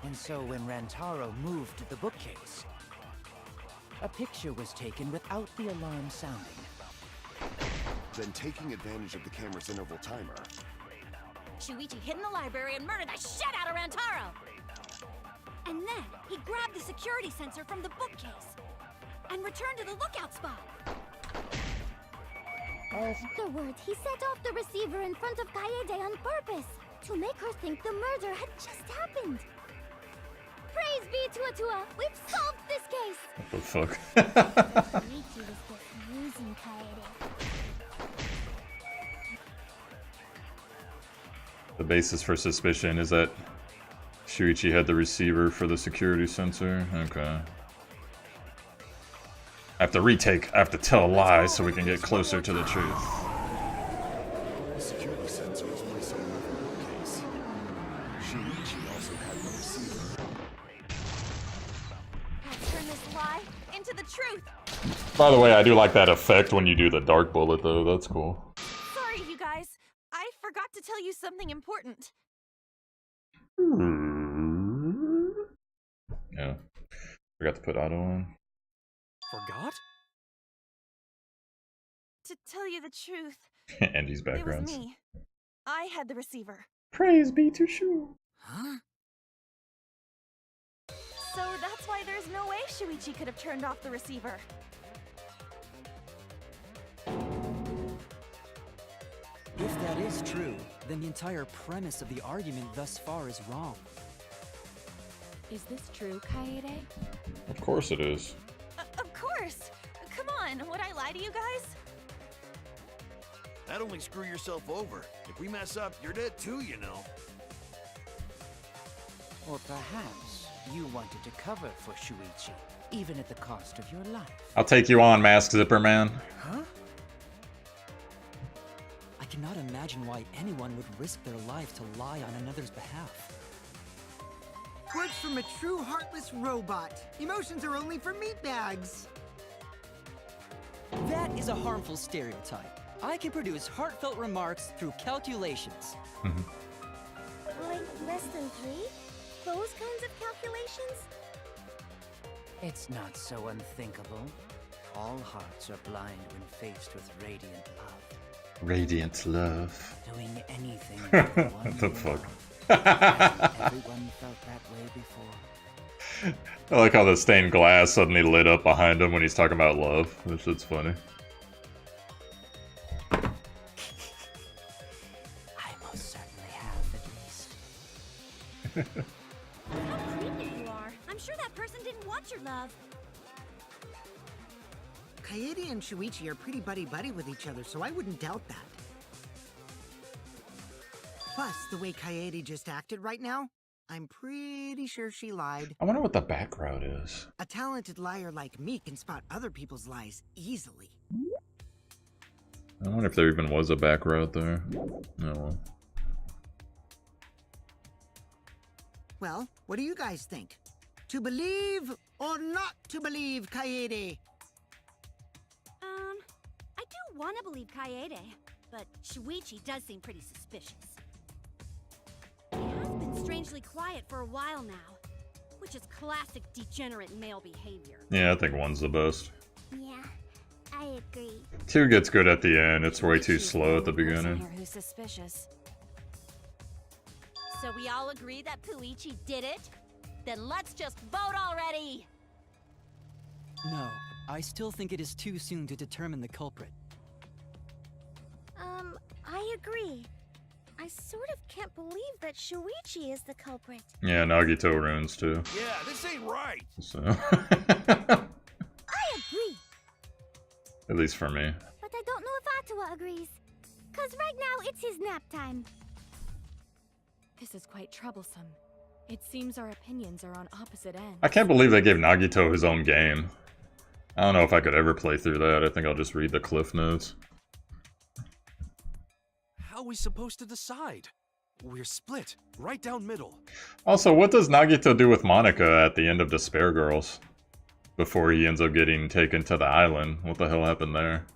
S2: And so when Rantaro moved the bookcase, a picture was taken without the alarm sounding.
S11: Then taking advantage of the camera's interval timer.
S10: Shuichi hid in the library and murdered the shit out of Rantaro! And then he grabbed the security sensor from the bookcase and returned to the lookout spot.
S4: Afterwards, he set off the receiver in front of Kaede on purpose to make her think the murder had just happened. Praise be to Atua, we've solved this case!
S1: What the fuck?
S4: Shuichi was just using Kaede.
S1: The basis for suspicion is that Shuichi had the receiver for the security sensor. Okay. I have to tell lies so we can get closer to the truth.
S11: The security sensor was placed on the moving bookcase. Shuichi also had the receiver.
S14: Let's turn this lie into the truth.
S1: By the way, I do like that effect when you do the dark bullet, though. That's cool.
S14: Sorry, you guys. I forgot to tell you something important.
S1: Yeah. Forgot to put auto on.
S12: Forgot?
S14: To tell you the truth,
S1: Andy's
S14: it was
S1: backgrounds.
S14: me. I had the receiver.
S17: Praise be to Shu.
S12: Huh?
S14: So that's why there's no way Shuichi could have turned off the receiver.
S5: If that is true, then the entire premise of the argument thus far is wrong.
S16: Is this true, Kaede?
S1: Of course it is.
S14: Of course! Come on, would I lie to you guys?
S8: That'd only screw yourself over. If we mess up, you're dead too, you know.
S2: Or perhaps you wanted to cover for Shuichi, even at the cost of your life.
S1: I'll take you on, Mask Zipper Man.
S5: Huh? I cannot imagine why anyone would risk their life to lie on another's behalf.
S7: Words from a true heartless robot. Emotions are only for meatbags.
S5: That is a harmful stereotype. I can produce heartfelt remarks through calculations.
S4: Like less than 3? Those kinds of calculations?
S2: It's not so unthinkable. All hearts are blind when faced with radiant love.
S1: Radiant love.
S2: Doing anything for the one
S1: What the
S2: you
S1: fuck?
S2: love. Hasn't everyone felt that way before?
S1: I like how the stained glass suddenly lit up behind him when he's talking about love. This shit's funny.
S2: I most certainly have, at least.
S10: How creepy you are. I'm sure that person didn't want your love.
S7: Kaede and Shuichi are pretty buddy-buddy with each other, so I wouldn't doubt that. Plus, the way Kaede just acted right now, I'm pretty sure she lied.
S1: I wonder what the back route is.
S7: A talented liar like me can spot other people's lies easily.
S1: I wonder if there even was a back route there. Oh well.
S7: Well, what do you guys think? To believe or not to believe Kaede?
S10: I do want to believe Kaede, but Shuichi does seem pretty suspicious. He has been strangely quiet for a while now, which is classic degenerate male behavior.
S1: Yeah, I think one's the best.
S4: Yeah, I agree.
S1: 2 gets good at the end. It's way too slow at the
S14: Person
S1: beginning.
S14: here who's suspicious.
S10: So we all agree that Puichi did it? Then let's just vote already!
S5: No, I still think it is too soon to determine the culprit.
S4: I agree. I sort of can't believe that Shuichi is the culprit.
S1: Yeah, Nagito runes too.
S8: Yeah, this ain't right.
S1: So.
S4: I agree.
S1: At least for me.
S4: But I don't know if Atua agrees. 'Cause right now it's his nap time.
S16: This is quite troublesome. It seems our opinions are on opposite ends.
S1: I can't believe they gave Nagito his own game. I don't know if I could ever play through that. I think I'll just read the cliff notes.
S9: How are we supposed to decide? We're split, right down middle.
S1: Also, what does Nagito do with Monica at the end of Despair Girls? Before he ends up getting taken to the island? What the hell happened there?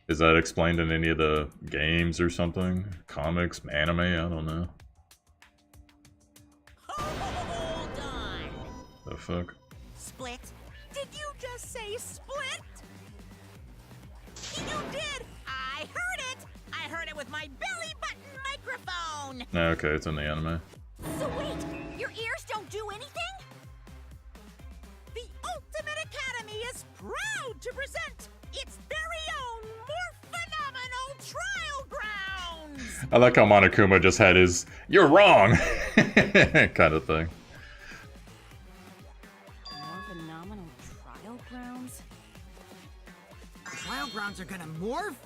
S1: Is that explained in any of the games or something? Comics, anime? I don't know.
S6: Hold on.
S1: The fuck?
S6: Split? Did you just say split? You did! I heard it! I heard it with my belly button microphone!
S1: Okay, it's in the anime.
S10: So wait, your ears don't do anything?
S6: The Ultimate Academy is proud to present its very own more phenomenal trial grounds!
S1: I like how Monokuma just had his "you're wrong" kind of thing.
S14: More phenomenal trial grounds?
S7: Trial grounds are gonna morph?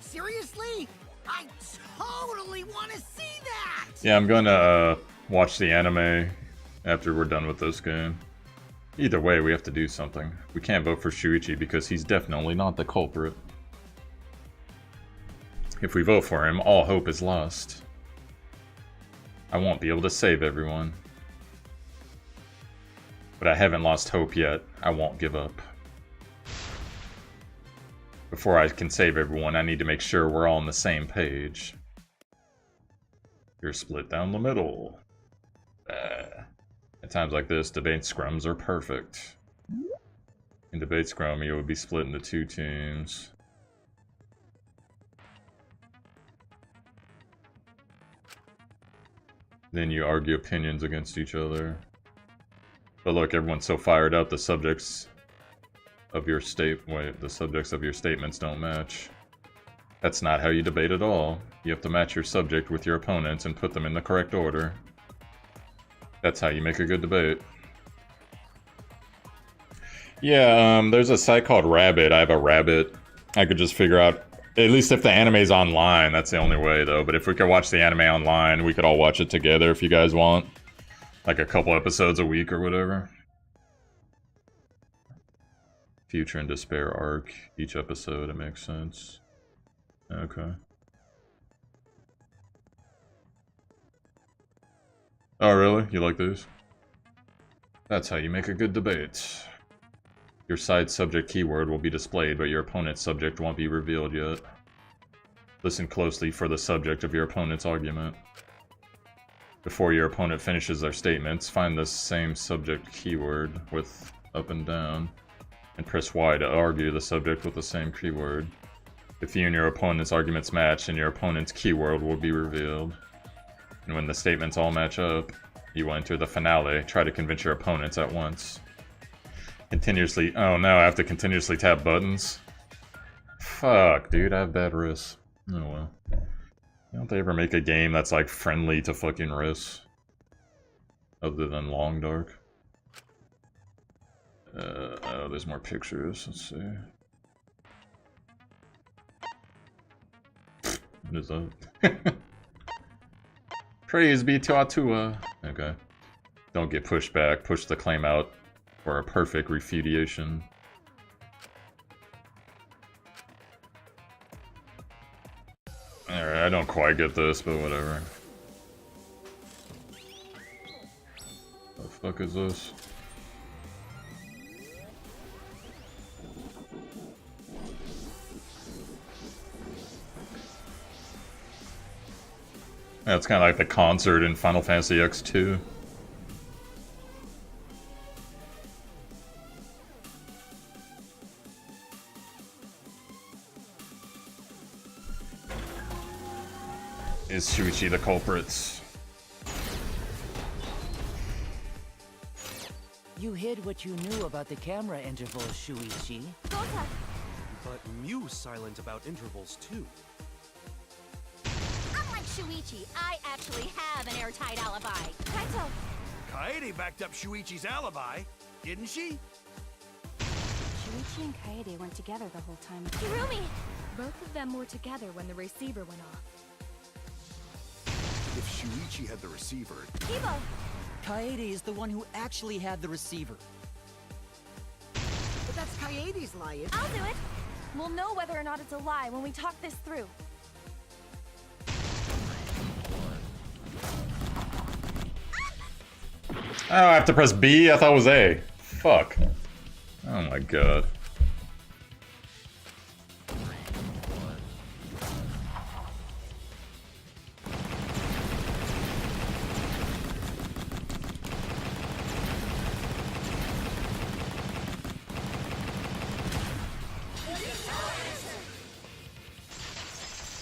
S7: Seriously? I totally want to see that!
S1: Yeah, I'm gonna watch the anime after we're done with this game. Either way, we have to do something. We can't vote for Shuichi because he's definitely not the culprit. If we vote for him, all hope is lost. I won't be able to save everyone. But I haven't lost hope yet. I won't give up. Before I can save everyone, I need to make sure we're all on the same page. You're split down the middle. At times like this, debate scrums are perfect. In debate scrum, you would be split into two teams. Then you argue opinions against each other. But look, everyone's so fired up, the subjects of your statements don't match. That's not how you debate at all. You have to match your subject with your opponents and put them in the correct order. That's how you make a good debate. Yeah, there's a site called Rabbit. I have a Rabbit. I could just figure out, at least if the anime's online, that's the only way though. But if we could watch the anime online, we could all watch it together if you guys want. Like a couple episodes a week or whatever. Future and Despair arc, each episode, it makes sense. Okay. Oh really? You like these? That's how you make a good debate. Your side subject keyword will be displayed, but your opponent's subject won't be revealed yet. Listen closely for the subject of your opponent's argument. Before your opponent finishes their statements, find the same subject keyword with up and down, and press Y to argue the subject with the same keyword. If you and your opponent's arguments match, then your opponent's keyword will be revealed. And when the statements all match up, you will enter the finale. Try to convince your opponents at once. Continuously. Oh no, I have to continuously tap buttons? Fuck, dude, I have bad wrists. Oh well. Don't they ever make a game that's like friendly to fucking wrists? Other than Long Dark? Oh, there's more pictures. Let's see. What is that? Praise be to Atua. Okay. Don't get pushed back. Push the claim out for a perfect refutation. Alright, I don't quite get this, but whatever. The fuck is this? Yeah, it's kind of like the concert in Final Fantasy X2. Is Shuichi the culprit?
S2: You hid what you knew about the camera intervals, Shuichi.
S9: But Mew's silent about intervals too.
S10: Shuichi, I actually have an airtight alibi.
S3: Kaito!
S8: Kaede backed up Shuichi's alibi, didn't she?
S16: Shuichi and Kaede weren't together the whole time.
S3: Kirumi!
S16: Both of them were together when the receiver went off.
S11: If Shuichi had the receiver...
S3: Kibo!
S5: Kaede is the one who actually had the receiver.
S7: But that's Kaede's lie, isn't
S3: I'll do it! We'll know whether or not it's a lie when we talk this through.
S1: Oh, I have to press B? I thought it was A. Fuck. Oh my god.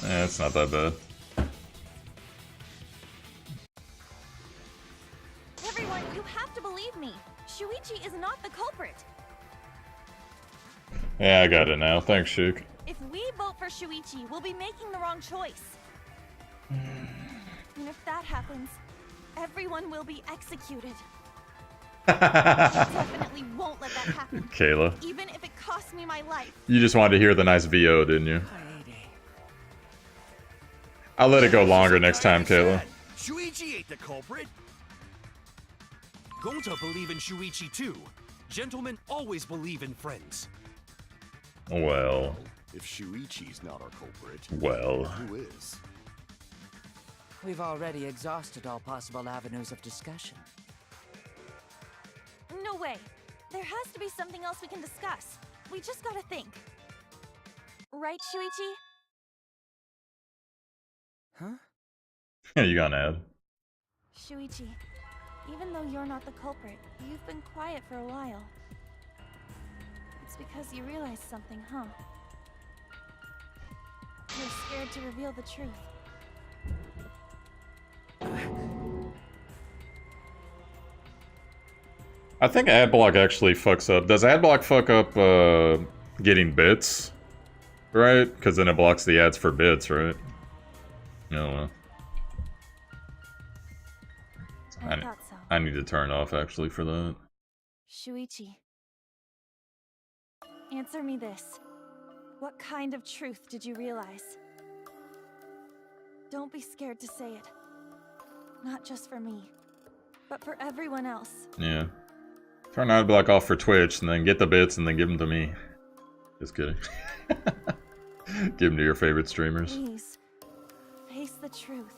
S1: It's not that bad.
S3: Everyone, you have to believe me. Shuichi is not the culprit.
S1: Yeah, I got it now. Thanks, Sheik.
S3: If we vote for Shuichi, we'll be making the wrong choice. And if that happens, everyone will be executed. I definitely won't let that happen.
S1: Kayla.
S3: Even if it costs me my life.
S1: You just wanted to hear the nice VO, didn't you? I'll let it go longer next time, Kayla.
S8: Shuichi ain't the culprit.
S9: Gonta believe in Shuichi too. Gentlemen always believe in friends.
S1: Well.
S11: If Shuichi's not our culprit,
S1: Well.
S11: who is?
S2: We've already exhausted all possible avenues of discussion.
S3: No way. There has to be something else we can discuss. We just gotta think. Right, Shuichi?
S1: Yeah, you got an ad.
S3: Shuichi, even though you're not the culprit, you've been quiet for a while. It's because you realized something, huh? You're scared to reveal the truth.
S1: I think Adblock actually fucks up. Does Adblock fuck up getting bits? Right? Because then it blocks the ads for bits, right? No, well.
S3: I thought so.
S1: I need to turn off actually for that.
S3: Shuichi, answer me this. What kind of truth did you realize? Don't be scared to say it. Not just for me, but for everyone else.
S1: Yeah. Turn Adblock off for Twitch and then get the bits and then give them to me. Just kidding. Give them to your favorite streamers.
S3: Please, face the truth.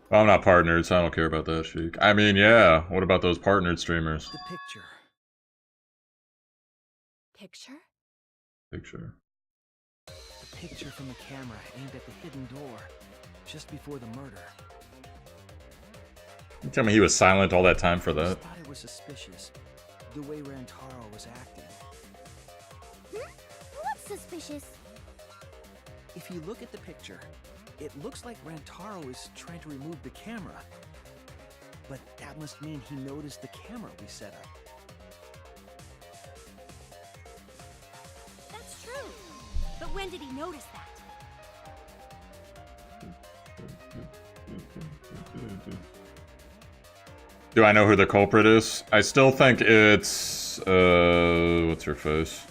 S1: Well, I'm not partnered, so I don't care about that, Sheik. I mean, yeah. What about those partnered streamers?
S12: The picture.
S16: Picture?
S1: Picture.
S12: The picture from the camera aimed at the hidden door, just before the murder.
S1: You tell me he was silent all that time for
S12: I
S1: that?
S12: thought it was suspicious, the way Rantaro was acting.
S4: What's suspicious?
S12: If you look at the picture, it looks like Rantaro is trying to remove the camera. But that must mean he noticed the camera we set up.
S10: That's true. But when did he notice that?
S1: Do I know who the culprit is? I still think it's what's her face?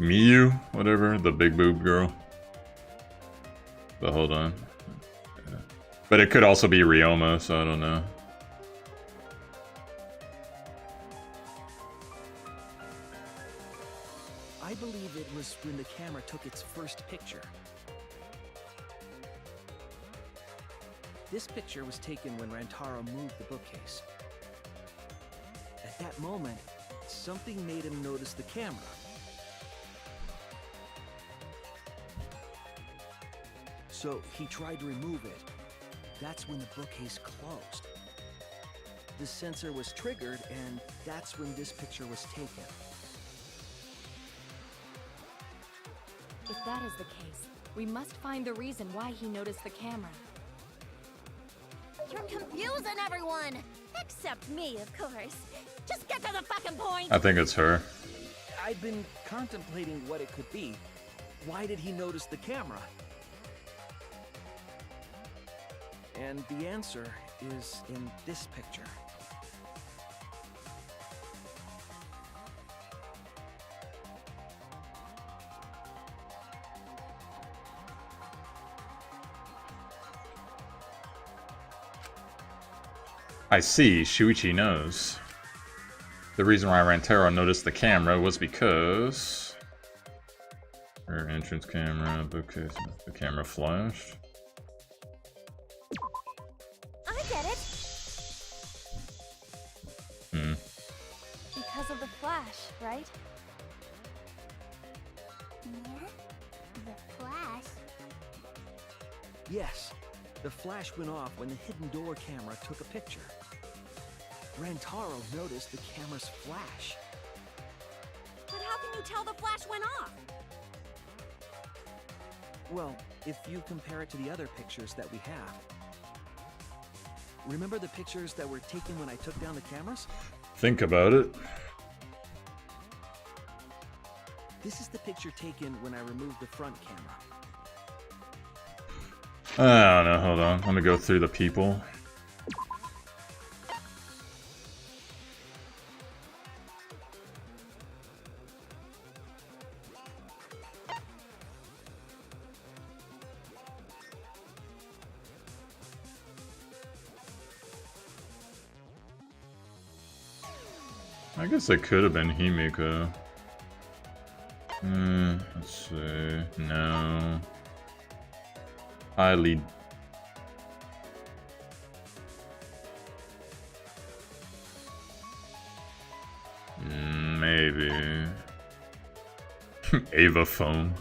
S1: Miyu, whatever, the big boob girl. But hold on. Yeah. But it could also be Ryoma, so I don't know.
S12: I believe it was when the camera took its first picture. This picture was taken when Rantaro moved the bookcase. At that moment, something made him notice the camera. So he tried to remove it. That's when the bookcase closed. The sensor was triggered, and that's when this picture was taken.
S16: If that is the case, we must find the reason why he noticed the camera.
S10: You're confusing everyone! Except me, of course. Just get to the fucking point!
S1: I think it's her.
S12: I've been contemplating what it could be. Why did he notice the camera? And the answer is in this picture.
S1: I see, Shuichi knows. The reason why Rantaro noticed the camera was because... Her entrance camera, bookcase, the camera flashed.
S14: I get it!
S1: Hmm.
S14: Because of the flash, right?
S4: Yeah? The flash?
S12: Yes, the flash went off when the hidden door camera took a picture. Rantaro noticed the camera's flash.
S10: But how can you tell the flash went off?
S12: Well, if you compare it to the other pictures that we have. Remember the pictures that were taken when I took down the cameras?
S1: Think about it.
S12: This is the picture taken when I removed the front camera.
S1: I don't know, hold on. Let me go through the people. I guess it could have been Himiko. Let's see. No. Highly. Maybe. Ava phone.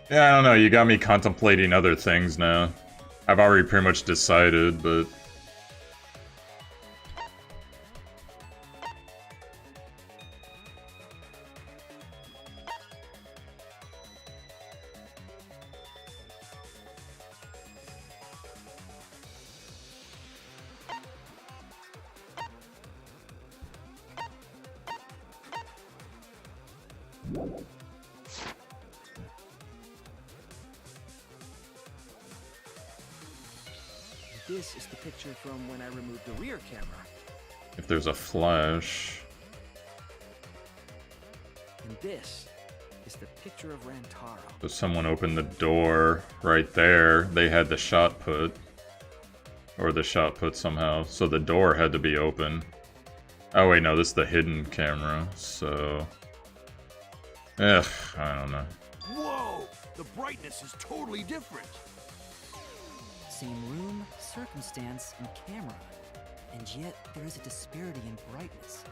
S1: Yeah, I don't know, you got me contemplating other things now. I've already pretty much decided, but...
S12: This is the picture from when I removed the rear camera.
S1: If there's a flash...
S12: And this is the picture of Rantaro.
S1: So someone opened the door right there. They had the shot put. Or the shot put somehow. So the door had to be open. Oh wait, no, this is the hidden camera, so... Ugh, I don't know.
S8: Whoa! The brightness is totally different.
S5: Same room, circumstance, and camera. And yet, there is a disparity in brightness.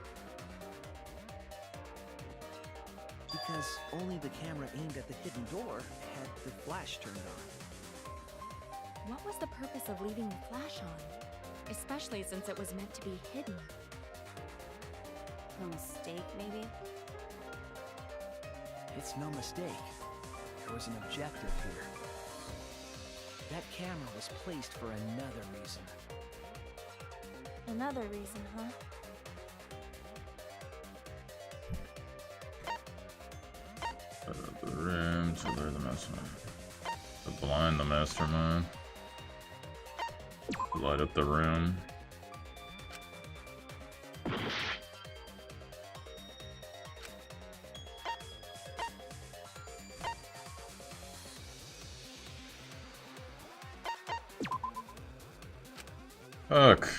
S12: Because only the camera aimed at the hidden door had the flash turned on.
S16: What was the purpose of leaving the flash on? Especially since it was meant to be hidden.
S10: A mistake, maybe?
S12: It's no mistake. There was an objective here. That camera was placed for another reason.
S14: Another reason, huh?
S1: The room, so they're the mastermind. To blind the mastermind. Light up the room. Fuck.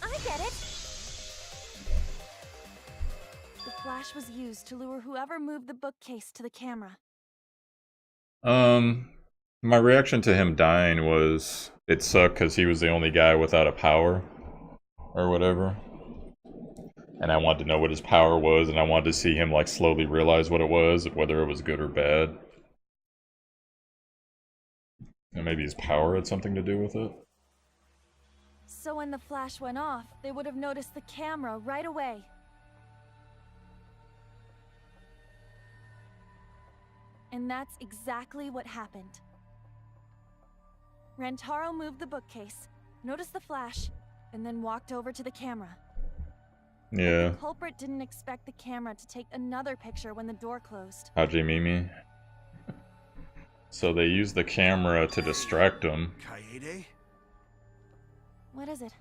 S14: I get it! The flash was used to lure whoever moved the bookcase to the camera.
S1: My reaction to him dying was it sucked because he was the only guy without a power or whatever. And I wanted to know what his power was, and I wanted to see him like slowly realize what it was, whether it was good or bad. And maybe his power had something to do with it.
S14: So when the flash went off, they would have noticed the camera right away. And that's exactly what happened. Rantaro moved the bookcase, noticed the flash, and then walked over to the camera.
S1: Yeah.
S14: But the culprit didn't expect the camera to take another picture when the door closed.
S1: Hajimimi. So they used the camera to distract him.
S8: Kaede?
S14: What is it?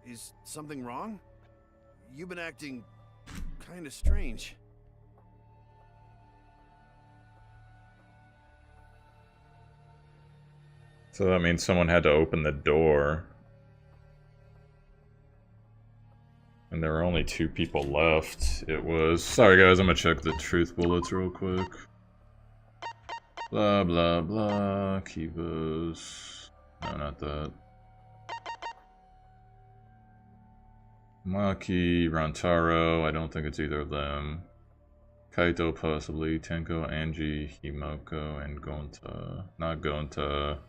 S8: Is something wrong? You've been acting kind of strange.
S1: So that means someone had to open the door. And there were only 2 people left. It was... Sorry guys, I'm gonna check the truth bullets real quick. Blah blah blah. Kivas. No, not that. Maki, Rantaro. I don't think it's either of them. Kaito possibly. Tenko, Angie, Himoko, and Gonta. Not Gonta.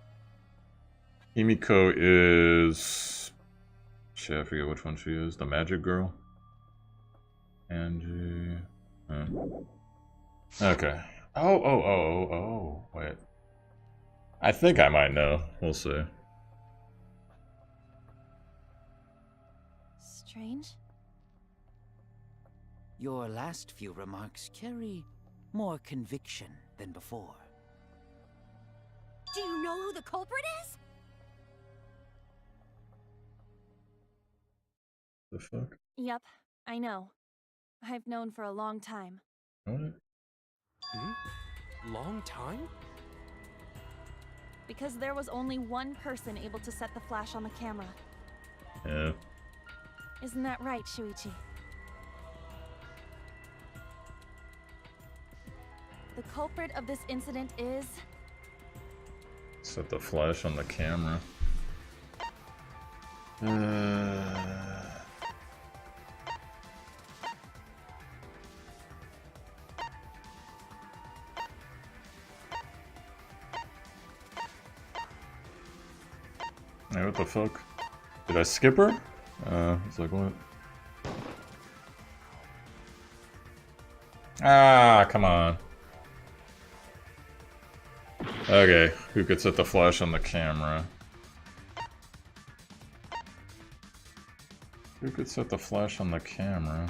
S1: Himiko is... Shit, I forget which one she is. The magic girl? Angie... Okay. Oh, wait. I think I might know. We'll see.
S14: Strange?
S2: Your last few remarks carry more conviction than before.
S10: Do you know who the culprit is?
S1: The fuck?
S14: Yep, I know. I've known for a long time.
S1: What?
S9: Long time?
S14: Because there was only one person able to set the flash on the camera.
S1: Yeah.
S14: Isn't that right, Shuichi? The culprit of this incident is...
S1: Set the flash on the camera. Hey, what the fuck? Did I skip her? It's like, what? Ah, come on. Okay, who could set the flash on the camera? Who could set the flash on the camera?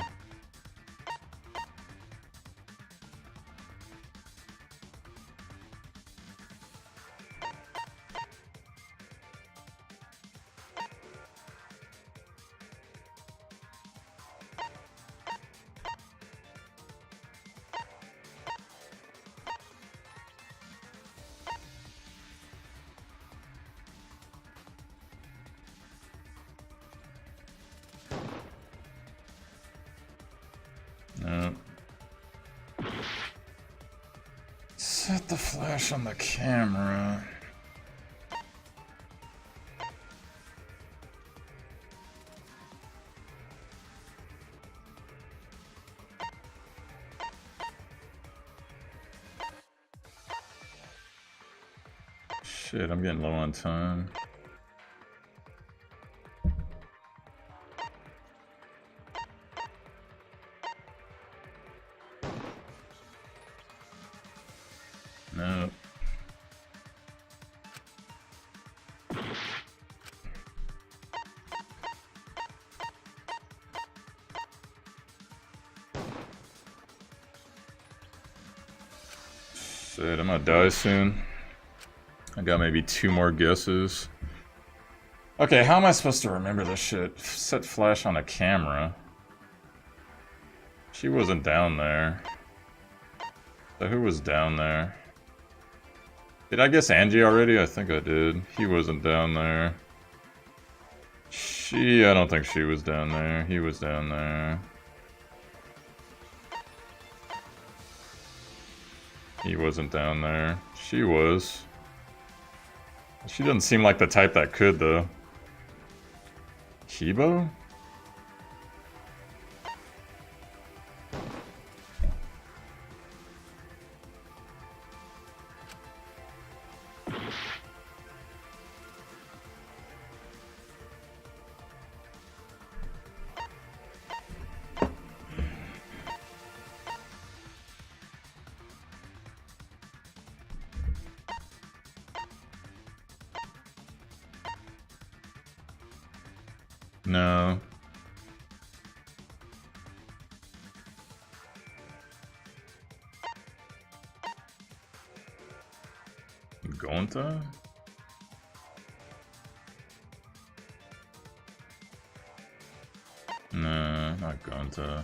S1: Set the flash on the camera. Shit, I'm getting low on time. No. Shit, I'm gonna die soon. I got maybe 2 more guesses. Okay, how am I supposed to remember this shit? Set flash on a camera. She wasn't down there. So who was down there? Did I guess Angie already? I think I did. He wasn't down there. I don't think she was down there. He was down there. He wasn't down there. She was. She doesn't seem like the type that could, though. Kibo? No. Gonta? No, not Gonta.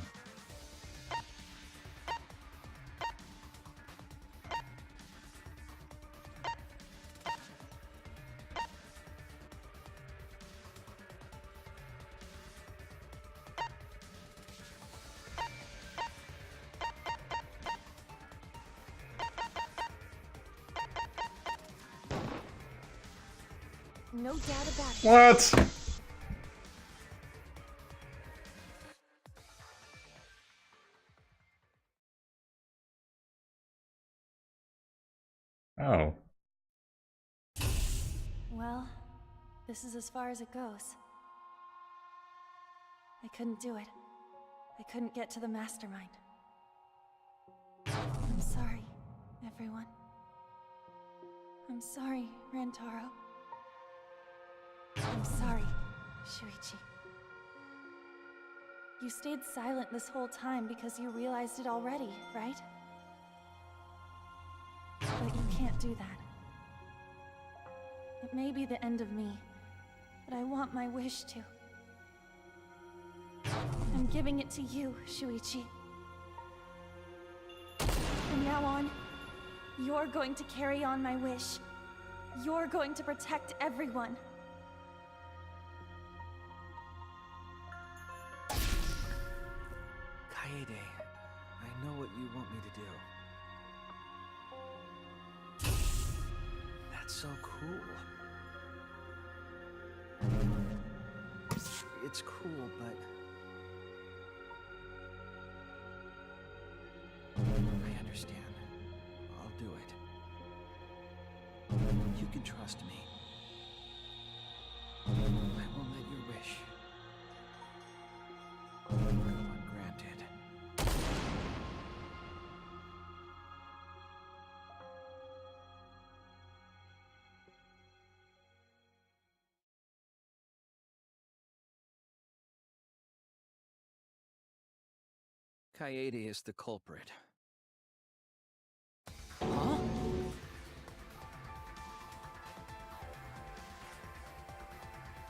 S3: No doubt about it.
S1: What? Oh.
S3: Well, this is as far as it goes. I couldn't do it. I couldn't get to the mastermind. I'm sorry, everyone. I'm sorry, Rantaro. I'm sorry, Shuichi. You stayed silent this whole time because you realized it already, right? But you can't do that. It may be the end of me, but I want my wish to. I'm giving it to you, Shuichi. From now on, you're going to carry on my wish. You're going to protect everyone.
S12: Kaede, I know what you want me to do. That's so cool. It's cool, but I understand. I'll do it. You can trust me. I won't let your wish go ungranted. Kaede is the culprit.
S5: Huh?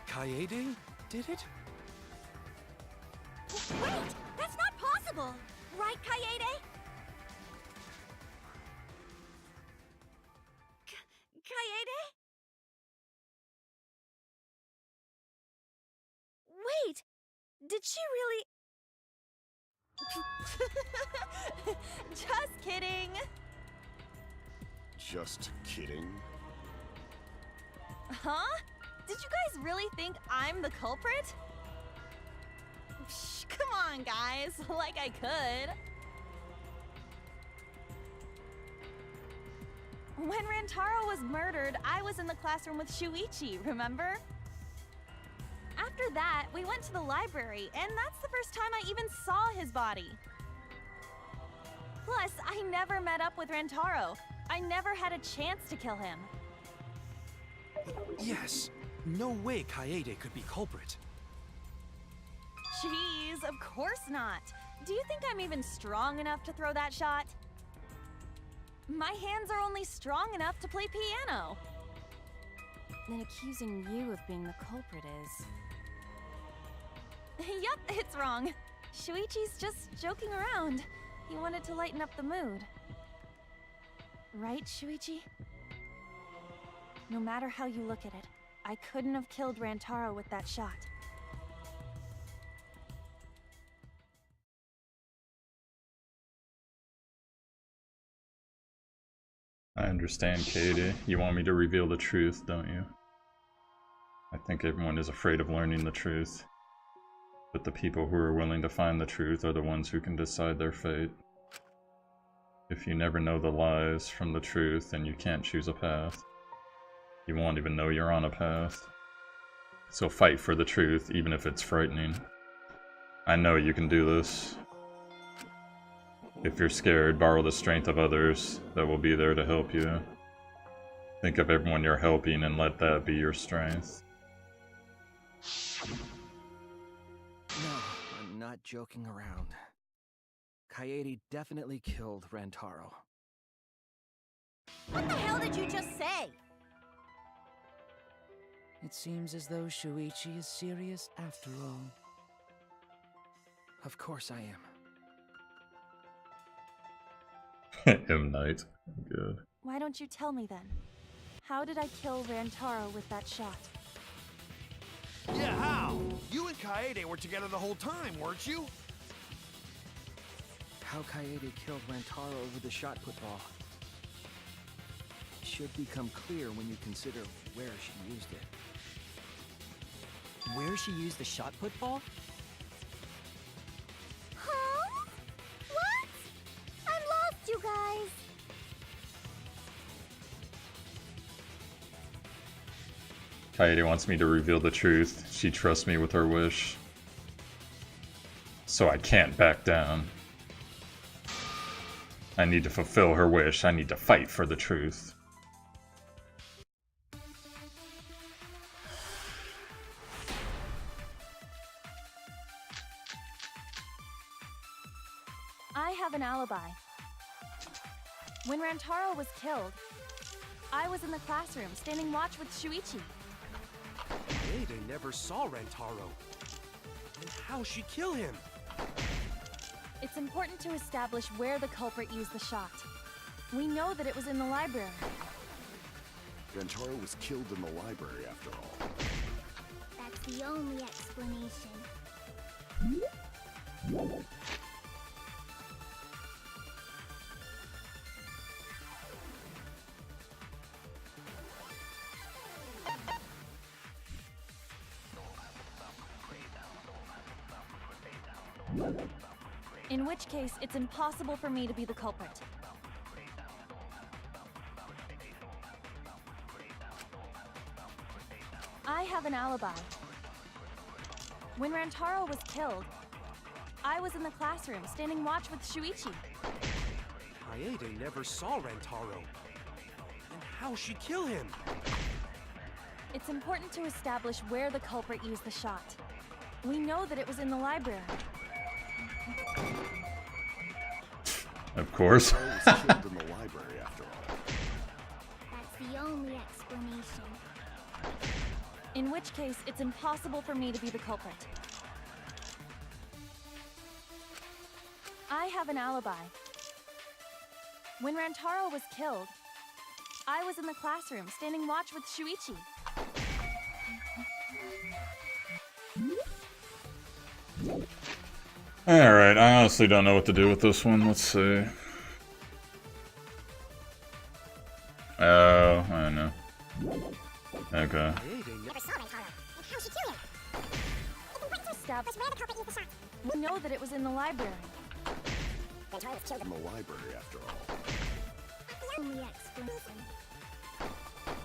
S9: Kaede did it?
S10: Wait! That's not possible! Right, Kaede? Kaede? Wait! Did she really...
S14: Just kidding!
S11: Just kidding?
S14: Huh? Did you guys really think I'm the culprit? Psh, come on, guys. Like I could. When Rantaro was murdered, I was in the classroom with Shuichi, remember? After that, we went to the library, and that's the first time I even saw his body. Plus, I never met up with Rantaro. I never had a chance to kill him.
S9: Yes. No way Kaede could be culprit.
S14: Jeez, of course not. Do you think I'm even strong enough to throw that shot? My hands are only strong enough to play piano.
S16: Then accusing you of being the culprit is...
S14: Yup, it's wrong. Shuichi's just joking around. He wanted to lighten up the mood. Right, Shuichi? No matter how you look at it, I couldn't have killed Rantaro with that shot.
S1: I understand, Katie. You want me to reveal the truth, don't you? I think everyone is afraid of learning the truth. But the people who are willing to find the truth are the ones who can decide their fate. If you never know the lies from the truth, then you can't choose a path. You won't even know you're on a path. So fight for the truth, even if it's frightening. I know you can do this. If you're scared, borrow the strength of others that will be there to help you. Think of everyone you're helping and let that be your strength.
S12: No, I'm not joking around. Kaede definitely killed Rantaro.
S10: What the hell did you just say?
S2: It seems as though Shuichi is serious after all.
S12: Of course I am.
S1: M. Night. Good.
S14: Why don't you tell me then? How did I kill Rantaro with that shot?
S8: Yeah, how? You and Kaede were together the whole time, weren't you?
S12: How Kaede killed Rantaro with the shot put ball should become clear when you consider where she used it.
S5: Where she used the shot put ball?
S4: Huh? What? I'm lost, you guys.
S1: Kaede wants me to reveal the truth. She trusts me with her wish. So I can't back down. I need to fulfill her wish. I need to fight for the truth.
S14: I have an alibi. When Rantaro was killed, I was in the classroom standing watch with Shuichi.
S9: Kaede never saw Rantaro. And how'd she kill him?
S14: It's important to establish where the culprit used the shot. We know that it was in the library.
S11: Rantaro was killed in the library after all.
S4: That's the only explanation.
S14: In which case, it's impossible for me to be the culprit. I have an alibi. When Rantaro was killed, I was in the classroom standing watch with Shuichi.
S9: Kaede never saw Rantaro. And how'd she kill him?
S14: It's important to establish where the culprit used the shot. We know that it was in the library.
S1: Of course.
S11: Rantaro was killed in the library after all.
S4: That's the only explanation.
S14: In which case, it's impossible for me to be the culprit. I have an alibi. When Rantaro was killed, I was in the classroom standing watch with Shuichi.
S1: Alright, I honestly don't know what to do with this one. Let's see. Oh, I don't know. Okay.
S14: We know that it was in the library.
S11: In the library after all.
S4: The only explanation.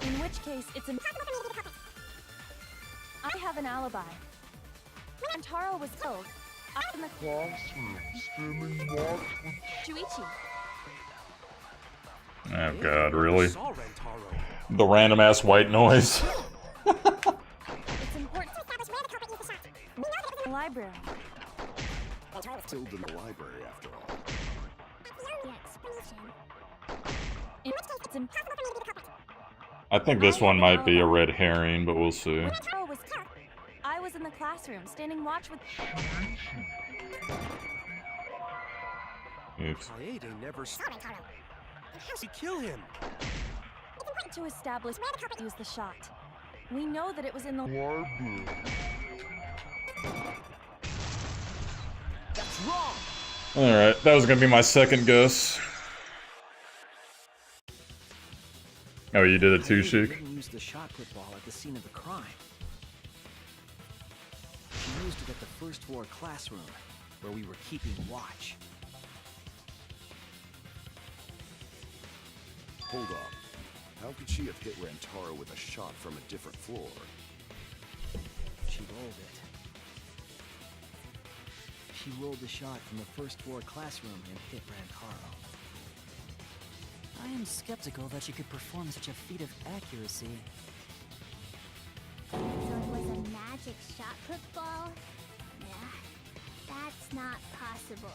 S14: In which case, it's impossible for me to be the culprit. I have an alibi. When Rantaro was killed, I was in the classroom standing watch with Shuichi.
S1: Oh god, really? The random ass white noise.
S14: It's important to establish where the culprit used the shot. We know that it was in the library.
S11: Rantaro was killed in the library after all.
S4: The explanation.
S14: In which case, it's impossible for me to be the culprit.
S1: I think this one might be a red herring, but we'll see.
S14: When Rantaro was killed, I was in the classroom standing watch with.
S1: Oops.
S9: Kaede never saw Rantaro. How'd she kill him?
S14: It's important to establish where the culprit used the shot. We know that it was in the library.
S9: That's wrong!
S1: Alright, that was gonna be my second guess. Oh, you did it too, Sheik?
S12: Didn't use the shot put ball at the scene of the crime. She used it at the first floor classroom, where we were keeping watch.
S11: Hold up. How could she have hit Rantaro with a shot from a different floor?
S12: She rolled it. She rolled the shot from the first floor classroom and hit Rantaro.
S5: I am skeptical that she could perform such a feat of accuracy.
S4: So it was a magic shot put ball? Yeah, That's not possible.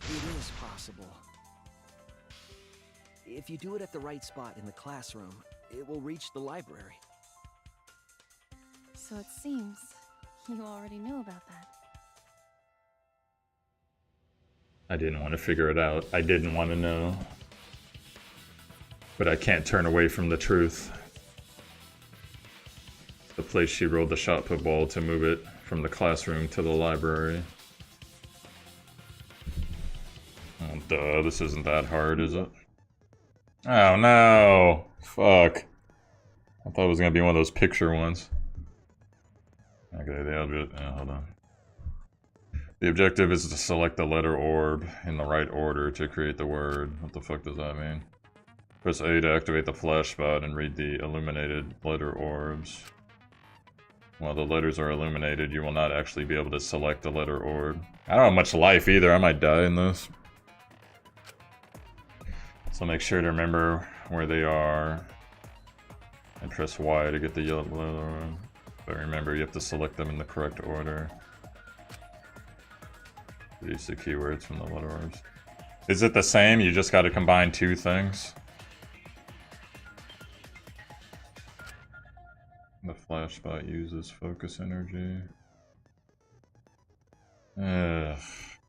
S12: It is possible. If you do it at the right spot in the classroom, it will reach the library.
S14: So it seems you already knew about that.
S1: I didn't want to figure it out. I didn't want to know. But I can't turn away from the truth. The place she rolled the shot put ball to move it from the classroom to the library. Oh, duh, this isn't that hard, is it? Oh no! Fuck. I thought it was gonna be one of those picture ones. Okay, the object. Hold on. The objective is to select the letter orb in the right order to create the word. What the fuck does that mean? Press A to activate the flash spot and read the illuminated letter orbs. While the letters are illuminated, you will not actually be able to select the letter orb. I don't have much life either, I might die in this. So make sure to remember where they are. And press Y to get the yellow letter orb. But remember, you have to select them in the correct order. These are the keywords from the letter orbs. Is it the same? You just gotta combine two things? The flash spot uses focus energy. Yeah,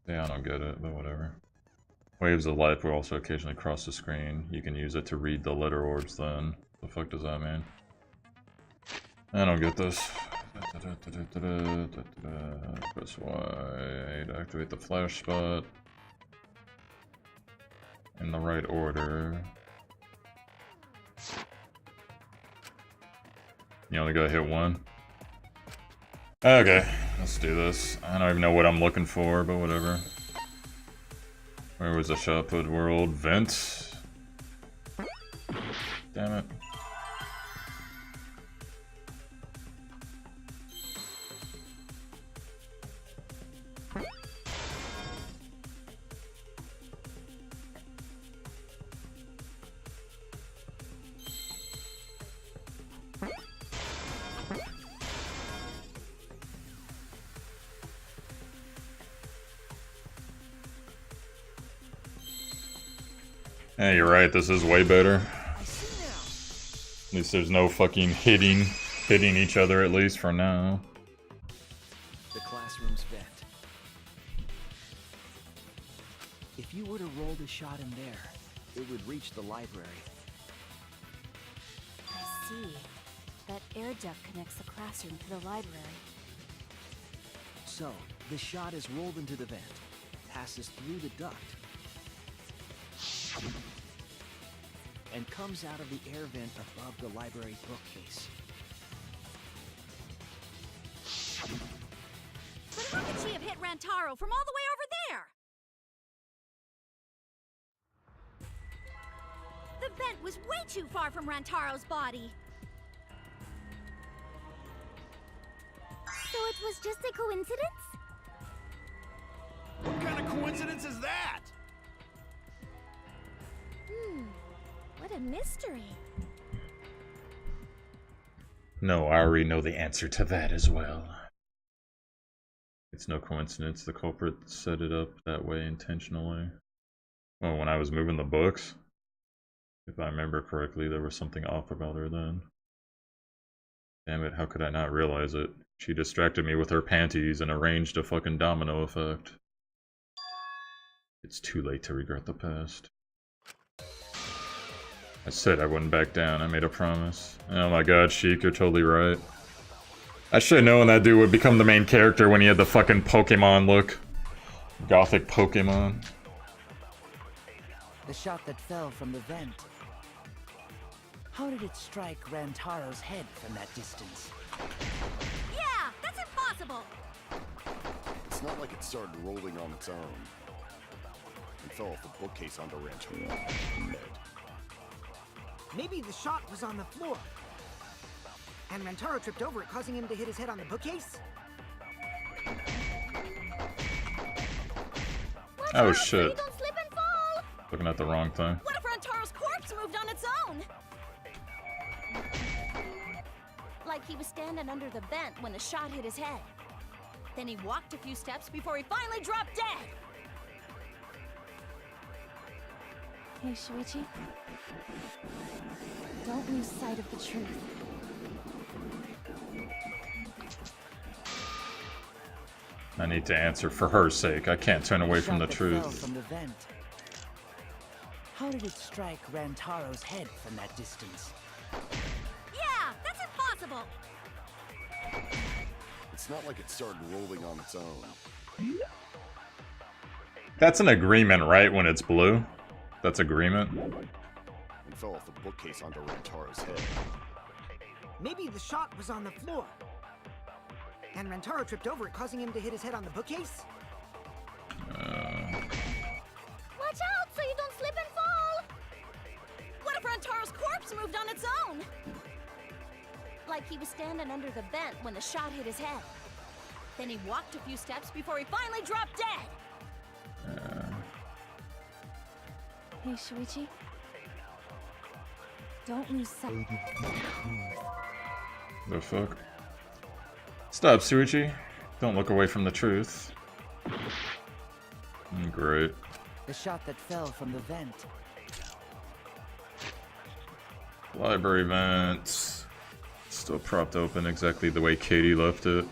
S1: I don't get it, but whatever. Waves of light will also occasionally cross the screen. You can use it to read the letter orbs then. The fuck does that mean? I don't get this. Press Y to activate the flash spot. In the right order. You only gotta hit one. Okay, let's do this. I don't even know what I'm looking for, but whatever. Where was the shot put world? Vent? Damn it. Yeah, you're right, this is way better. At least there's no fucking hitting each other, at least for now.
S12: The classroom's vent. If you were to roll the shot in there, it would reach the library.
S16: I see. That air duct connects the classroom to the library.
S12: So, the shot is rolled into the vent, passes through the duct, and comes out of the air vent above the library bookcase.
S10: But how could she have hit Rantaro from all the way over there? The vent was way too far from Rantaro's body.
S4: So it was just a coincidence?
S8: What kind of coincidence is that?
S4: What a mystery.
S1: No, I already know the answer to that as well. It's no coincidence the culprit set it up that way intentionally. Well, when I was moving the books, if I remember correctly, there was something off about her then. Damn it, how could I not realize it? She distracted me with her panties and arranged a fucking domino effect. It's too late to regret the past. I said I wouldn't back down, I made a promise. Oh my god, Sheik, you're totally right. I should've known that dude would become the main character when he had the fucking Pokemon look. Gothic Pokemon.
S2: The shot that fell from the vent. How did it strike Rantaro's head from that distance?
S10: Yeah, that's impossible!
S11: It's not like it started rolling on its own. It fell off the bookcase onto Rantaro.
S7: Maybe the shot was on the floor. And Rantaro tripped over it, causing him to hit his head on the bookcase?
S1: Oh shit.
S10: Don't slip and fall!
S1: Looking at the wrong thing.
S10: What if Rantaro's corpse moved on its own? Like he was standing under the vent when the shot hit his head.
S13: Then he walked a few steps before he finally dropped dead.
S14: Hey, Shuichi. Don't lose sight of the truth.
S1: I need to answer for her sake. I can't turn away from the
S2: Shot that fell
S1: truth.
S2: from the vent. How did it strike Rantaro's head from that distance?
S13: Yeah, that's impossible.
S11: It's not like it started rolling on its own.
S1: That's an agreement, right? When it's blue? That's agreement?
S11: And fell off the bookcase onto Rantaro's head.
S7: Maybe the shot was on the floor. And Rantaro tripped over it, causing him to hit his head on the bookcase?
S4: Watch out so you don't slip and fall!
S13: What if Rantaro's corpse moved on its own? Like he was standing under the vent when the shot hit his head. Then he walked a few steps before he finally dropped dead.
S14: Hey, Shuichi. Don't lose sight.
S1: The fuck? Stop, Shuichi. Don't look away from the truth. Great.
S2: The shot that fell from the vent.
S1: Library vent. Still propped open exactly the way Katie left it.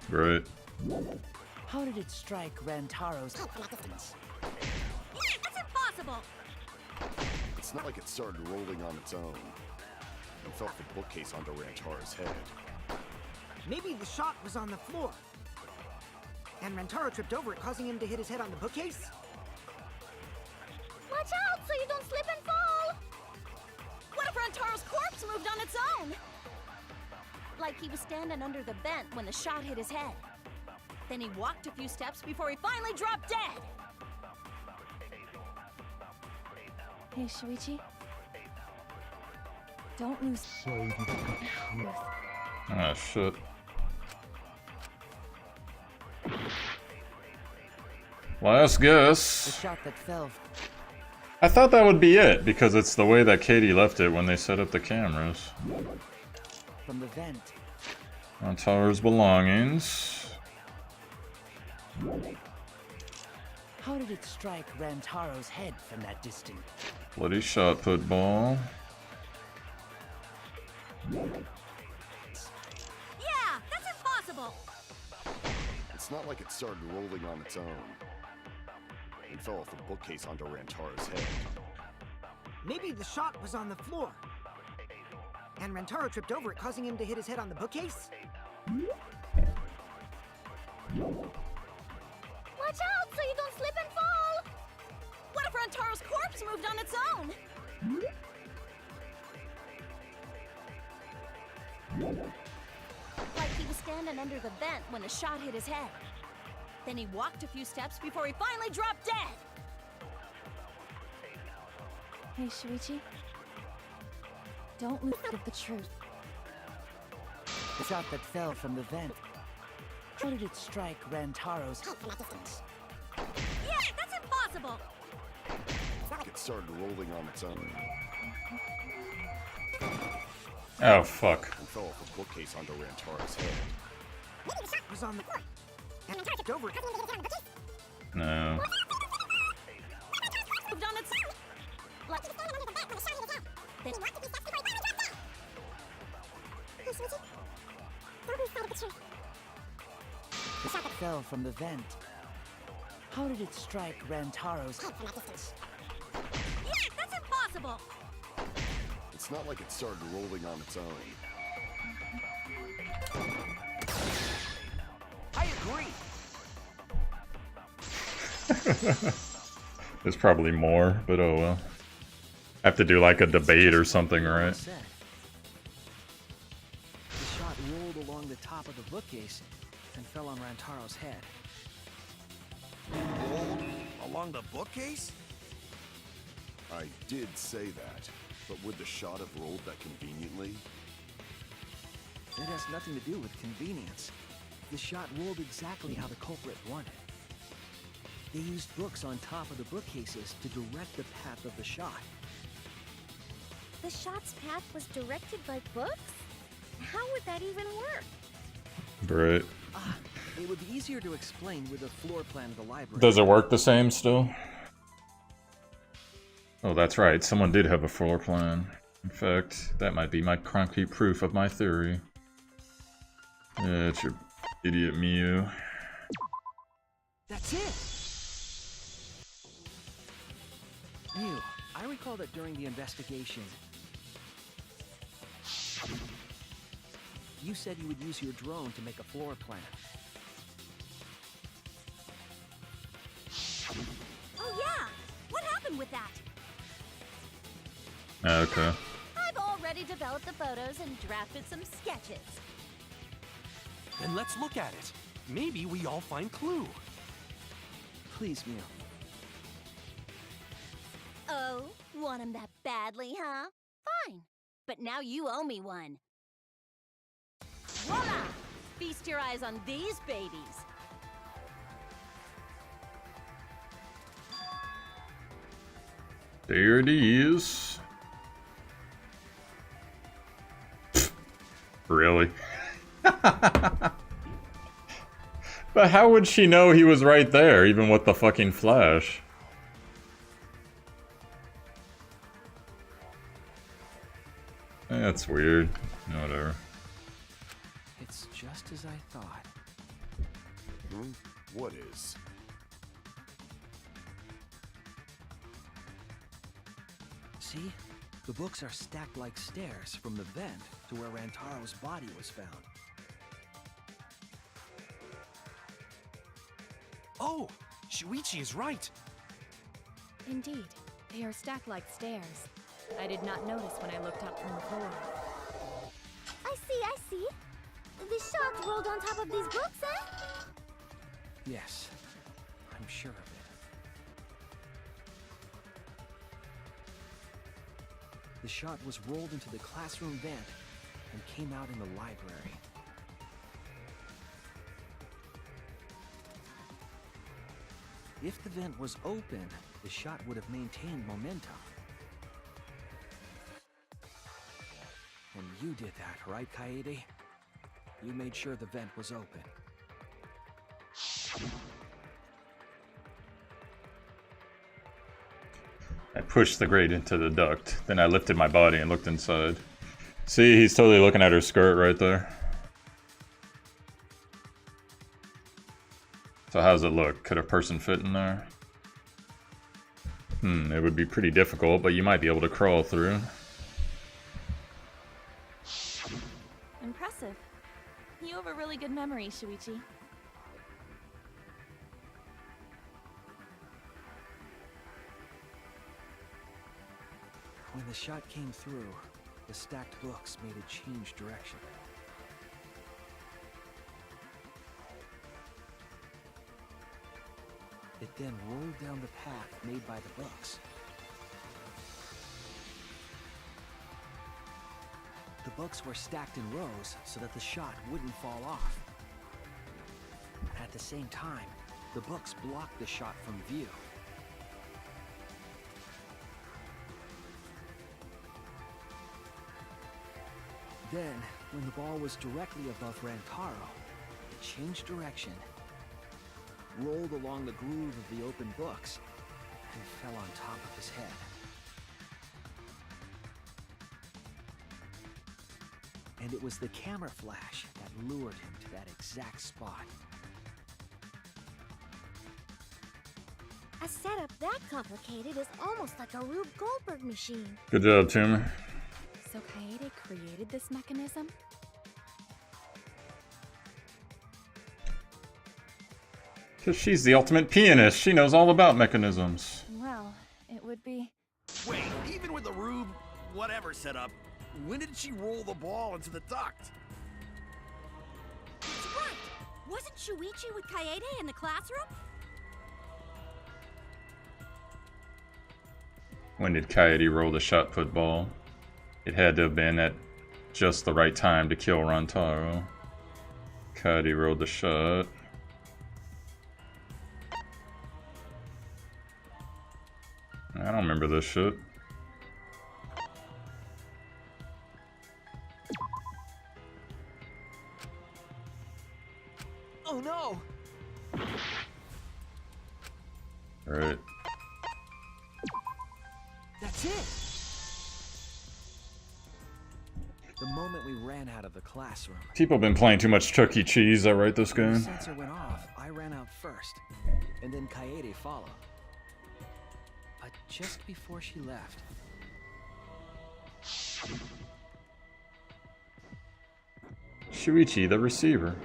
S1: Great.
S2: How did it strike Rantaro's distance?
S13: Yeah, that's impossible.
S11: It's not like it started rolling on its own. And fell off the bookcase onto Rantaro's head.
S7: Maybe the shot was on the floor. And Rantaro tripped over it, causing him to hit his head on the bookcase?
S4: Watch out so you don't slip and fall!
S13: What if Rantaro's corpse moved on its own? Like he was standing under the vent when the shot hit his head. Then he walked a few steps before he finally dropped dead.
S14: Hey, Shuichi. Don't lose sight of the truth.
S1: Ah, shit. Last
S2: The
S1: guess.
S2: shot that fell.
S1: I thought that would be it, because it's the way that Katie left it when they set up the cameras.
S2: From the vent.
S1: On Taro's belongings.
S2: How did it strike Rantaro's head from that distance?
S1: Bloody shot put ball.
S13: Yeah, that's impossible.
S11: It's not like it started rolling on its own. And fell off the bookcase onto Rantaro's head.
S7: Maybe the shot was on the floor. And Rantaro tripped over it, causing him to hit his head on the bookcase?
S4: Watch out so you don't slip and fall!
S13: What if Rantaro's corpse moved on its own? Like he was standing under the vent when the shot hit his head. Then he walked a few steps before he finally dropped dead.
S14: Hey, Shuichi. Don't lose sight of the truth.
S2: The shot that fell from the vent. How did it strike Rantaro's distance?
S13: Yeah, that's impossible.
S11: It's not like it started rolling on its own.
S1: Oh, fuck.
S11: And fell off the bookcase onto Rantaro's head.
S7: Maybe the shot was on the floor. And Rantaro tripped over it, causing him to hit his head on the bookcase?
S1: No.
S13: Moved on its own. Like he was standing under the vent when the shot hit his head. Then he walked a few steps before he finally dropped dead.
S4: Hey, Shuichi. Don't lose sight of the truth.
S2: The shot that fell from the vent. How did it strike Rantaro's head from that distance?
S13: Yeah, that's impossible.
S11: It's not like it started rolling on its own.
S7: I agree.
S1: There's probably more, but oh well. Have to do like a debate or something, right?
S12: The shot rolled along the top of the bookcase and fell on Rantaro's head.
S8: Rolled along the bookcase?
S11: I did say that, but would the shot have rolled that conveniently?
S12: It has nothing to do with convenience. The shot rolled exactly how the culprit wanted. They used books on top of the bookcases to direct the path of the shot.
S4: The shot's path was directed by books? How would that even work?
S1: Right.
S12: It would be easier to explain with a floor plan of the library.
S1: Does it work the same still? Oh, that's right. Someone did have a floor plan. In fact, that might be my concrete proof of my theory. Yeah, it's your idiot Mew.
S12: That's it! Mew, I recall that during the investigation, you said you would use your drone to make a floor plan.
S10: Oh yeah! What happened with that?
S1: Okay.
S10: I've already developed the photos and drafted some sketches.
S9: Then let's look at it. Maybe we all find clue.
S12: Please, Mew.
S10: Oh, want him that badly, huh? Fine. But now you owe me one. Voila! Feast your eyes on these babies.
S1: There it is. Really? But how would she know he was right there, even with the fucking flash? That's weird. Whatever.
S12: It's just as I thought.
S11: What is?
S12: See? The books are stacked like stairs from the vent to where Rantaro's body was found.
S9: Oh! Shuichi is right!
S16: Indeed, they are stacked like stairs. I did not notice when I looked up from the floor.
S4: I see. The shot rolled on top of these books, eh?
S12: Yes, I'm sure of it. The shot was rolled into the classroom vent and came out in the library. If the vent was open, the shot would have maintained momentum. And you did that, right, Kaede? You made sure the vent was open.
S1: I pushed the grate into the duct, then I lifted my body and looked inside. See, he's totally looking at her skirt right there. So how's it look? Could a person fit in there? It would be pretty difficult, but you might be able to crawl through.
S14: Impressive. You have a really good memory, Shuichi.
S12: When the shot came through, the stacked books made it change direction. It then rolled down the path made by the books. The books were stacked in rows so that the shot wouldn't fall off. At the same time, the books blocked the shot from view. Then, when the ball was directly above Rantaro, it changed direction, rolled along the groove of the open books, and fell on top of his head. And it was the camera flash that lured him to that exact spot.
S4: A setup that complicated is almost like a Rube Goldberg machine.
S1: Good job, Tim.
S16: So Kaede created this mechanism?
S1: Because she's the ultimate pianist. She knows all about mechanisms.
S14: Well, it would be...
S8: Wait, even with the Rube whatever setup, when did she roll the ball into the duct?
S10: That's right! Wasn't Shuichi with Kaede in the classroom?
S1: When did Kaede roll the shot put ball? It had to have been at just the right time to kill Rantaro. Kaede rolled the shot. I don't remember this shit. Right.
S12: That's it! The moment we ran out of the classroom,
S1: People have been playing too much Chuck E. Cheese that write this
S12: when the
S1: game.
S12: sensor went off, I ran out first, and then Kaede followed. But just before she left,
S1: Shuichi, the receiver.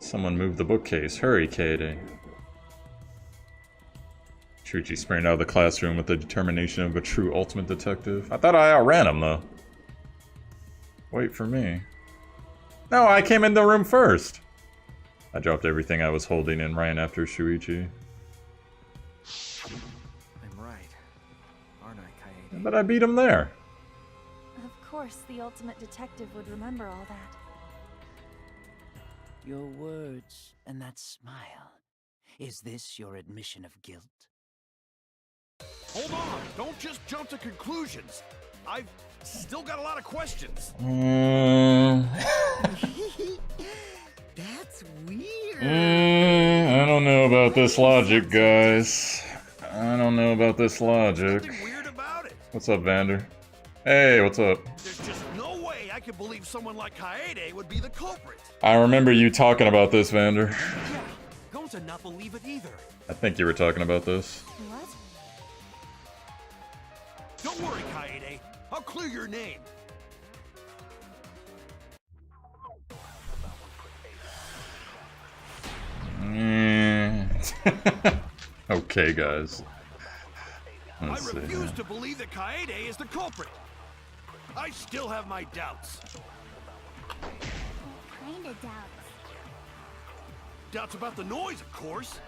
S1: Someone moved the bookcase. Hurry, Kaede. Shuichi sprang out of the classroom with the determination of a true ultimate detective. I thought I outran him, though. Wait for me. No, I came in the room first. I dropped everything I was holding and ran after Shuichi.
S12: I'm right, aren't I, Kaede?
S1: But I beat him there.
S14: Of course, the ultimate detective would remember all that.
S2: Your words and that smile. Is this your admission of guilt?
S8: Hold on, don't just jump to conclusions. I've still got a lot of questions.
S7: That's weird.
S1: I don't know about this logic, guys. I don't know about this logic.
S8: Nothing weird about it.
S1: What's up, Vander? Hey, what's up?
S8: There's just no way I could believe someone like Kaede would be the culprit.
S1: I remember you talking about this, Vander.
S9: Yeah, Gonta not believe it either.
S1: I think you were talking about this.
S14: What?
S8: Don't worry, Kaede. I'll clear your name.
S1: Okay, guys. Let's
S8: I
S1: see.
S8: refuse to believe that Kaede is the culprit. I still have my doubts.
S4: Kinda doubts.
S8: Doubts about the noise, of course.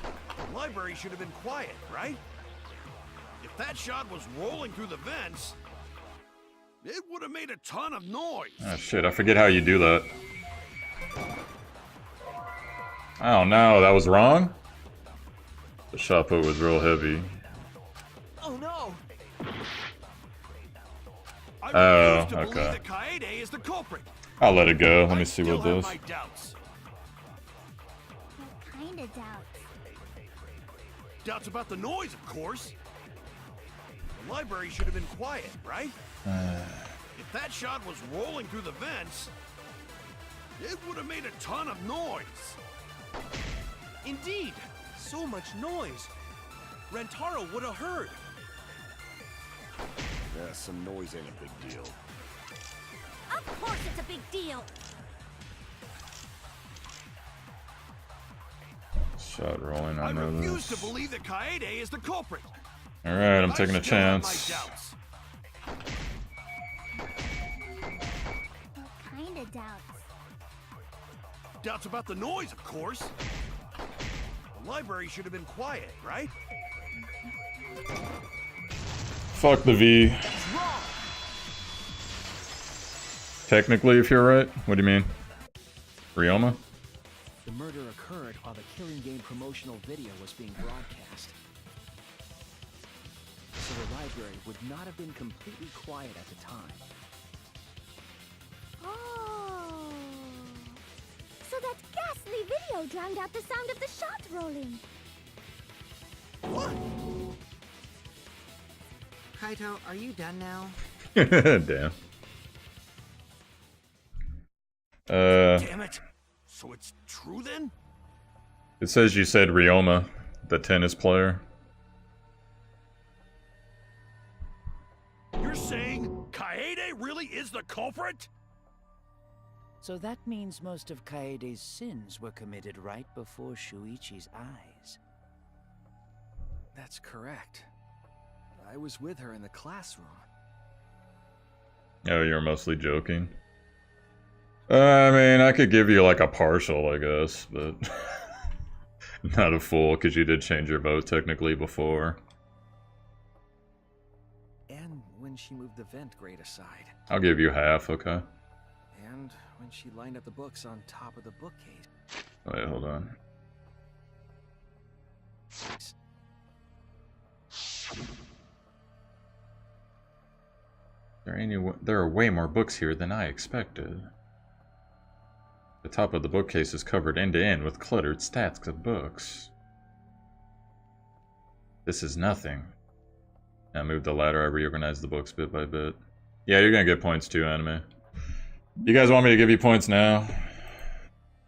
S8: The library should have been quiet, right? If that shot was rolling through the vents, it would have made a ton of noise.
S1: Oh shit, I forget how you do that. Oh no, that was wrong? The shot put was real heavy.
S12: oh no!
S8: I refuse to believe
S1: okay.
S8: that Kaede is the culprit.
S1: I'll let it go. Let me
S8: I
S1: see
S8: still
S1: what
S8: have
S1: this.
S8: my doubts.
S4: Kinda doubts.
S8: Doubts about the noise, of course. The library should have been quiet, right? If that shot was rolling through the vents, it would have made a ton of noise.
S9: Indeed, so much noise. Rentaro would have heard.
S11: Yeah, some noise ain't a big deal.
S10: Of course it's a big deal.
S1: Shot rolling, I
S8: I
S1: know
S8: refuse
S1: this.
S8: to believe that Kaede is the culprit.
S1: Alright, I'm
S8: I
S1: taking a
S8: still have
S1: chance.
S8: my doubts.
S4: Kinda doubts.
S8: Doubts about the noise, of course. The library should have been quiet, right?
S1: Fuck the V. Technically, if you're right. What do you mean? Ryoma?
S12: The murder occurred while the Killing Game promotional video was being broadcast. So the library would not have been completely quiet at the time.
S4: Oh. So that ghastly video drowned out the sound of the shot rolling.
S8: What?
S7: Kaito, are you done now?
S1: Damn.
S8: Damn it. So it's true then?
S1: It says you said Ryoma, the tennis player.
S8: You're saying Kaede really is the culprit?
S2: So that means most of Kaede's sins were committed right before Shuichi's eyes.
S12: That's correct. I was with her in the classroom.
S1: Oh, you're mostly joking. I mean, I could give you like a partial, I guess, but not a full, because you did change your vote technically before.
S12: And when she moved the vent grate aside.
S1: I'll give you half, okay?
S12: And when she lined up the books on top of the bookcase.
S1: Wait, hold on. There are way more books here than I expected. The top of the bookcase is covered end to end with cluttered stacks of books. This is nothing. I moved the ladder, I reorganized the books bit by bit. Yeah, you're gonna get points too, anime. You guys want me to give you points now?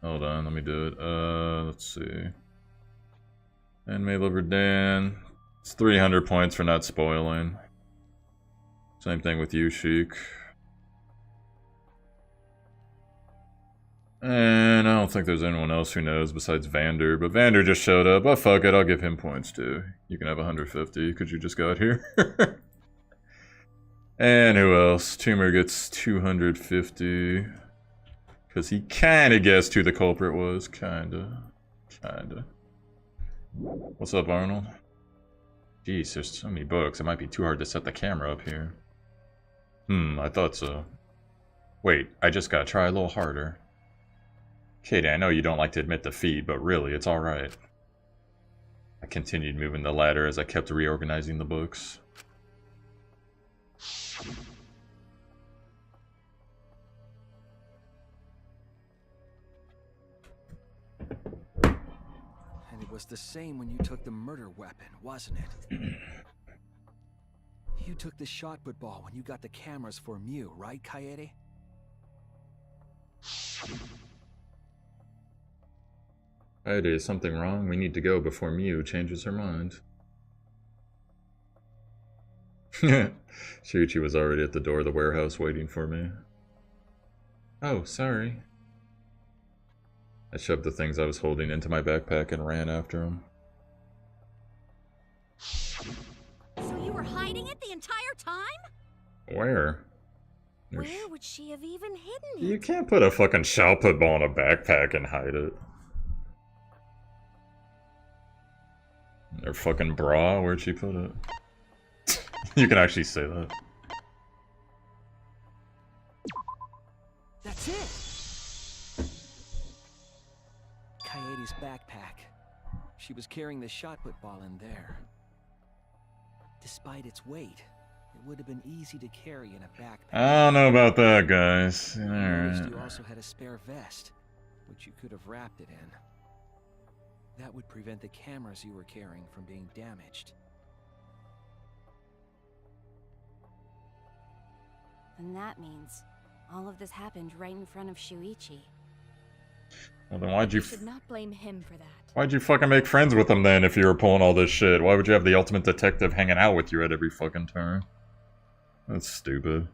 S1: Hold on, let me do it. Let's see. Anime Lover Dan. It's 300 points for not spoiling. Same thing with you, Sheik. And I don't think there's anyone else who knows besides Vander, but Vander just showed up. Oh, fuck it, I'll give him points too. You can have 150, because you just got here. And who else? Tumor gets 250. Because he kinda guessed who the culprit was. Kinda. What's up, Arnold? Jeez, there's so many books. It might be too hard to set the camera up here. I thought so. Wait, I just gotta try a little harder. Katie, I know you don't like to admit defeat, but really, it's alright. I continued moving the ladder as I kept reorganizing the books.
S12: And it was the same when you took the murder weapon, wasn't it? You took the shot put ball when you got the cameras for Mew, right, Kaede?
S1: Kaede, is something wrong? We need to go before Mew changes her mind. Shuichi was already at the door of the warehouse waiting for me. Oh, sorry. I shoved the things I was holding into my backpack and ran after him.
S10: So you were hiding it the entire time?
S1: Where?
S10: Where would she have even hidden it?
S1: You can't put a fucking shot put ball in a backpack and hide it. Her fucking bra, where'd she put it? You can actually say that.
S12: That's it! Kaede's backpack. She was carrying the shot put ball in there. Despite its weight, it would have been easy to carry in a backpack.
S1: I don't know about that, guys.
S12: I noticed
S1: Alright.
S12: you also had a spare vest, which you could have wrapped it in. That would prevent the cameras you were carrying from being damaged.
S13: And that means all of this happened right in front of Shuichi.
S1: Well, then why'd you
S16: should not blame him for that.
S1: why'd you fucking make friends with him then if you were pulling all this shit? Why would you have the ultimate detective hanging out with you at every fucking turn? That's stupid.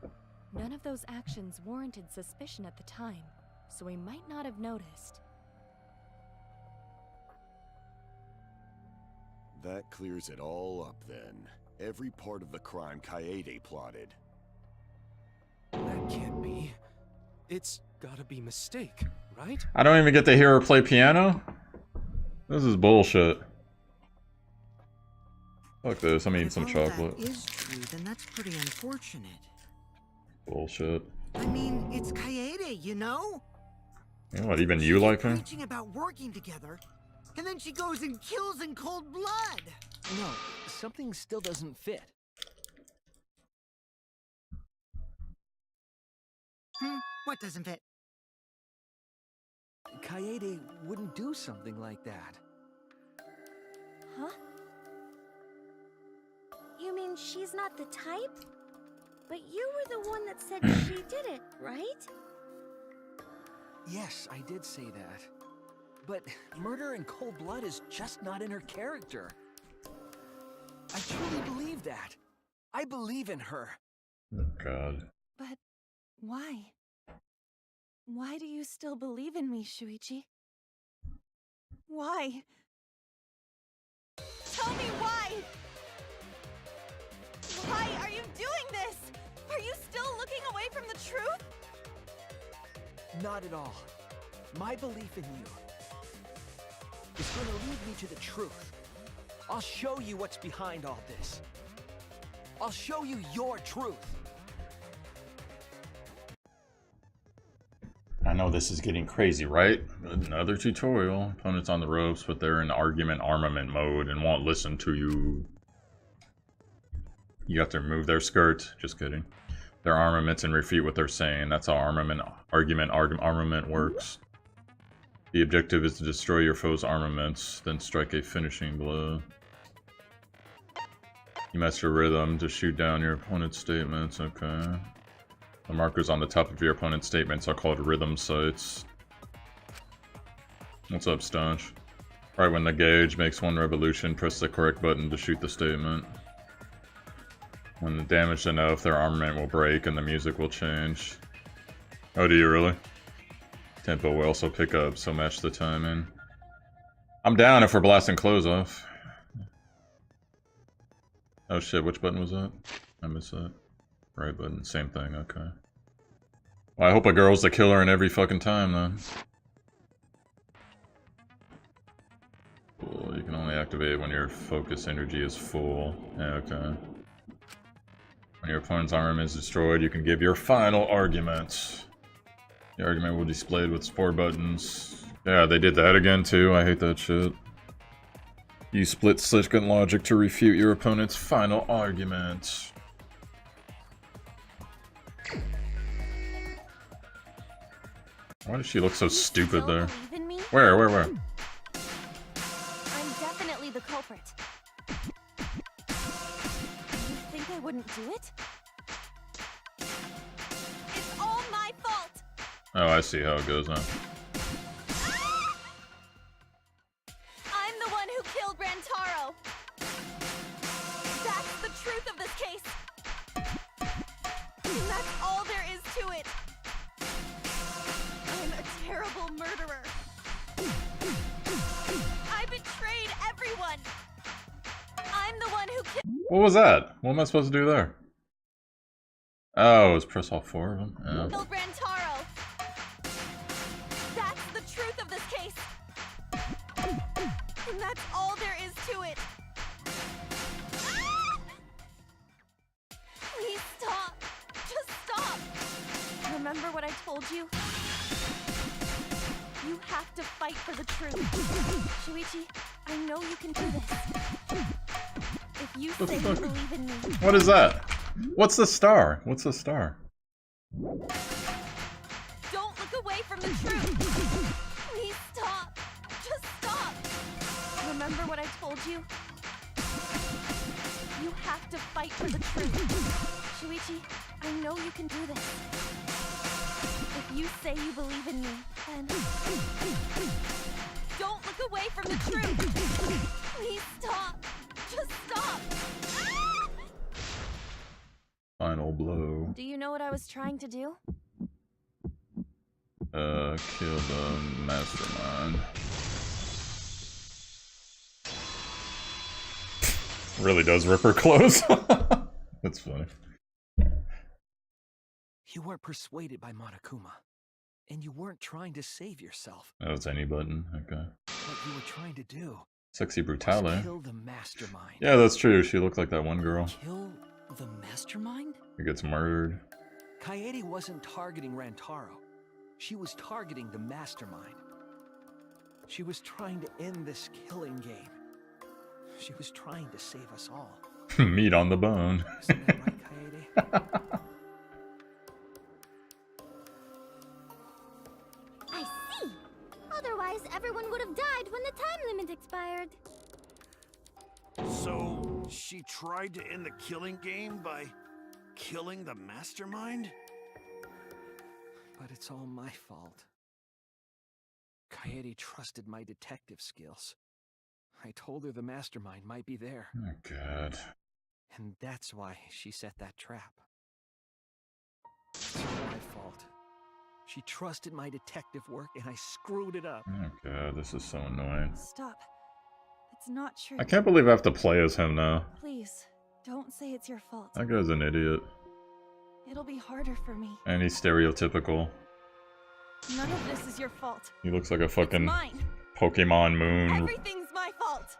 S16: None of those actions warranted suspicion at the time, so we might not have noticed.
S11: That clears it all up then. Every part of the crime Kaede plotted.
S9: That can't be. It's gotta be mistake, right?
S1: I don't even get to hear her play piano? This is bullshit. Fuck this, I'm eating some chocolate.
S7: If all that is true, then that's pretty unfortunate.
S1: Bullshit.
S7: I mean, it's Kaede, you know?
S1: You know what, even you like her?
S7: Preaching about working together, and then she goes and kills in cold blood.
S12: No, something still doesn't fit.
S7: What doesn't fit?
S12: Kaede wouldn't do something like that.
S10: Huh? You mean she's not the type? But you were the one that said she did it, right?
S12: Yes, I did say that. But murder in cold blood is just not in her character. I truly believe that. I believe in her.
S1: Oh, God.
S16: But why? Why do you still believe in me, Shuichi? Why? Tell me why! Why are you doing this? Are you still looking away from the truth?
S12: Not at all. My belief in you is going to lead me to the truth. I'll show you what's behind all this. I'll show you your truth.
S1: I know this is getting crazy, right? Another tutorial. Opponents on the ropes, but they're in argument armament mode and won't listen to you. You have to remove their skirt. Just kidding. Their armaments and refute what they're saying. That's how armament works. The objective is to destroy your foe's armaments, then strike a finishing blow. You master rhythm to shoot down your opponent's statements. Okay. The markers on the top of your opponent's statements are called rhythm sights. What's up, Staunch? Right when the gauge makes one revolution, press the correct button to shoot the statement. When damaged enough, their armament will break and the music will change. Oh, do you really? Tempo will also pick up, so match the timing. I'm down if we're blasting clothes off. Oh shit, which button was that? I missed that. Right button, same thing, okay. Well, I hope a girl's the killer in every fucking time, then. Cool, you can only activate when your focus energy is full. Yeah, okay. When your opponent's arm is destroyed, you can give your final argument. The argument will be displayed with 4 buttons. Yeah, they did that again, too. I hate that shit. Use split-second logic to refute your opponent's final argument. Why does she look so stupid there? Where?
S3: I'm definitely the culprit. You think I wouldn't do it? It's all my fault!
S1: Oh, I see how it goes now.
S3: I'm the one who killed Rantaro! That's the truth of this case! And that's all there is to it! I'm a terrible murderer! I betrayed everyone! I'm the one who killed—
S1: What was that? What am I supposed to do there? Oh, it was press all 4 of them? Yeah.
S3: Killed Rantaro! That's the truth of this case! And that's all there is to it! Please stop! Just stop! Remember what I told you? You have to fight for the truth. Shuichi, I know you can do this. If you say you believe in me...
S1: What is that? What's the star? What's the star?
S3: Don't look away from the truth! Please stop! Just stop! Remember what I told you? You have to fight for the truth. Shuichi, I know you can do this. If you say you believe in me, then... Don't look away from the truth! Please stop! Just stop!
S1: Final blow.
S14: Do you know what I was trying to do?
S1: Kill the mastermind. Really does rip her clothes. That's funny.
S12: You weren't persuaded by Monokuma, and you weren't trying to save yourself.
S1: Oh, it's any button. Okay.
S12: What you were trying to do
S1: Sexy
S12: was
S1: brutale.
S12: kill the mastermind.
S1: Yeah, that's true. She looked like that one girl
S5: Kill the mastermind?
S1: who gets murdered.
S12: Kaede wasn't targeting Rantaro. She was targeting the mastermind. She was trying to end this killing game. She was trying to save us all.
S1: Meat on the bone.
S12: Isn't that right, Kaede?
S4: I see! Otherwise, everyone would have died when the time limit expired.
S8: So, she tried to end the killing game by killing the mastermind?
S12: But it's all my fault. Kaede trusted my detective skills. I told her the mastermind might be there.
S1: Oh, God.
S12: And that's why she set that trap. It's all my fault. She trusted my detective work and I screwed it up.
S1: Oh, God. This is so annoying.
S14: Stop. It's not true.
S1: I can't believe I have to play as him now.
S14: Please, don't say it's your fault.
S1: That guy's an idiot.
S14: It'll be harder for me.
S1: And he's stereotypical.
S14: None of this is your fault.
S1: He looks like a fucking
S14: Mine.
S1: Pokemon Moon.
S3: Everything's my fault!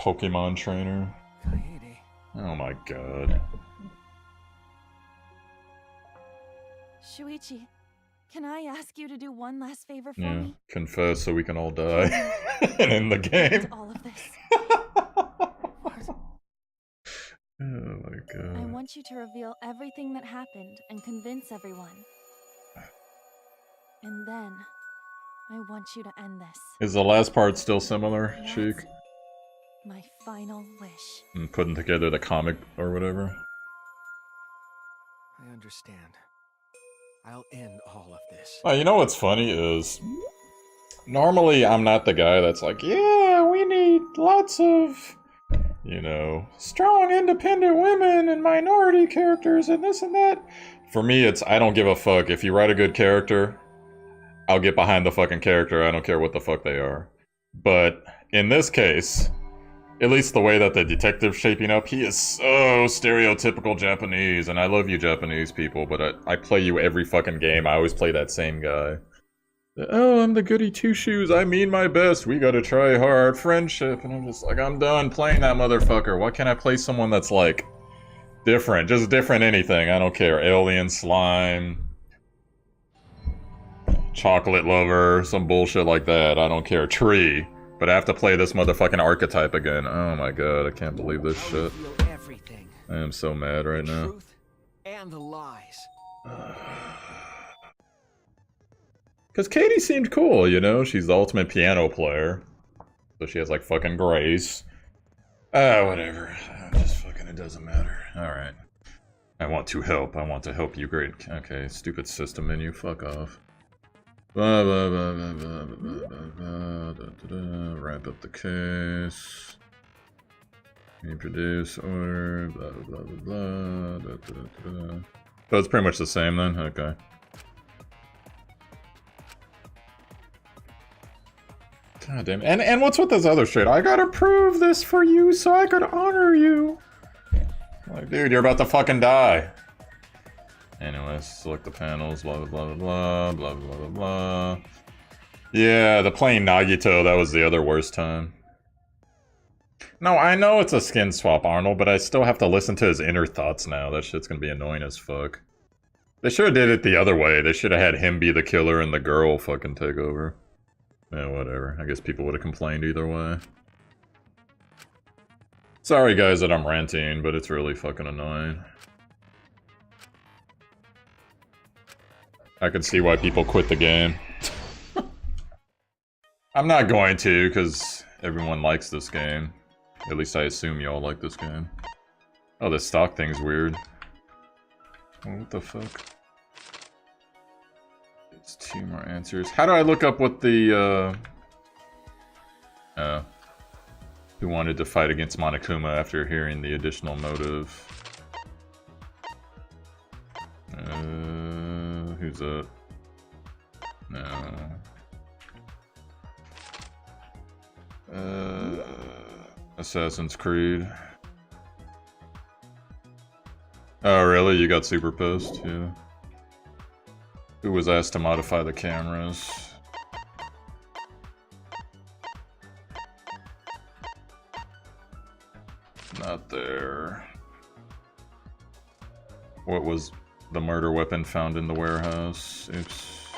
S1: Pokemon trainer.
S12: Kaede.
S1: Oh my God.
S14: Shuichi, can I ask you to do one last favor for
S1: Yeah.
S14: me?
S1: Confess so we can all die. And in the game.
S14: All of this.
S1: Oh my God.
S14: I want you to reveal everything that happened and convince everyone. And then, I want you to end this.
S1: Is the last part still similar, Sheik?
S14: My final wish.
S1: And putting together the comic or whatever.
S12: I understand. I'll end all of this.
S1: Oh, you know what's funny is, normally I'm not the guy that's like, yeah, we need lots of, you know, strong independent women and minority characters and this and that. For me, it's, I don't give a fuck. If you write a good character, I'll get behind the fucking character. I don't care what the fuck they are. But in this case, at least the way that the detective's shaping up, he is so stereotypical Japanese. And I love you Japanese people, but I play you every fucking game. I always play that same guy. Oh, I'm the goody two-shoes. I mean my best. We gotta try hard. Friendship. And I'm just like, I'm done playing that motherfucker. Why can't I play someone that's like different? Just different anything. I don't care. Alien, slime, chocolate lover, some bullshit like that. I don't care. Tree. But I have to play this motherfucking archetype again. Oh my god, I can't believe this shit. I am so mad right now.
S12: Truth and the lies.
S1: Because Katie seemed cool, you know? She's the ultimate piano player. So she has like fucking grace. Whatever. Just fucking, it doesn't matter. Alright. I want to help. I want to help you. Great. Okay, stupid system menu. Fuck off. Blah, blah, blah, blah, blah, blah, blah, blah, da, da, da. Wrap up the case. Reproduce order. Blah, blah, blah, blah, da, da, da, da. So it's pretty much the same then? Okay. God damn it. And what's with this other shit? I gotta prove this for you so I could honor you. Like, dude, you're about to fucking die. Anyways, select the panels, blah, blah, blah, blah, blah, blah, blah, blah. Yeah, the playing Nagito, that was the other worst time. No, I know it's a skin swap, Arnold, but I still have to listen to his inner thoughts now. That shit's gonna be annoying as fuck. They should have did it the other way. They should have had him be the killer and the girl fucking take over. Yeah, whatever. I guess people would have complained either way. Sorry guys that I'm ranting, but it's really fucking annoying. I can see why people quit the game. I'm not going to, because everyone likes this game. At least I assume y'all like this game. Oh, this stock thing's weird. Oh, what the fuck? It's 2 more answers. How do I look up what the, who wanted to fight against Monokuma after hearing the additional motive? Who's that? No. Assassin's Creed. Oh, really? You got super pissed? Yeah. Who was asked to modify the cameras? Not there. What was the murder weapon found in the warehouse? Oops.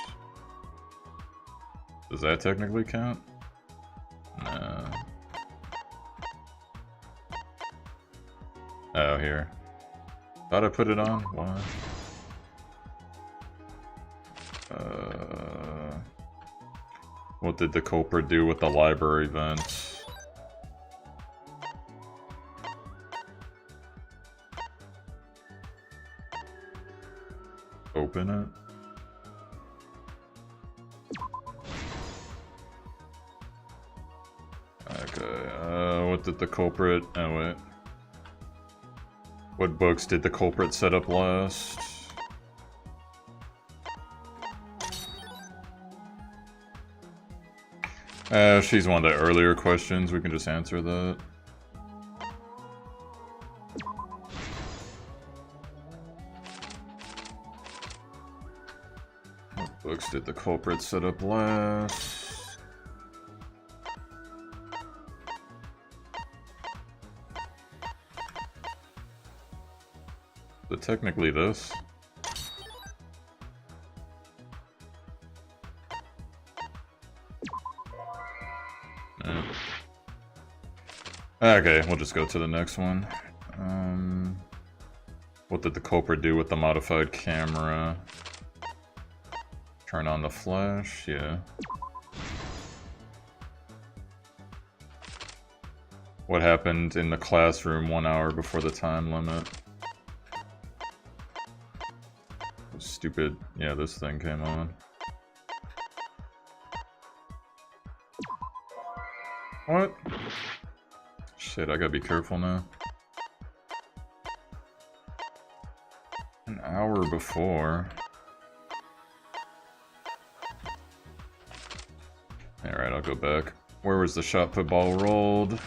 S1: Does that technically count? No. Oh, here. Thought I put it on? Why? What did the culprit do with the library vent? Open it? Okay, what did the culprit... Oh, wait. What books did the culprit set up last? She's one of the earlier questions. We can just answer that. What books did the culprit set up last? But technically this. Okay, we'll just go to the next one. What did the culprit do with the modified camera? Turn on the flash, yeah. What happened in the classroom 1 hour before the time limit? Stupid. Yeah, this thing came on. What? Shit, I gotta be careful now. An hour before. Alright, I'll go back. Where was the shot put ball rolled?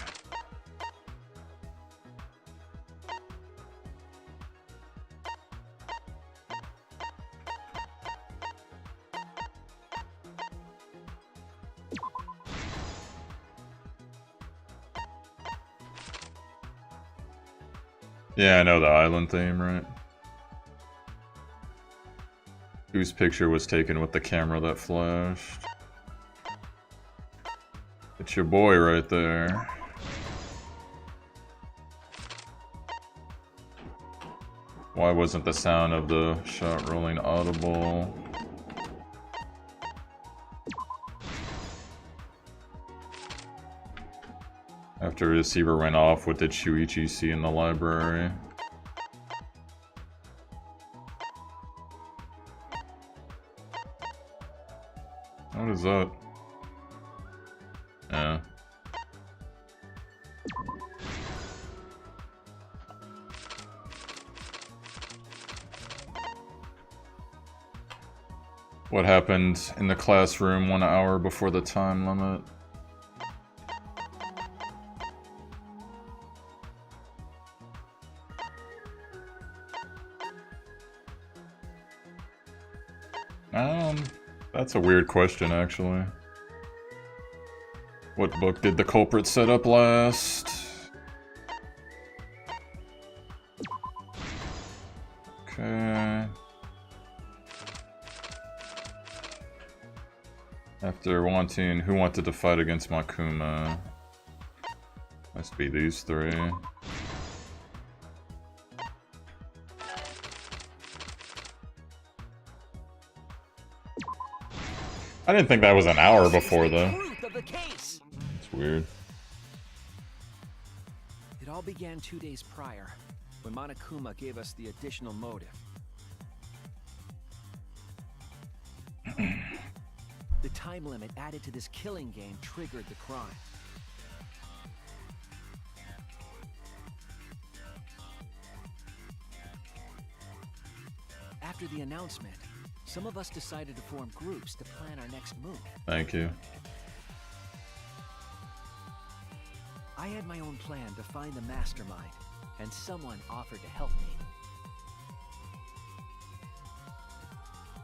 S1: Yeah, I know the island theme, right? Whose picture was taken with the camera that flashed? It's your boy right there. Why wasn't the sound of the shot rolling audible? After the receiver went off, what did Shuichi see in the library? What is that? Yeah. What happened in the classroom 1 hour before the time limit? That's a weird question, actually. What book did the culprit set up last? Okay. After wanting, who wanted to fight against Makuma? Must be these three. I didn't think that was an hour before, though. It's weird.
S12: It all began 2 days prior, when Monokuma gave us the additional motive. The time limit added to this killing game triggered the crime. After the announcement, some of us decided to form groups to plan our next move.
S1: Thank you.
S12: I had my own plan to find the mastermind, and someone offered to help me.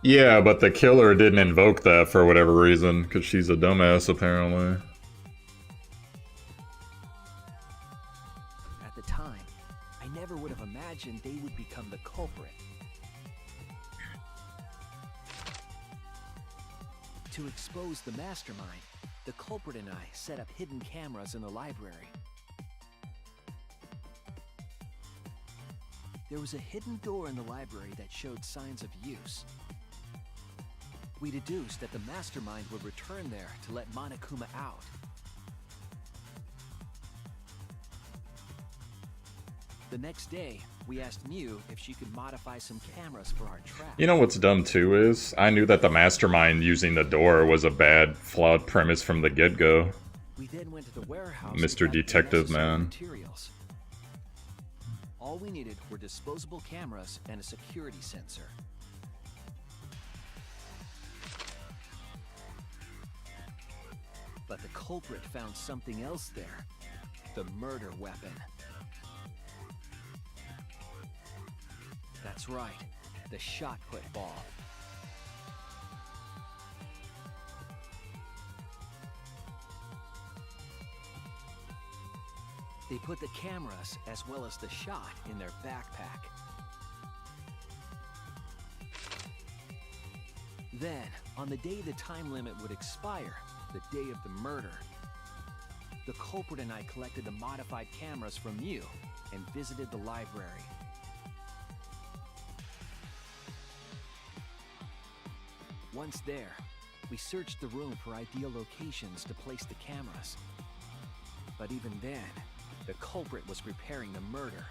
S1: Yeah, but the killer didn't invoke that for whatever reason, because she's a dumbass, apparently.
S12: At the time, I never would have imagined they would become the culprit. To expose the mastermind, the culprit and I set up hidden cameras in the library. There was a hidden door in the library that showed signs of use. We deduced that the mastermind would return there to let Monokuma out. The next day, we asked Mew if she could modify some cameras for our trap.
S1: You know what's dumb too is, I knew that the mastermind using the door was a bad, flawed premise from the get-go.
S12: We then went to the warehouse.
S1: Mr. Detective Man.
S12: Materials. All we needed were disposable cameras and a security sensor. But the culprit found something else there. The murder weapon. That's right, the shot put ball. They put the cameras as well as the shot in their backpack. Then, on the day the time limit would expire, the day of the murder, the culprit and I collected the modified cameras from you and visited the library. Once there, we searched the room for ideal locations to place the cameras. But even then, the culprit was preparing the murder.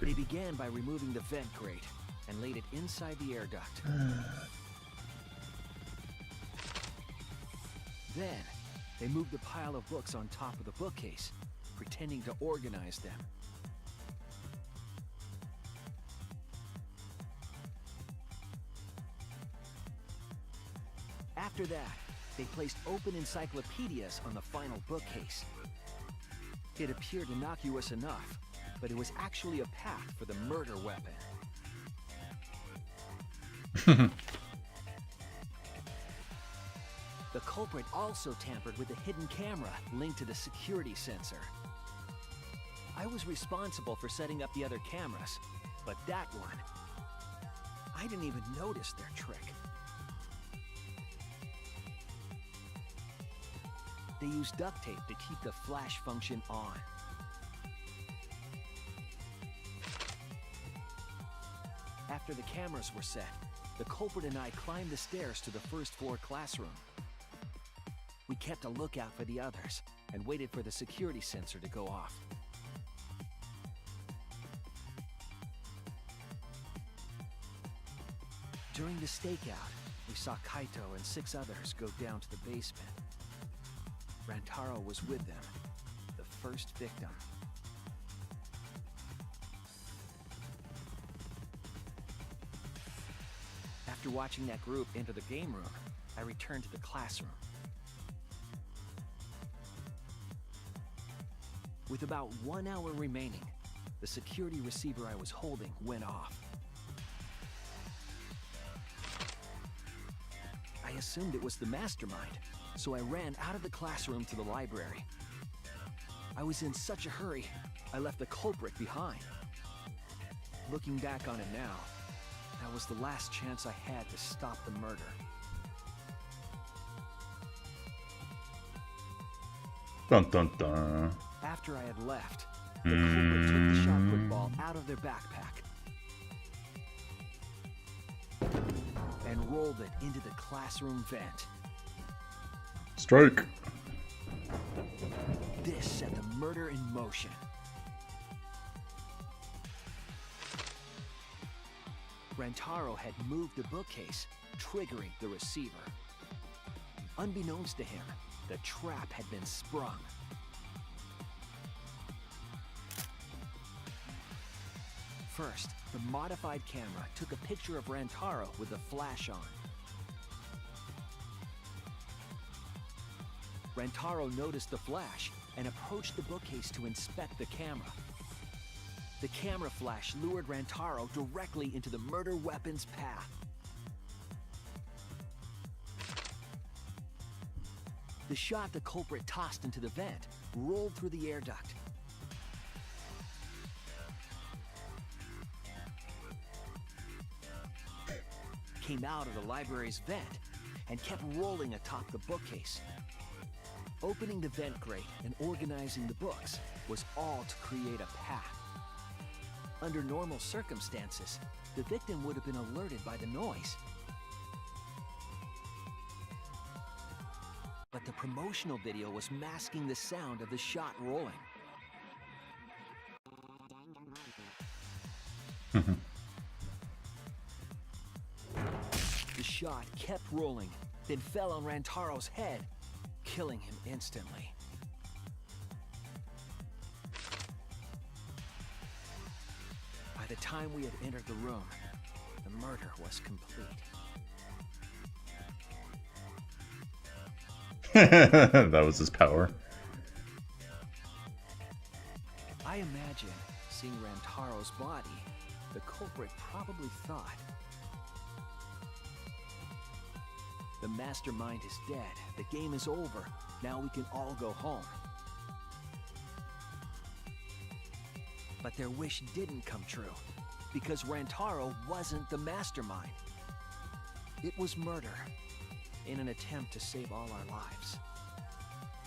S12: They began by removing the vent grate and laid it inside the air duct. Then, they moved the pile of books on top of the bookcase, pretending to organize them. After that, they placed open encyclopedias on the final bookcase. It appeared innocuous enough, but it was actually a path for the murder weapon. The culprit also tampered with the hidden camera linked to the security sensor. I was responsible for setting up the other cameras, but that one, I didn't even notice their trick. They used duct tape to keep the flash function on. After the cameras were set, the culprit and I climbed the stairs to the first floor classroom. We kept a lookout for the others and waited for the security sensor to go off. During the stakeout, we saw Kaito and 6 others go down to the basement. Rantaro was with them, the first victim. After watching that group enter the game room, I returned to the classroom. With about 1 hour remaining, the security receiver I was holding went off. I assumed it was the mastermind, so I ran out of the classroom to the library. I was in such a hurry, I left the culprit behind. Looking back on it now, that was the last chance I had to stop the murder.
S1: Dun dun dun.
S12: After I had left, the culprit took the shot put ball out of their backpack and rolled it into the classroom vent.
S1: Strike.
S12: This set the murder in motion. Rantaro had moved the bookcase, triggering the receiver. Unbeknownst to him, the trap had been sprung. First, the modified camera took a picture of Rantaro with the flash on. Rantaro noticed the flash and approached the bookcase to inspect the camera. The camera flash lured Rantaro directly into the murder weapon's path. The shot the culprit tossed into the vent rolled through the air duct. Came out of the library's vent and kept rolling atop the bookcase. Opening the vent grate and organizing the books was all to create a path. Under normal circumstances, the victim would have been alerted by the noise. But the promotional video was masking the sound of the shot rolling. The shot kept rolling, then fell on Rantaro's head, killing him instantly. By the time we had entered the room, the murder was complete.
S1: That was his power.
S12: I imagine, seeing Rantaro's body, the culprit probably thought, the mastermind is dead, the game is over, now we can all go home. But their wish didn't come true, because Rantaro wasn't the mastermind. It was murder, in an attempt to save all our lives.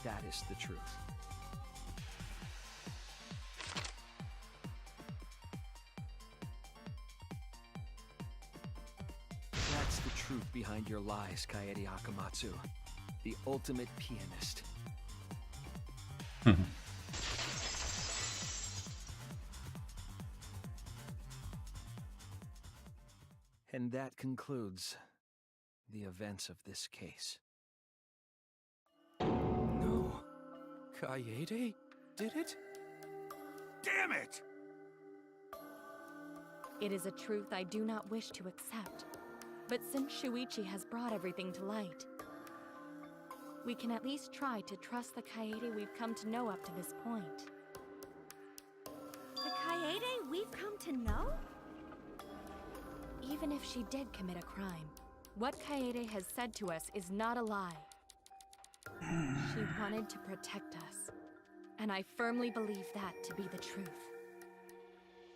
S12: That is the truth. That's the truth behind your lies, Kaede Akamatsu. The ultimate pianist. And that concludes the events of this case.
S9: No. Kaede did it?
S8: Damn it!
S16: It is a truth I do not wish to accept. But since Shuichi has brought everything to light, we can at least try to trust the Kaede we've come to know up to this point.
S4: The Kaede we've come to know?
S16: Even if she did commit a crime, what Kaede has said to us is not a lie. She wanted to protect us, and I firmly believe that to be the truth.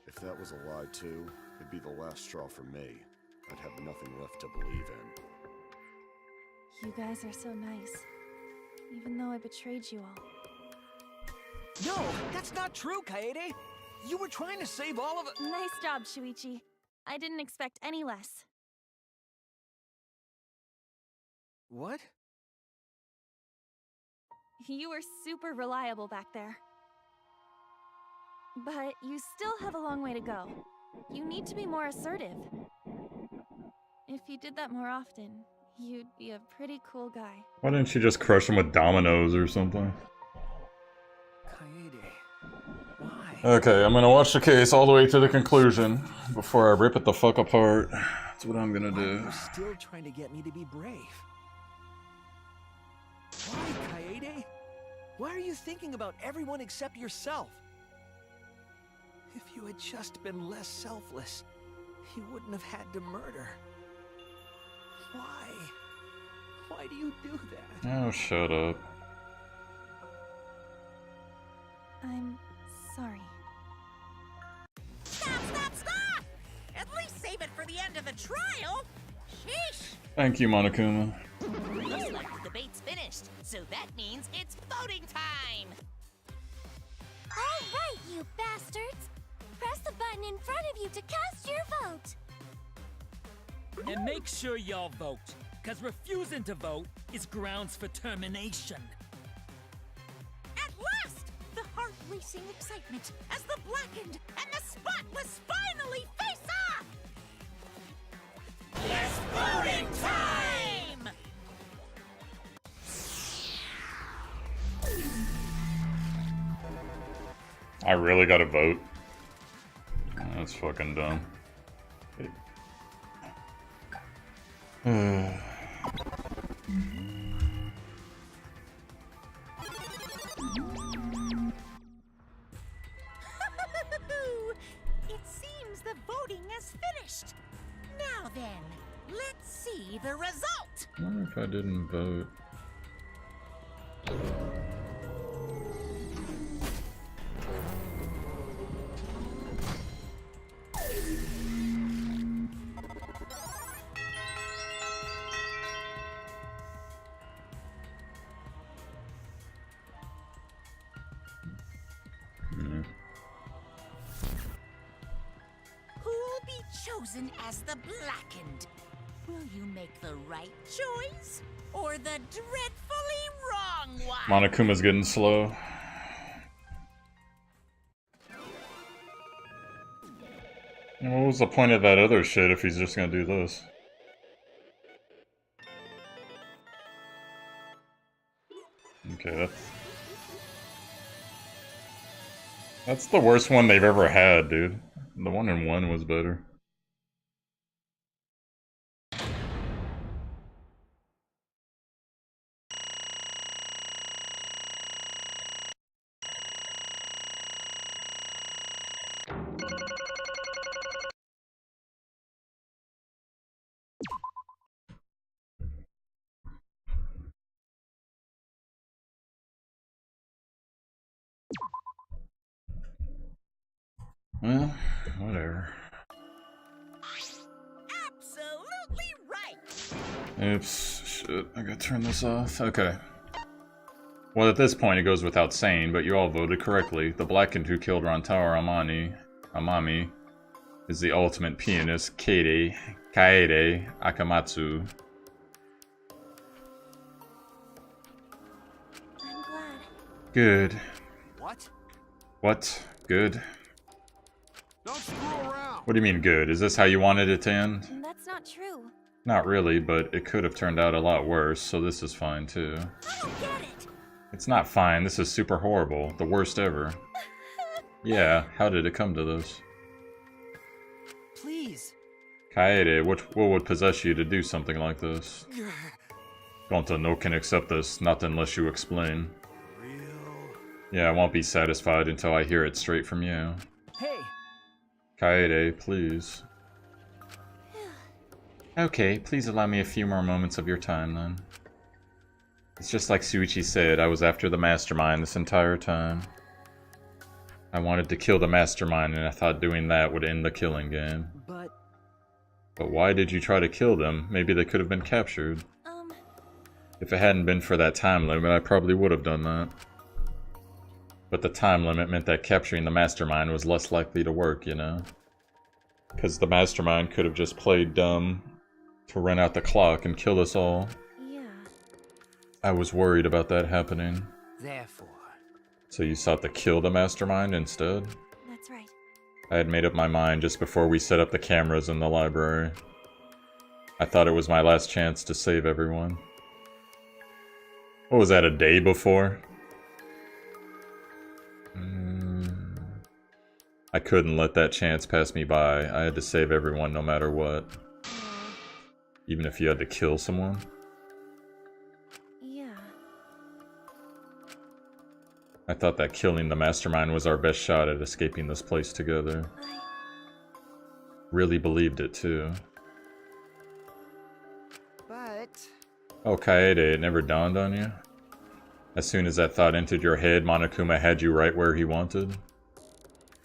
S11: If that was a lie too, it'd be the last straw for me. I'd have nothing left to believe in.
S14: You guys are so nice. Even though I betrayed you all.
S12: No, that's not true, Kaede! You were trying to save all of it.
S14: Nice job, Shuichi. I didn't expect any less.
S12: What?
S14: You were super reliable back there. But you still have a long way to go. You need to be more assertive. If you did that more often, you'd be a pretty cool guy.
S1: Why didn't she just crush him with dominoes or something?
S12: Kaede, why?
S1: Okay, I'm gonna watch the case all the way to the conclusion before I rip it the fuck apart. That's what I'm gonna do.
S12: You're still trying to get me to be brave. Why, Kaede? Why are you thinking about everyone except yourself? If you had just been less selfless, you wouldn't have had to murder. Why? Why do you do that?
S1: Oh, shut up.
S14: I'm sorry.
S6: Stop, stop, stop! At least save it for the end of the trial! Sheesh!
S1: Thank you, Monokuma.
S6: Looks like the debate's finished, so that means it's voting time!
S4: All right, you bastards! Press the button in front of you to cast your vote!
S15: And make sure y'all vote, because refusing to vote is grounds for termination.
S6: At last! The heart-racing excitement as the Blackened and the Spotless finally face off! It's voting time!
S1: I really gotta vote. That's fucking dumb.
S6: It seems the voting has finished. Now then, let's see the result.
S1: I wonder if I didn't vote.
S6: Who'll be chosen as the Blackened? Will you make the right choice or the dreadfully wrong one?
S1: Monokuma's getting slow. What was the point of that other shit if he's just gonna do this? Okay, that's the worst one they've ever had, dude. The 1-in-1 was better. Well, whatever.
S6: Absolutely right.
S1: Oops, shit, I gotta turn this off. Okay. Well, at this point it goes without saying, but you all voted correctly. The Blackened who killed Rantaro Amami is the ultimate pianist, Kaede Kaede Akamatsu.
S3: I'm glad.
S1: Good.
S8: What?
S1: What? Good?
S8: Don't screw around.
S1: What do you mean good? Is this how you wanted it to end?
S3: That's not true.
S1: Not really, but it could have turned out a lot worse, so this is fine too.
S10: I don't get it.
S1: It's not fine, this is super horrible. The worst ever. Yeah, how did it come to this?
S5: Please.
S1: Kaede, what would possess you to do something like this? Gonta no can accept this, not unless you explain. Yeah, I won't be satisfied until I hear it straight from you.
S5: Hey!
S1: Kaede, please. Okay, please allow me a few more moments of your time, then. It's just like Shuichi said, I was after the mastermind this entire time. I wanted to kill the mastermind, and I thought doing that would end the killing game. But why did you try to kill them? Maybe they could have been captured. If it hadn't been for that time limit, I probably would have done that. But the time limit meant that capturing the mastermind was less likely to work, you know? Because the mastermind could have just played dumb to run out the clock and kill us all.
S3: Yeah.
S1: I was worried about that happening.
S2: Therefore.
S1: So you sought to kill the mastermind instead?
S3: That's right.
S1: I had made up my mind just before we set up the cameras in the library. I thought it was my last chance to save everyone. What was that, a day before? I couldn't let that chance pass me by. I had to save everyone no matter what. Even if you had to kill someone?
S3: Yeah.
S1: I thought that killing the mastermind was our best shot at escaping this place together. Really believed it too.
S7: But...
S1: Oh, Kaede, it never dawned on you? As soon as that thought entered your head, Monokuma had you right where he wanted?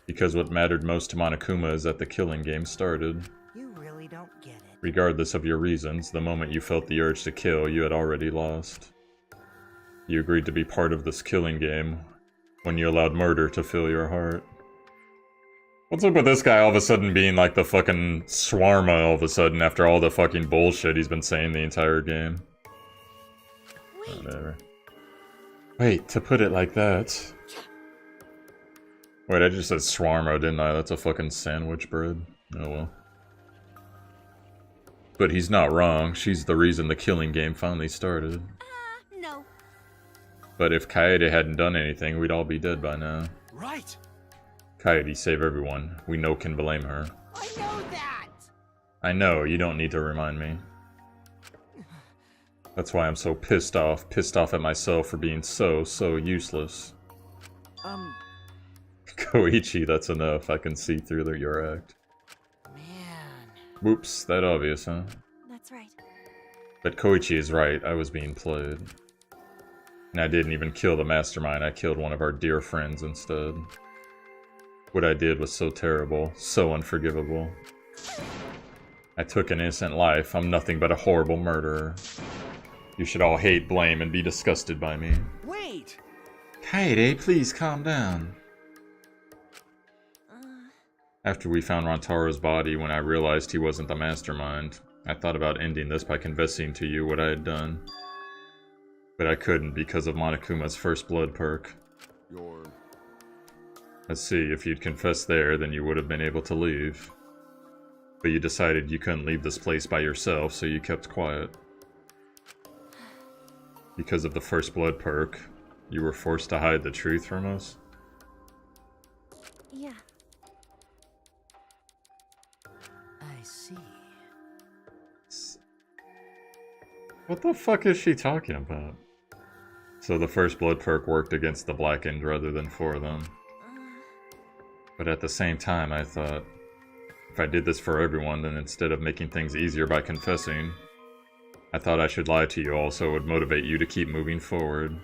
S1: Because what mattered most to Monokuma is that the killing game started.
S7: You really don't get it.
S1: Regardless of your reasons, the moment you felt the urge to kill, you had already lost. You agreed to be part of this killing game when you allowed murder to fill your heart. What's up with this guy all of a sudden being like the fucking Swarma all of a sudden after all the fucking bullshit he's been saying the entire game? Whatever. Wait, to put it like that... Wait, I just said Swarma, didn't I? That's a fucking sandwich bread. Oh well. But he's not wrong. She's the reason the killing game finally started.
S10: No.
S1: But if Kaede hadn't done anything, we'd all be dead by now.
S9: Right.
S1: Kaede, save everyone. We no can blame her.
S10: I know that.
S1: I know, you don't need to remind me. That's why I'm so pissed off at myself for being so useless. Koichi, that's enough. I can see through your act.
S2: Man.
S1: Whoops, that obvious, huh?
S3: That's right.
S1: But Koichi is right, I was being played. And I didn't even kill the mastermind, I killed one of our dear friends instead. What I did was so terrible, so unforgivable. I took an innocent life, I'm nothing but a horrible murderer. You should all hate, blame, and be disgusted by me.
S7: Wait!
S1: Kaede, please calm down. After we found Rantaro's body, when I realized he wasn't the mastermind, I thought about ending this by confessing to you what I had done. But I couldn't because of Monokuma's first blood perk. Let's see, if you'd confessed there, then you would have been able to leave. But you decided you couldn't leave this place by yourself, so you kept quiet. Because of the first blood perk, you were forced to hide the truth from us?
S3: Yeah.
S2: I see.
S1: What the fuck is she talking about? So the first blood perk worked against the blackened rather than for them. But at the same time, I thought, if I did this for everyone, then instead of making things easier by confessing, I thought I should lie to you all so it would motivate you to keep moving forward.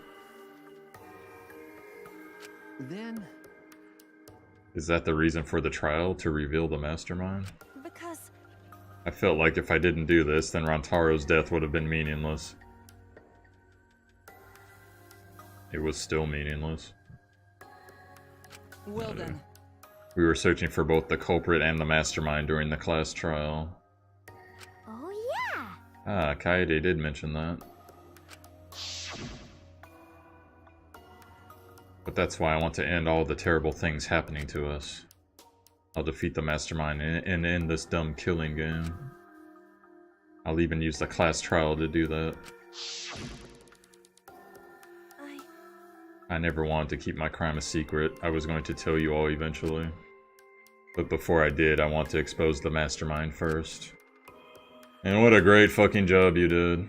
S12: Then...
S1: Is that the reason for the trial, to reveal the mastermind?
S3: Because...
S1: I felt like if I didn't do this, then Rantaro's death would have been meaningless. It was still meaningless.
S5: Well then.
S1: We were searching for both the culprit and the mastermind during the class trial. Ah, Kaede did mention that. But that's why I want to end all the terrible things happening to us. I'll defeat the mastermind and end this dumb killing game. I'll even use the class trial to do that. I never wanted to keep my crime a secret. I was going to tell you all eventually. But before I did, I want to expose the mastermind first. And what a great fucking job you did.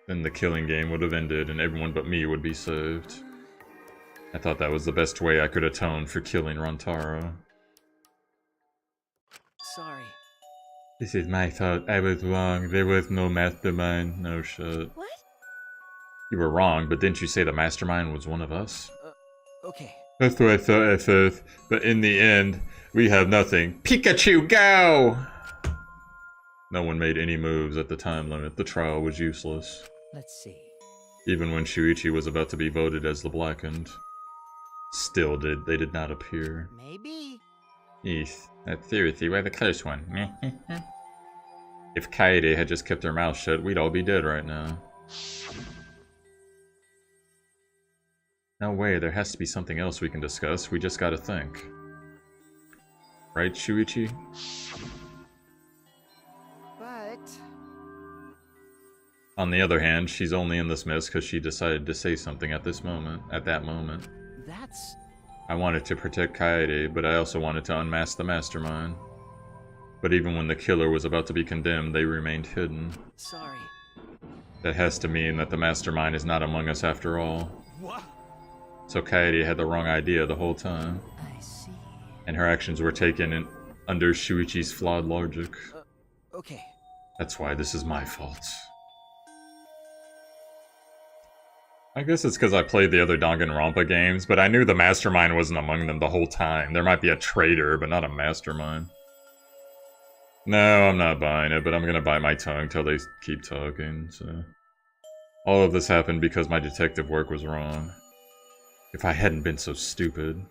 S1: Then the killing game would have ended and everyone but me would be saved. I thought that was the best way I could atone for killing Rantaro.
S12: Sorry.
S1: This is my fault. I was wrong. There was no mastermind. No shit.
S14: What?
S1: You were wrong, but didn't you say the mastermind was one of us?
S12: Okay.
S1: That's what I thought at first, but in the end, we have nothing. Pikachu, go! No one made any moves at the time limit. The trial was useless.
S5: Let's see.
S1: Even when Shuichi was about to be voted as the Blackened. Still they did not appear.
S7: Maybe.
S1: Eeth, that's seriously why the close one. If Kaede had just kept her mouth shut, we'd all be dead right now. No way, there has to be something else we can discuss. We just gotta think. Right, Shuichi?
S7: But...
S1: On the other hand, she's only in this mess because she decided to say something at this moment, at that moment.
S12: That's...
S1: I wanted to protect Kaede, but I also wanted to unmask the mastermind. But even when the killer was about to be condemned, they remained hidden.
S12: Sorry.
S1: That has to mean that the mastermind is not among us after all.
S12: What?
S1: So Kaede had the wrong idea the whole time.
S5: I see.
S1: And her actions were taken under Shuichi's flawed logic.
S12: Okay.
S1: That's why this is my fault. I guess it's because I played the other Danganronpa games, but I knew the mastermind wasn't among them the whole time. There might be a traitor, but not a mastermind. No, I'm not buying it, but I'm gonna bite my tongue till they keep talking, so... All of this happened because my detective work was wrong. If I hadn't been so stupid.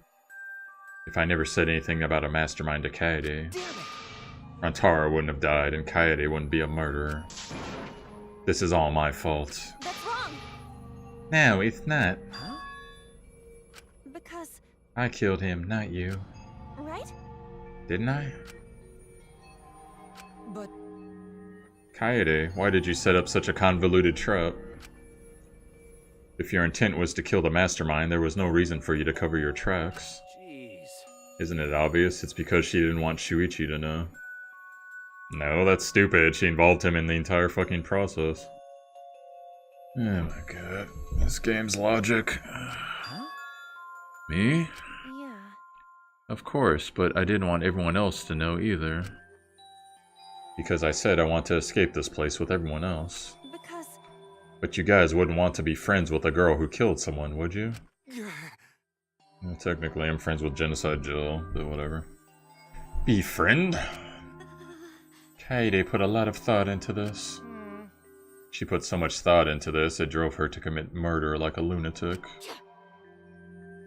S1: If I never said anything about a mastermind to Kaede. Rantaro wouldn't have died, and Kaede wouldn't be a murderer. This is all my fault.
S14: That's wrong.
S1: No, it's not.
S12: Huh?
S14: Because...
S1: I killed him, not you.
S14: Right?
S1: Didn't I?
S12: But...
S1: Kaede, why did you set up such a convoluted trap? If your intent was to kill the mastermind, there was no reason for you to cover your tracks.
S12: Jeez.
S1: Isn't it obvious? It's because she didn't want Shuichi to know. No, that's stupid. She involved him in the entire fucking process. Oh my god. This game's logic.
S12: Huh?
S1: Me?
S14: Yeah.
S1: Of course, but I didn't want everyone else to know either. Because I said I want to escape this place with everyone else.
S14: Because...
S1: But you guys wouldn't want to be friends with a girl who killed someone, would you? Well, technically, I'm friends with Genocide Jill, but whatever. Befriend? Kaede put a lot of thought into this. She put so much thought into this, it drove her to commit murder like a lunatic.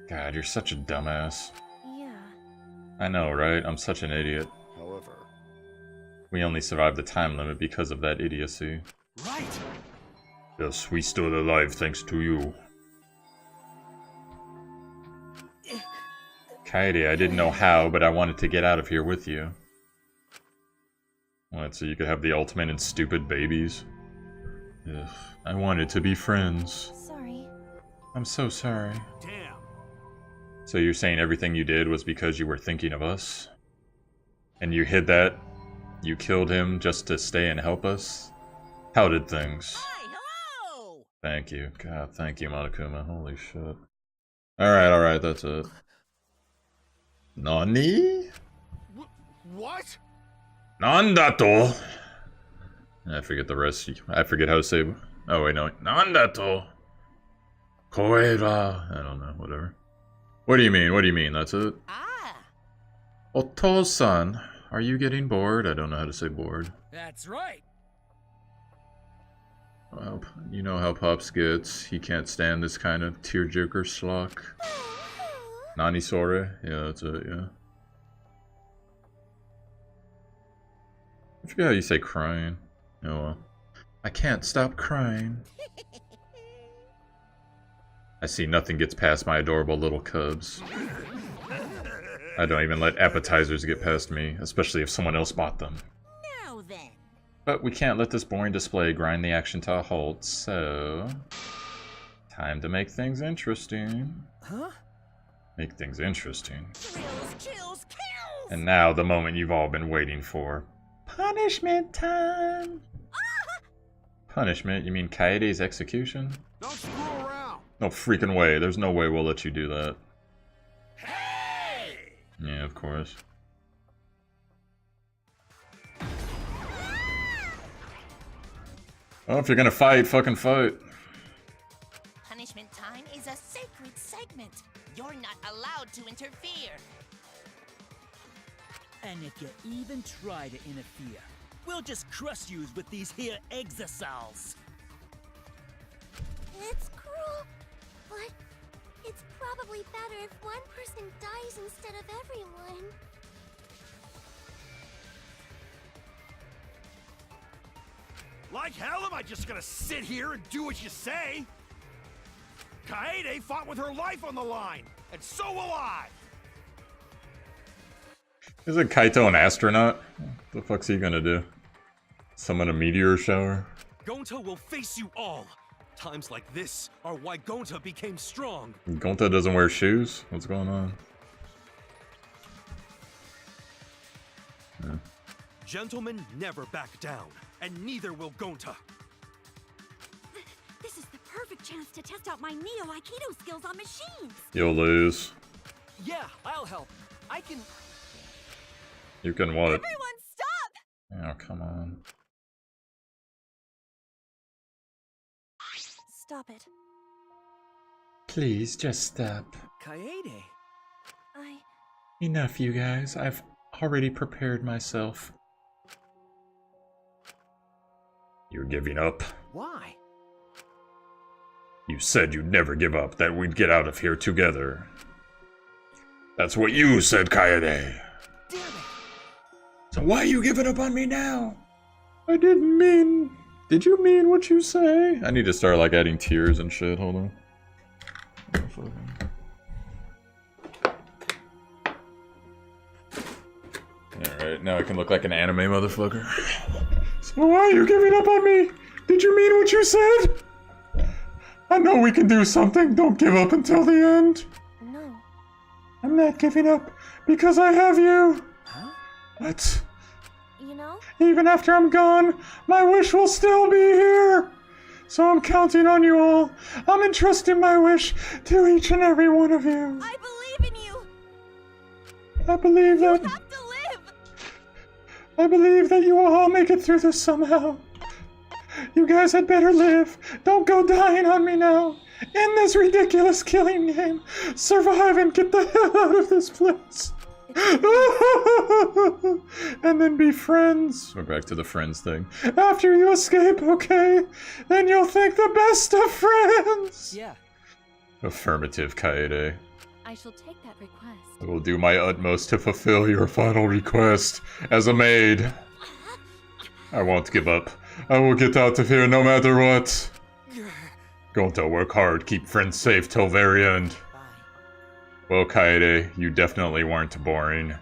S1: God, you're such a dumbass.
S14: Yeah.
S1: I know, right? I'm such an idiot.
S11: However...
S1: We only survived the time limit because of that idiocy.
S9: Right!
S1: Yes, we still alive thanks to you. Kaede, I didn't know how, but I wanted to get out of here with you. What, so you could have the ultimate and stupid babies? Ugh, I wanted to be friends.
S14: Sorry.
S1: I'm so sorry.
S8: Damn.
S1: So you're saying everything you did was because you were thinking of us? And you hid that? You killed him just to stay and help us? How did things?
S6: Hi, hello!
S1: Thank you. God, thank you, Monokuma. Holy shit. Alright, that's it. Nani?
S8: What?
S1: Nandato? I forget the rest. I forget how to say... Oh, wait, no. Nandato? Koera. I don't know, whatever. What do you mean? What do you mean? That's it?
S6: Ah!
S1: Oto-san, are you getting bored? I don't know how to say bored.
S15: That's right.
S1: Well, you know how Pops gets. He can't stand this kind of tearjerker schlock. Nani Sore? Yeah, that's it, yeah. I forget how you say crying. Oh well. I can't stop crying. I see nothing gets past my adorable little cubs. I don't even let appetizers get past me, especially if someone else bought them.
S6: Now then.
S1: But we can't let this boring display grind the action to a halt, so... time to make things interesting.
S12: Huh?
S1: Make things interesting.
S6: Thrills, chills, kills!
S1: And now the moment you've all been waiting for. Punishment time! Punishment? You mean Kaede's execution?
S8: Don't screw around!
S1: No freaking way. There's no way we'll let you do that.
S8: Hey!
S1: Yeah, of course. Oh, if you're gonna fight, fucking fight.
S6: Punishment time is a sacred segment. You're not allowed to interfere.
S15: And if you even try to interfere, we'll just crush you with these here exosols.
S4: It's cruel, but it's probably better if one person dies instead of everyone.
S8: Like hell am I just gonna sit here and do what you say? Kaede fought with her life on the line, and so will I!
S1: Isn't Kaito an astronaut? What the fuck's he gonna do? Summon a meteor shower?
S9: Gonta will face you all. Times like this are why Gonta became strong.
S1: Gonta doesn't wear shoes? What's going on? Yeah.
S9: Gentlemen never back down, and neither will Gonta.
S10: This is the perfect chance to test out my Neo Aikido skills on machines.
S1: You'll lose.
S12: Yeah, I'll help. I can...
S1: You can what?
S14: Everyone stop!
S1: Oh, come on.
S14: Stop it.
S17: Please, just stop.
S12: Kaede.
S17: Enough, you guys. I've already prepared myself.
S1: You're giving up?
S12: Why?
S1: You said you'd never give up, that we'd get out of here together. That's what you said, Kaede.
S12: Damn it!
S1: So why are you giving up on me now?
S17: I didn't mean... Did you mean what you say?
S1: I need to start, like, adding tears and shit. Hold on. Alright, now I can look like an anime motherfucker.
S17: So why are you giving up on me? Did you mean what you said? I know we can do something. Don't give up until the end.
S14: No.
S17: I'm not giving up because I have you.
S12: Huh?
S17: What?
S14: You know?
S17: Even after I'm gone, my wish will still be here. So I'm counting on you all. I'm entrusting my wish to each and every one of you.
S14: I believe in you.
S17: I believe that...
S14: You have to live.
S17: I believe that you will all make it through this somehow. You guys had better live. Don't go dying on me now. End this ridiculous killing game. Survive and get the hell out of this place. And then be friends.
S1: We're back to the friends thing.
S17: After you escape, okay? Then you'll think the best of friends.
S12: Yeah.
S1: Affirmative, Kaede.
S16: I shall take that request.
S1: I will do my utmost to fulfill your final request as a maid. I won't give up. I will get out of here no matter what. Going to work hard, keep friends safe till very end. Well, Kaede, you definitely weren't boring.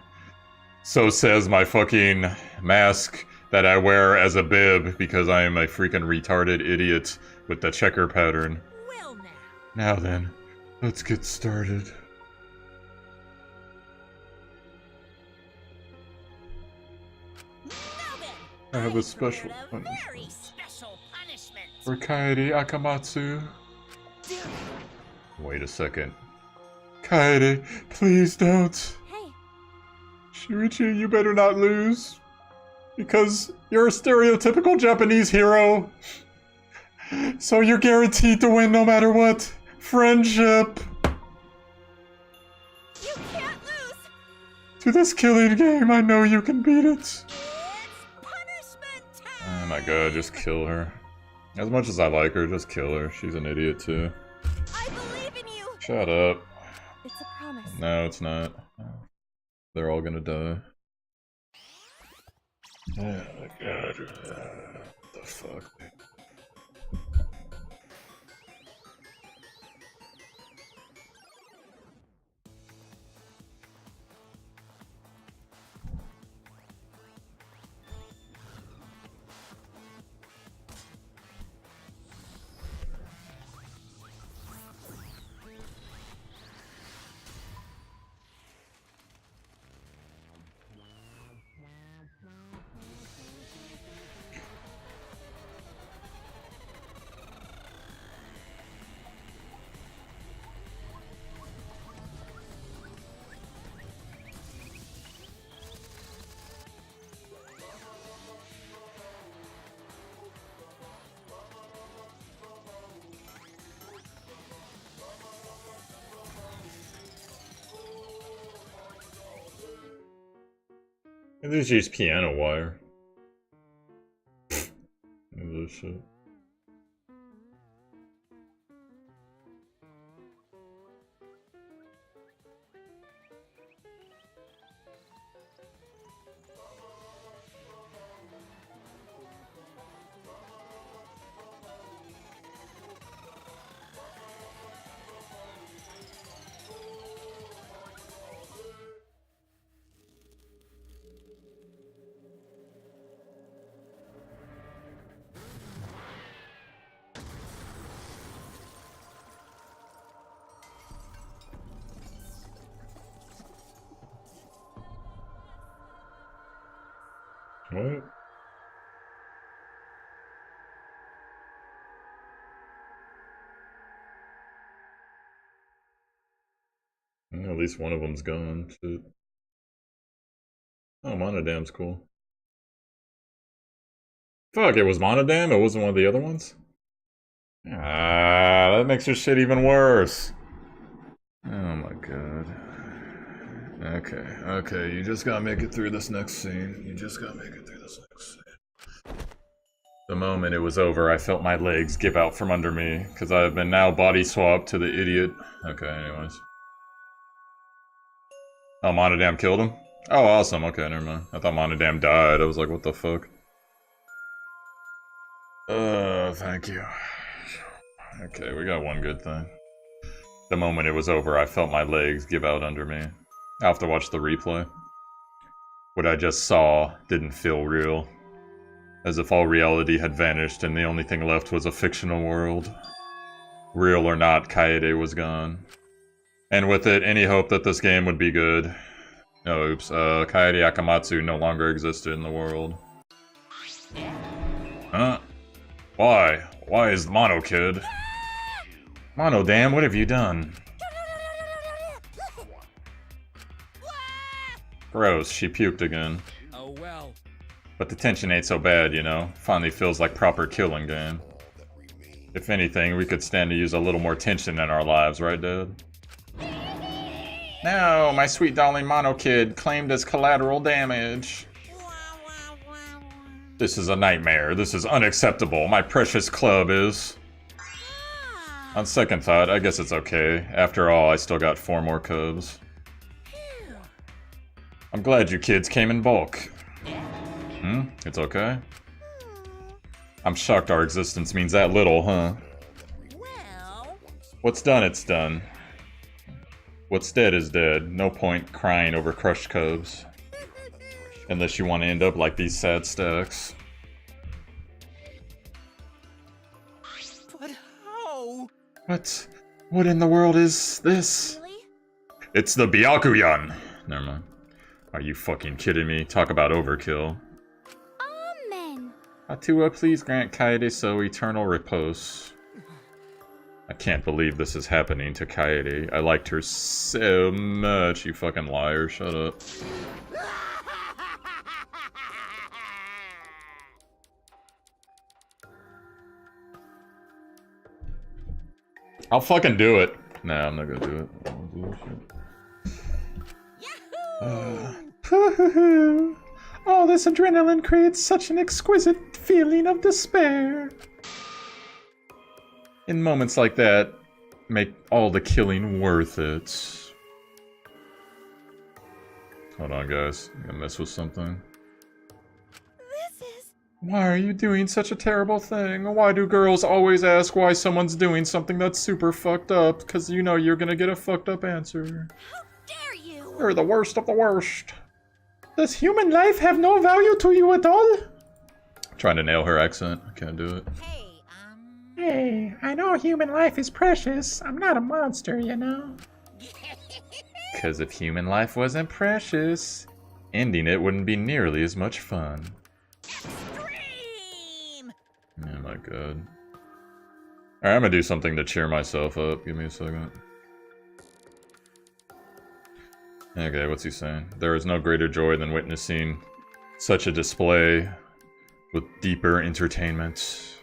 S1: So says my fucking mask that I wear as a bib because I am a freaking retarded idiot with the checker pattern.
S6: Well now.
S17: Now then, let's get started.
S6: Now then,
S1: I have a special
S6: prepared a
S1: punishment
S6: very special punishment.
S17: For Kaede Akamatsu.
S1: Wait a second.
S17: Kaede, please don't.
S14: Hey.
S17: Shuichi, you better not lose. Because you're a stereotypical Japanese hero. So you're guaranteed to win no matter what. Friendship.
S14: You can't lose.
S17: To this killing game, I know you can beat it.
S6: It's punishment time.
S1: Oh my god, just kill her. As much as I like her, just kill her. She's an idiot too.
S14: I believe in you.
S1: Shut up.
S14: It's a promise.
S1: No, it's not. They're all gonna die. Oh my god. What the fuck? At least use piano wire. This shit. What? At least one of them's gone. Shit. Oh, Monodam's cool. Fuck, it was Monodam? It wasn't one of the other ones? Ah, that makes your shit even worse. Oh my god. Okay, you just gotta make it through this next scene. You just gotta make it through this next scene. The moment it was over, I felt my legs give out from under me, because I have been now body swapped to the idiot. Okay, anyways. Oh, Monodam killed him? Oh, awesome. Okay, never mind. I thought Monodam died. I was like, what the fuck? Thank you. Okay, we got one good thing. The moment it was over, I felt my legs give out under me. I'll have to watch the replay. What I just saw didn't feel real. As if all reality had vanished and the only thing left was a fictional world. Real or not, Kaede was gone. And with it, any hope that this game would be good. Oh, oops. Kaede Akamatsu no longer existed in the world. Huh? Why? Why is Mono Kid? Monodam, what have you done? Gross, she puked again.
S15: Oh well.
S1: But the tension ain't so bad, you know. Finally feels like proper killing game. If anything, we could stand to use a little more tension in our lives, right, Dad? No, my sweet darling Mono Kid claimed as collateral damage. This is a nightmare. This is unacceptable. My precious club is... On second thought, I guess it's okay. After all, I still got 4 more cubs. I'm glad you kids came in bulk. It's okay? I'm shocked our existence means that little, huh? What's done, it's done. What's dead is dead. No point crying over crushed cubs. Unless you want to end up like these sad stacks.
S9: But how?
S1: What in the world is this? Really? It's the Byakuyan! Never mind. Are you fucking kidding me? Talk about overkill.
S4: Amen.
S1: Atua, please grant Kaede so eternal repose. I can't believe this is happening to Kaede. I liked her so much, you fucking liar. Shut up. I'll fucking do it. Nah, I'm not gonna do it. I won't do
S17: Yahoo! All this adrenaline creates such an exquisite feeling of despair.
S1: In moments like that, make all the killing worth it. Hold on, guys. I'm gonna mess with something. Why are you doing such a terrible thing? Why do girls always ask why someone's doing something that's super fucked up? Because you know you're gonna get a fucked up answer.
S10: How dare you!
S1: You're the worst of the worst.
S17: Does human life have no value to you at all?
S1: Trying to nail her accent. I can't do it.
S17: Hey, I know human life is precious. I'm not a monster, you know.
S1: Because if human life wasn't precious, ending it wouldn't be nearly as much fun. Oh my god. Alright, I'm gonna do something to cheer myself up. Give me a second. Okay, what's he saying? There is no greater joy than witnessing such a display with deeper entertainment.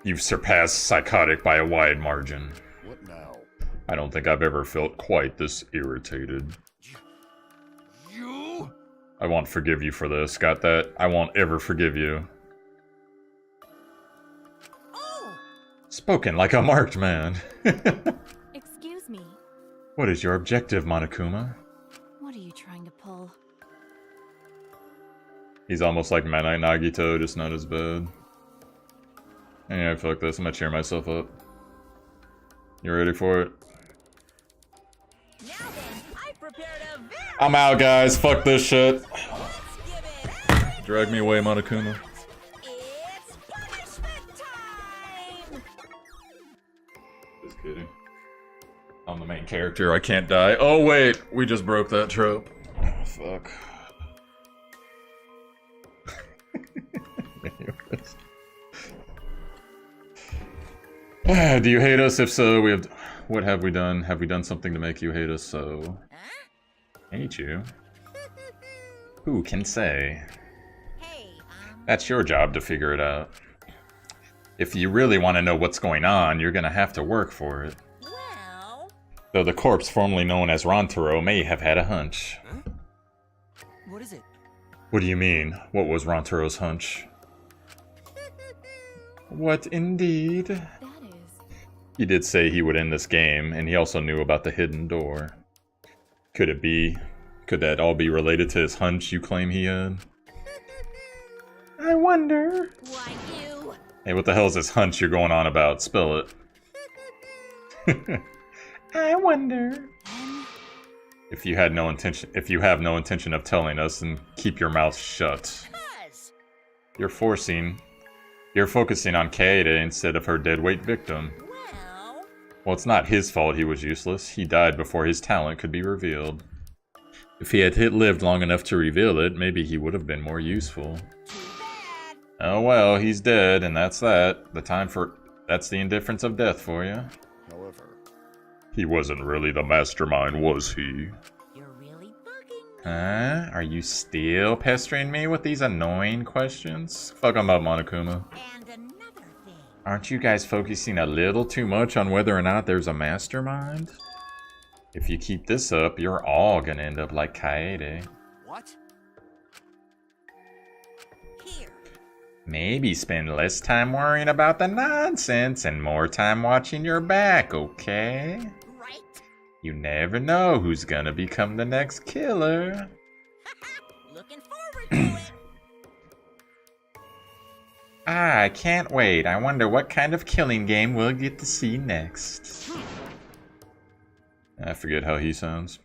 S1: You've surpassed psychotic by a wide margin.
S11: What
S1: I don't think I've ever felt quite this irritated.
S8: You?
S1: I won't forgive you for this. Got that? I won't ever forgive you.
S10: Oh!
S1: Spoken like a marked man.
S16: Excuse me.
S1: What is your objective, Monokuma?
S16: What are you trying to pull?
S1: He's almost like Manai Nagito, just not as bad. Yeah, fuck this. I'm gonna cheer myself up. You ready for it?
S6: Now then, I prepared a very
S1: I'm out, guys. Fuck this shit. Drag me away, Monokuma.
S6: It's punishment time!
S1: Just kidding. I'm the main character. I can't die. Oh, wait. We just broke that trope. Oh, fuck. Do you hate us? If so, we have. What have we done? Have we done something to make you hate us so? Hate you? Who can say? That's your job to figure it out. If you really want to know what's going on, you're gonna have to work for it. Though the corpse formerly known as Rantaro may have had a hunch.
S5: What is it?
S1: What do you mean? What was Rantaro's hunch? What indeed?
S16: That is.
S1: He did say he would end this game, and he also knew about the hidden door. Could it be? Could that all be related to his hunch you claim he had?
S17: I wonder.
S10: Why you?
S1: Hey, what the hell is this hunch you're going on about? Spell it.
S17: I wonder.
S1: If you have no intention of telling us, then keep your mouth shut. You're focusing on Kaede instead of her deadweight victim. Well, it's not his fault he was useless. He died before his talent could be revealed. If he had lived long enough to reveal it, maybe he would have been more useful. Oh well, he's dead, and that's that. That's the indifference of death for you.
S11: However,
S1: he wasn't really the mastermind, was he?
S6: You're really bugging.
S1: Huh? Are you still pestering me with these annoying questions? Fuck 'em up, Monokuma.
S6: And another thing.
S1: Aren't you guys focusing a little too much on whether or not there's a mastermind? If you keep this up, you're all gonna end up like Kaede.
S8: What?
S6: Here.
S1: Maybe spend less time worrying about the nonsense and more time watching your back, okay?
S6: Right.
S1: You never know who's gonna become the next killer.
S6: Looking forward to it.
S1: I can't wait. I wonder what kind of killing game we'll get to see next. I forget how he sounds.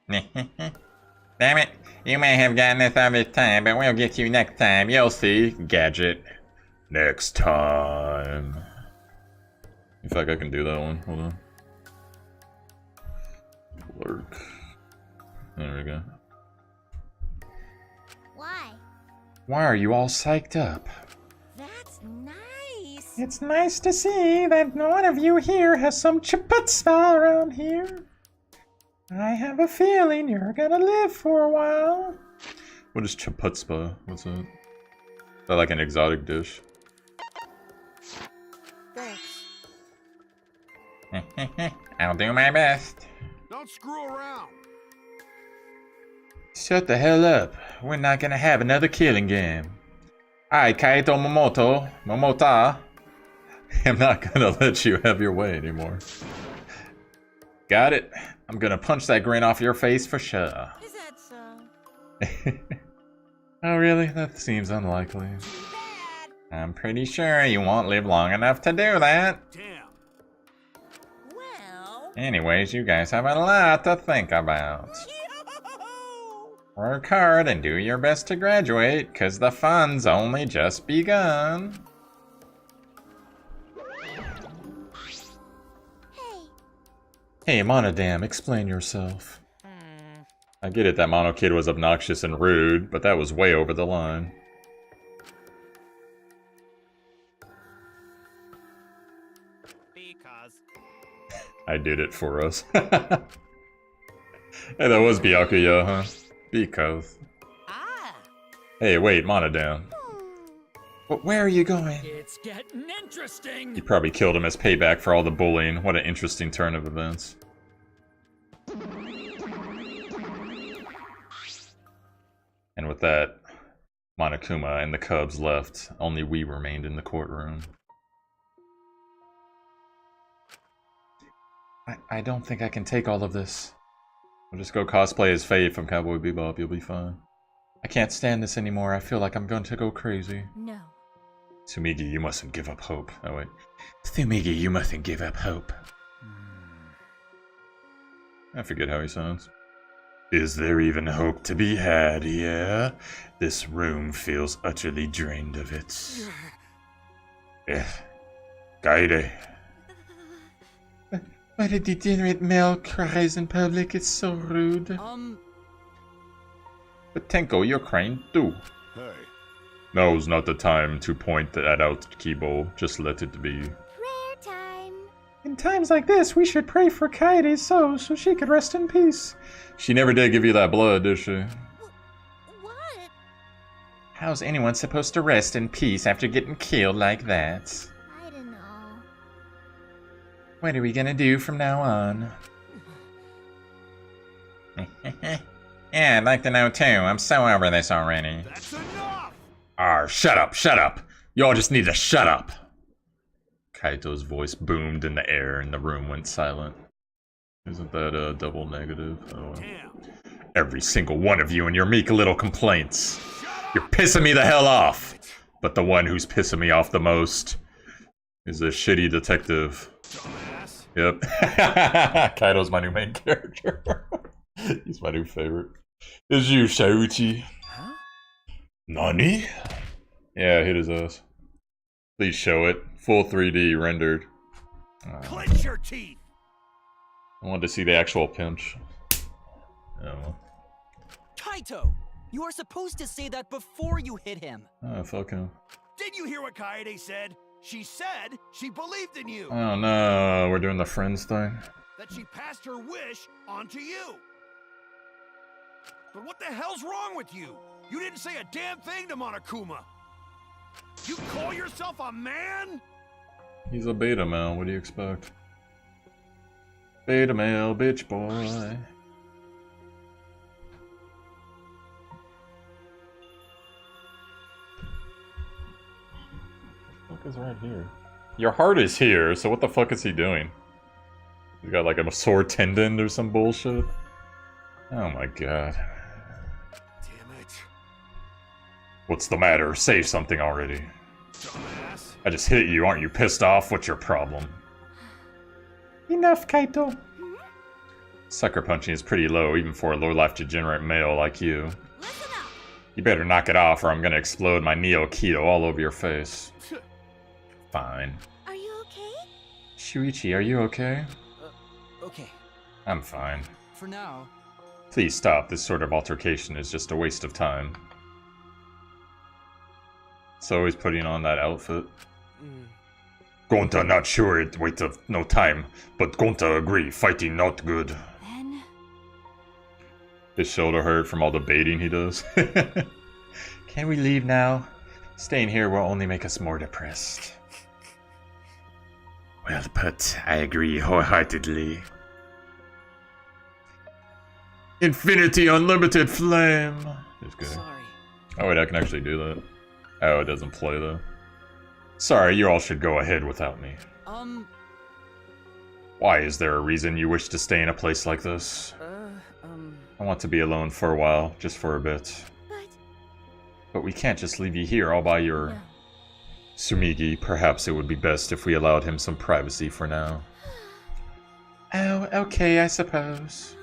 S1: Damn it. You may have gotten us all this time, but we'll get you next time. You'll see. Gadget. Next time. In fact, I can do that one. Hold on. Lurk. There we go.
S4: Why?
S1: Why are you all psyched up?
S10: That's nice.
S17: It's nice to see that one of you here has some chutzpah around here. I have a feeling you're gonna live for a while.
S1: What is chutzpah? What's that? Is that like an exotic dish?
S10: Thanks.
S1: I'll do my best.
S8: Don't screw around.
S1: Shut the hell up. We're not gonna have another killing game. I, Kaito Momota, am not gonna let you have your way anymore. Got it? I'm gonna punch that grin off your face for sure.
S10: Is that so?
S1: Oh really? That seems unlikely. I'm pretty sure you won't live long enough to do that.
S8: Damn.
S6: Well.
S1: Anyways, you guys have a lot to think about. Work hard and do your best to graduate, cause the fun's only just begun. Hey, Monodam, explain yourself. I get it that Mono Kid was obnoxious and rude, but that was way over the line.
S9: Because.
S1: I did it for us. Hey, that was Byakuya, huh? Because. Hey, wait, Monodam. But where are you going?
S15: It's getting interesting.
S1: You probably killed him as payback for all the bullying. What an interesting turn of events. And with that, Monokuma and the Cubs left. Only we remained in the courtroom. I don't think I can take all of this. We'll just go cosplay as Faye from Cowboy Bebop. You'll be fine. I can't stand this anymore. I feel like I'm going to go crazy.
S16: No.
S1: Tsumigi, you mustn't give up hope. Oh, wait. Tsumigi, you mustn't give up hope. I forget how he sounds. Is there even hope to be had, yeah? This room feels utterly drained of it. Kaede.
S17: Why the degenerate male cries in public? It's so rude.
S1: But Tenko, you're crying too.
S11: Hey.
S1: Now's not the time to point that out, Kibo. Just let it be.
S4: Prayer time.
S17: In times like this, we should pray for Kaede's soul so she could rest in peace.
S1: She never did give you that blood, did she?
S4: What?
S17: How's anyone supposed to rest in peace after getting killed like that?
S4: I don't know.
S17: What are we gonna do from now on? Yeah, I'd like to know too. I'm so over this already.
S8: That's enough!
S1: Arr, shut up, shut up! You all just need to shut up! Kaito's voice boomed in the air and the room went silent. Isn't that a double negative? Oh, well. Every single one of you and your meek little complaints. You're pissing me the hell off! But the one who's pissing me off the most is a shitty detective.
S8: Dumbass.
S1: Yep. Kaito's my new main character. He's my new favorite. It's you, Shauchi.
S5: Huh?
S1: Nani? Yeah, hit his ass. Please show it. Full 3D rendered.
S8: Clench your teeth!
S1: I wanted to see the actual pinch. Oh.
S5: Kaito! You are supposed to say that before you hit him.
S1: Oh, fuck him.
S8: Did you hear what Kaede said? She said she believed in you.
S1: Oh no, we're doing the friends thing.
S8: That she passed her wish on to you. But what the hell's wrong with you? You didn't say a damn thing to Monokuma. You call yourself a man?
S1: He's a beta male, what do you expect? Beta male, bitch boy. What the fuck is right here? Your heart is here, so what the fuck is he doing? He's got like a sore tendon or some bullshit? Oh my god.
S8: Damn it.
S1: What's the matter? Say something already.
S8: Dumbass.
S1: I just hit you, aren't you pissed off? What's your problem?
S17: Enough, Kaito.
S1: Sucker punching is pretty low, even for a low-life degenerate male like you.
S10: Listen up.
S1: You better knock it off or I'm gonna explode my Neo-Keto all over your face. Fine.
S4: Are you okay?
S17: Shuichi, are you okay?
S5: Okay.
S1: I'm fine.
S5: For now.
S1: Please stop, this sort of altercation is just a waste of time. So he's putting on that outfit. Gonta not sure it wait of no time, but Gonta agree, fighting not good.
S16: Then...
S1: His shoulder hurt from all the baiting he does.
S17: Can we leave now? Staying here will only make us more depressed.
S1: Well put, I agree wholeheartedly. Infinity Unlimited Flame! Just kidding.
S5: Sorry.
S1: Oh wait, I can actually do that. Oh, it doesn't play though. Sorry, you all should go ahead without me. Why, is there a reason you wish to stay in a place like this? I want to be alone for a while, just for a bit. But we can't just leave you here all by your...
S16: No.
S1: Tsumigi, perhaps it would be best if we allowed him some privacy for now.
S17: Oh, okay, I suppose.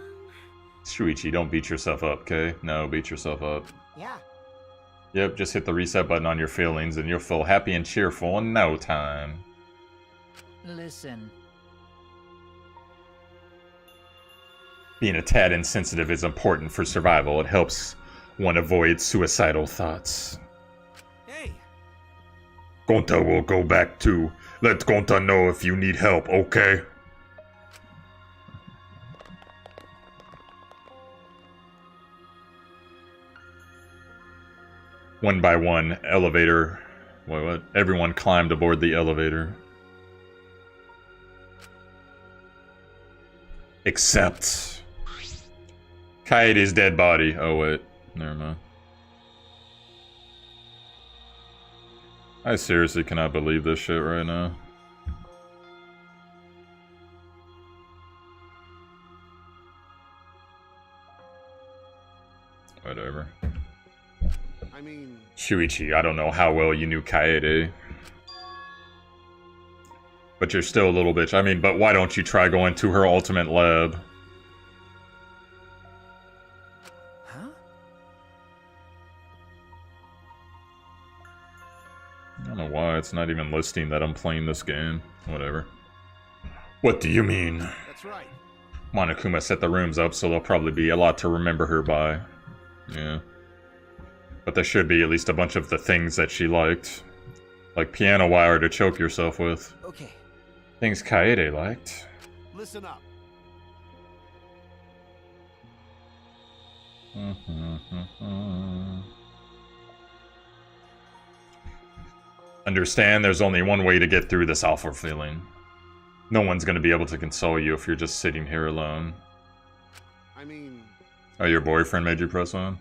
S1: Shuichi, don't beat yourself up, okay? No, beat yourself up.
S7: Yeah.
S1: Yep, just hit the reset button on your feelings and you'll feel happy and cheerful in no time.
S2: Listen.
S1: Being a tad insensitive is important for survival. It helps one avoid suicidal thoughts.
S9: Hey.
S1: Gonta will go back too. Let Gonta know if you need help, okay? One by one, elevator. What? Everyone climbed aboard the elevator. Except Kaede's dead body. Oh wait, never mind. I seriously cannot believe this shit right now. Whatever.
S8: I mean...
S1: Shuichi, I don't know how well you knew Kaede. But you're still a little bitch. I mean, but why don't you try going to her ultimate lab?
S12: Huh?
S1: I don't know why it's not even listing that I'm playing this game. Whatever. What do you mean?
S8: That's right.
S1: Monokuma set the rooms up, so there'll probably be a lot to remember her by. Yeah. But there should be at least a bunch of the things that she liked. Like piano wire to choke yourself with.
S12: Okay.
S1: Things Kaede liked.
S8: Listen up.
S1: Understand there's only one way to get through this awful feeling. No one's gonna be able to console you if you're just sitting here alone.
S8: I mean...
S1: Oh, your boyfriend made you press on?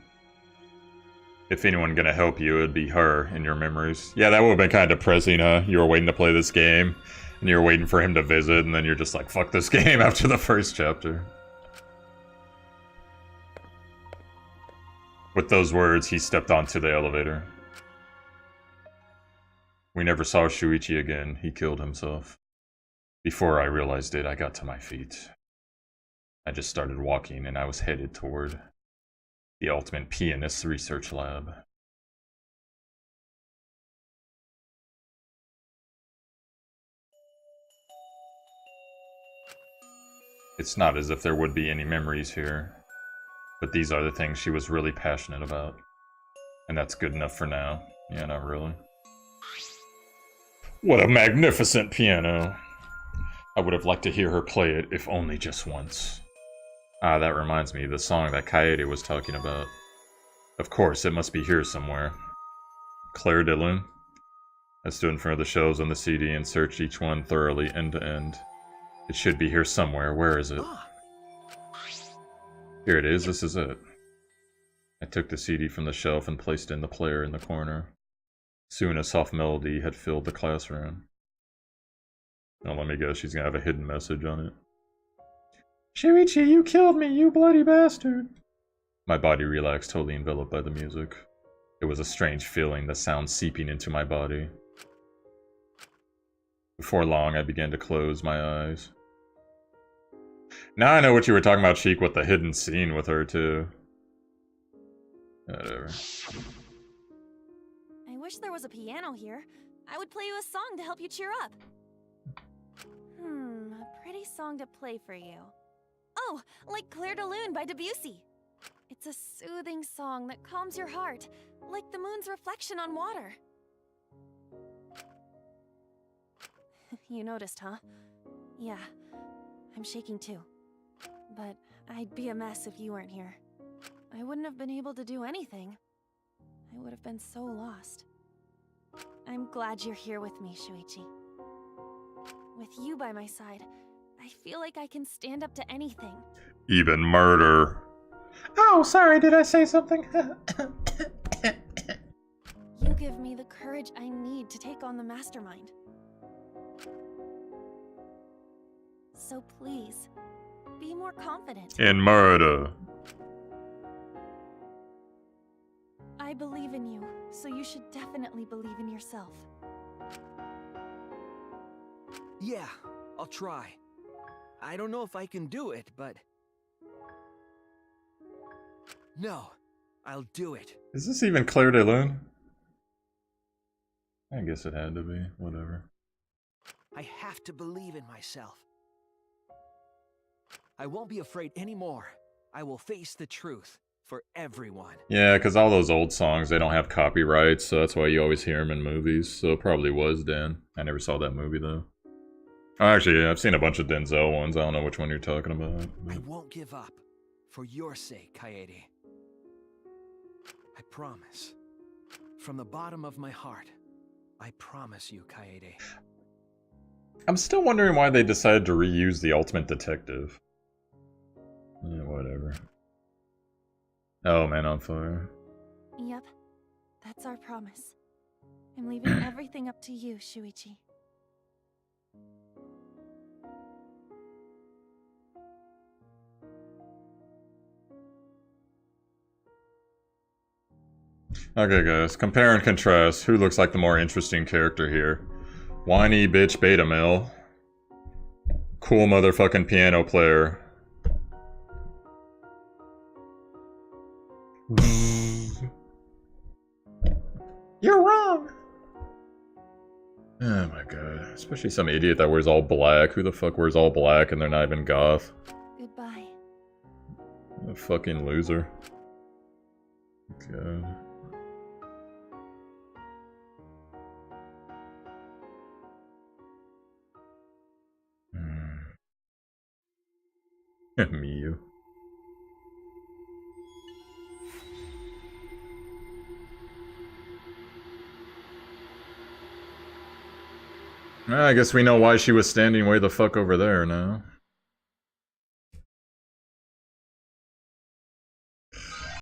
S1: If anyone gonna help you, it'd be her in your memories. Yeah, that would've been kind of depressing, huh? You were waiting to play this game, and you were waiting for him to visit, and then you're just like, fuck this game after the first chapter. With those words, he stepped onto the elevator. We never saw Shuichi again. He killed himself. Before I realized it, I got to my feet. I just started walking, and I was headed toward the Ultimate Pianist Research Lab. It's not as if there would be any memories here, but these are the things she was really passionate about. And that's good enough for now. Yeah, not really. What a magnificent piano! I would have liked to hear her play it, if only just once. Ah, that reminds me, the song that Kaede was talking about. Of course, it must be here somewhere. Claire de Lune? I stood in front of the shelves on the CD and searched each one thoroughly, end to end. It should be here somewhere. Where is it? Here it is, this is it. I took the CD from the shelf and placed it in the player in the corner. Soon a soft melody had filled the classroom. Now let me guess, she's gonna have a hidden message on it.
S17: Shuichi, you killed me, you bloody bastard.
S1: My body relaxed, totally enveloped by the music. It was a strange feeling, the sound seeping into my body. Before long, I began to close my eyes. Now I know what you were talking about, Sheik, with the hidden scene with her, too. Whatever.
S14: I wish there was a piano here. I would play you a song to help you cheer up. A pretty song to play for you. Oh, like Claire de Lune by Debussy. It's a soothing song that calms your heart, like the moon's reflection on water. You noticed, huh? Yeah, I'm shaking too. But I'd be a mess if you weren't here. I wouldn't have been able to do anything. I would have been so lost. I'm glad you're here with me, Shuichi. With you by my side, I feel like I can stand up to anything.
S1: Even murder.
S17: Oh, sorry, did I say something?
S14: You give me the courage I need to take on the mastermind. So please, be more confident.
S1: In murder.
S14: I believe in you, so you should definitely believe in yourself.
S12: Yeah, I'll try. I don't know if I can do it, but... No, I'll do it.
S1: Is this even Claire de Lune? I guess it had to be. Whatever.
S12: I have to believe in myself. I won't be afraid anymore. I will face the truth for everyone.
S1: Yeah, because all those old songs, they don't have copyrights, so that's why you always hear them in movies. So it probably was Dan. I never saw that movie, though. Oh, actually, yeah, I've seen a bunch of Denzel ones. I don't know which one you're talking about. But...
S12: I won't give up. For your sake, Kaede. I promise. From the bottom of my heart, I promise you, Kaede.
S1: I'm still wondering why they decided to reuse the Ultimate Detective. Yeah, whatever. Oh, Man on Fire.
S14: Yep, that's our promise. I'm leaving everything up to you, Shuichi.
S1: Okay, guys, compare and contrast. Who looks like the more interesting character here? Whiny bitch beta male. Cool motherfucking piano player.
S17: You're wrong!
S1: Oh my god. Especially some idiot that wears all black. Who the fuck wears all black and they're not even goth?
S14: Goodbye.
S1: A fucking loser. God. Miyu. I guess we know why she was standing way the fuck over there now.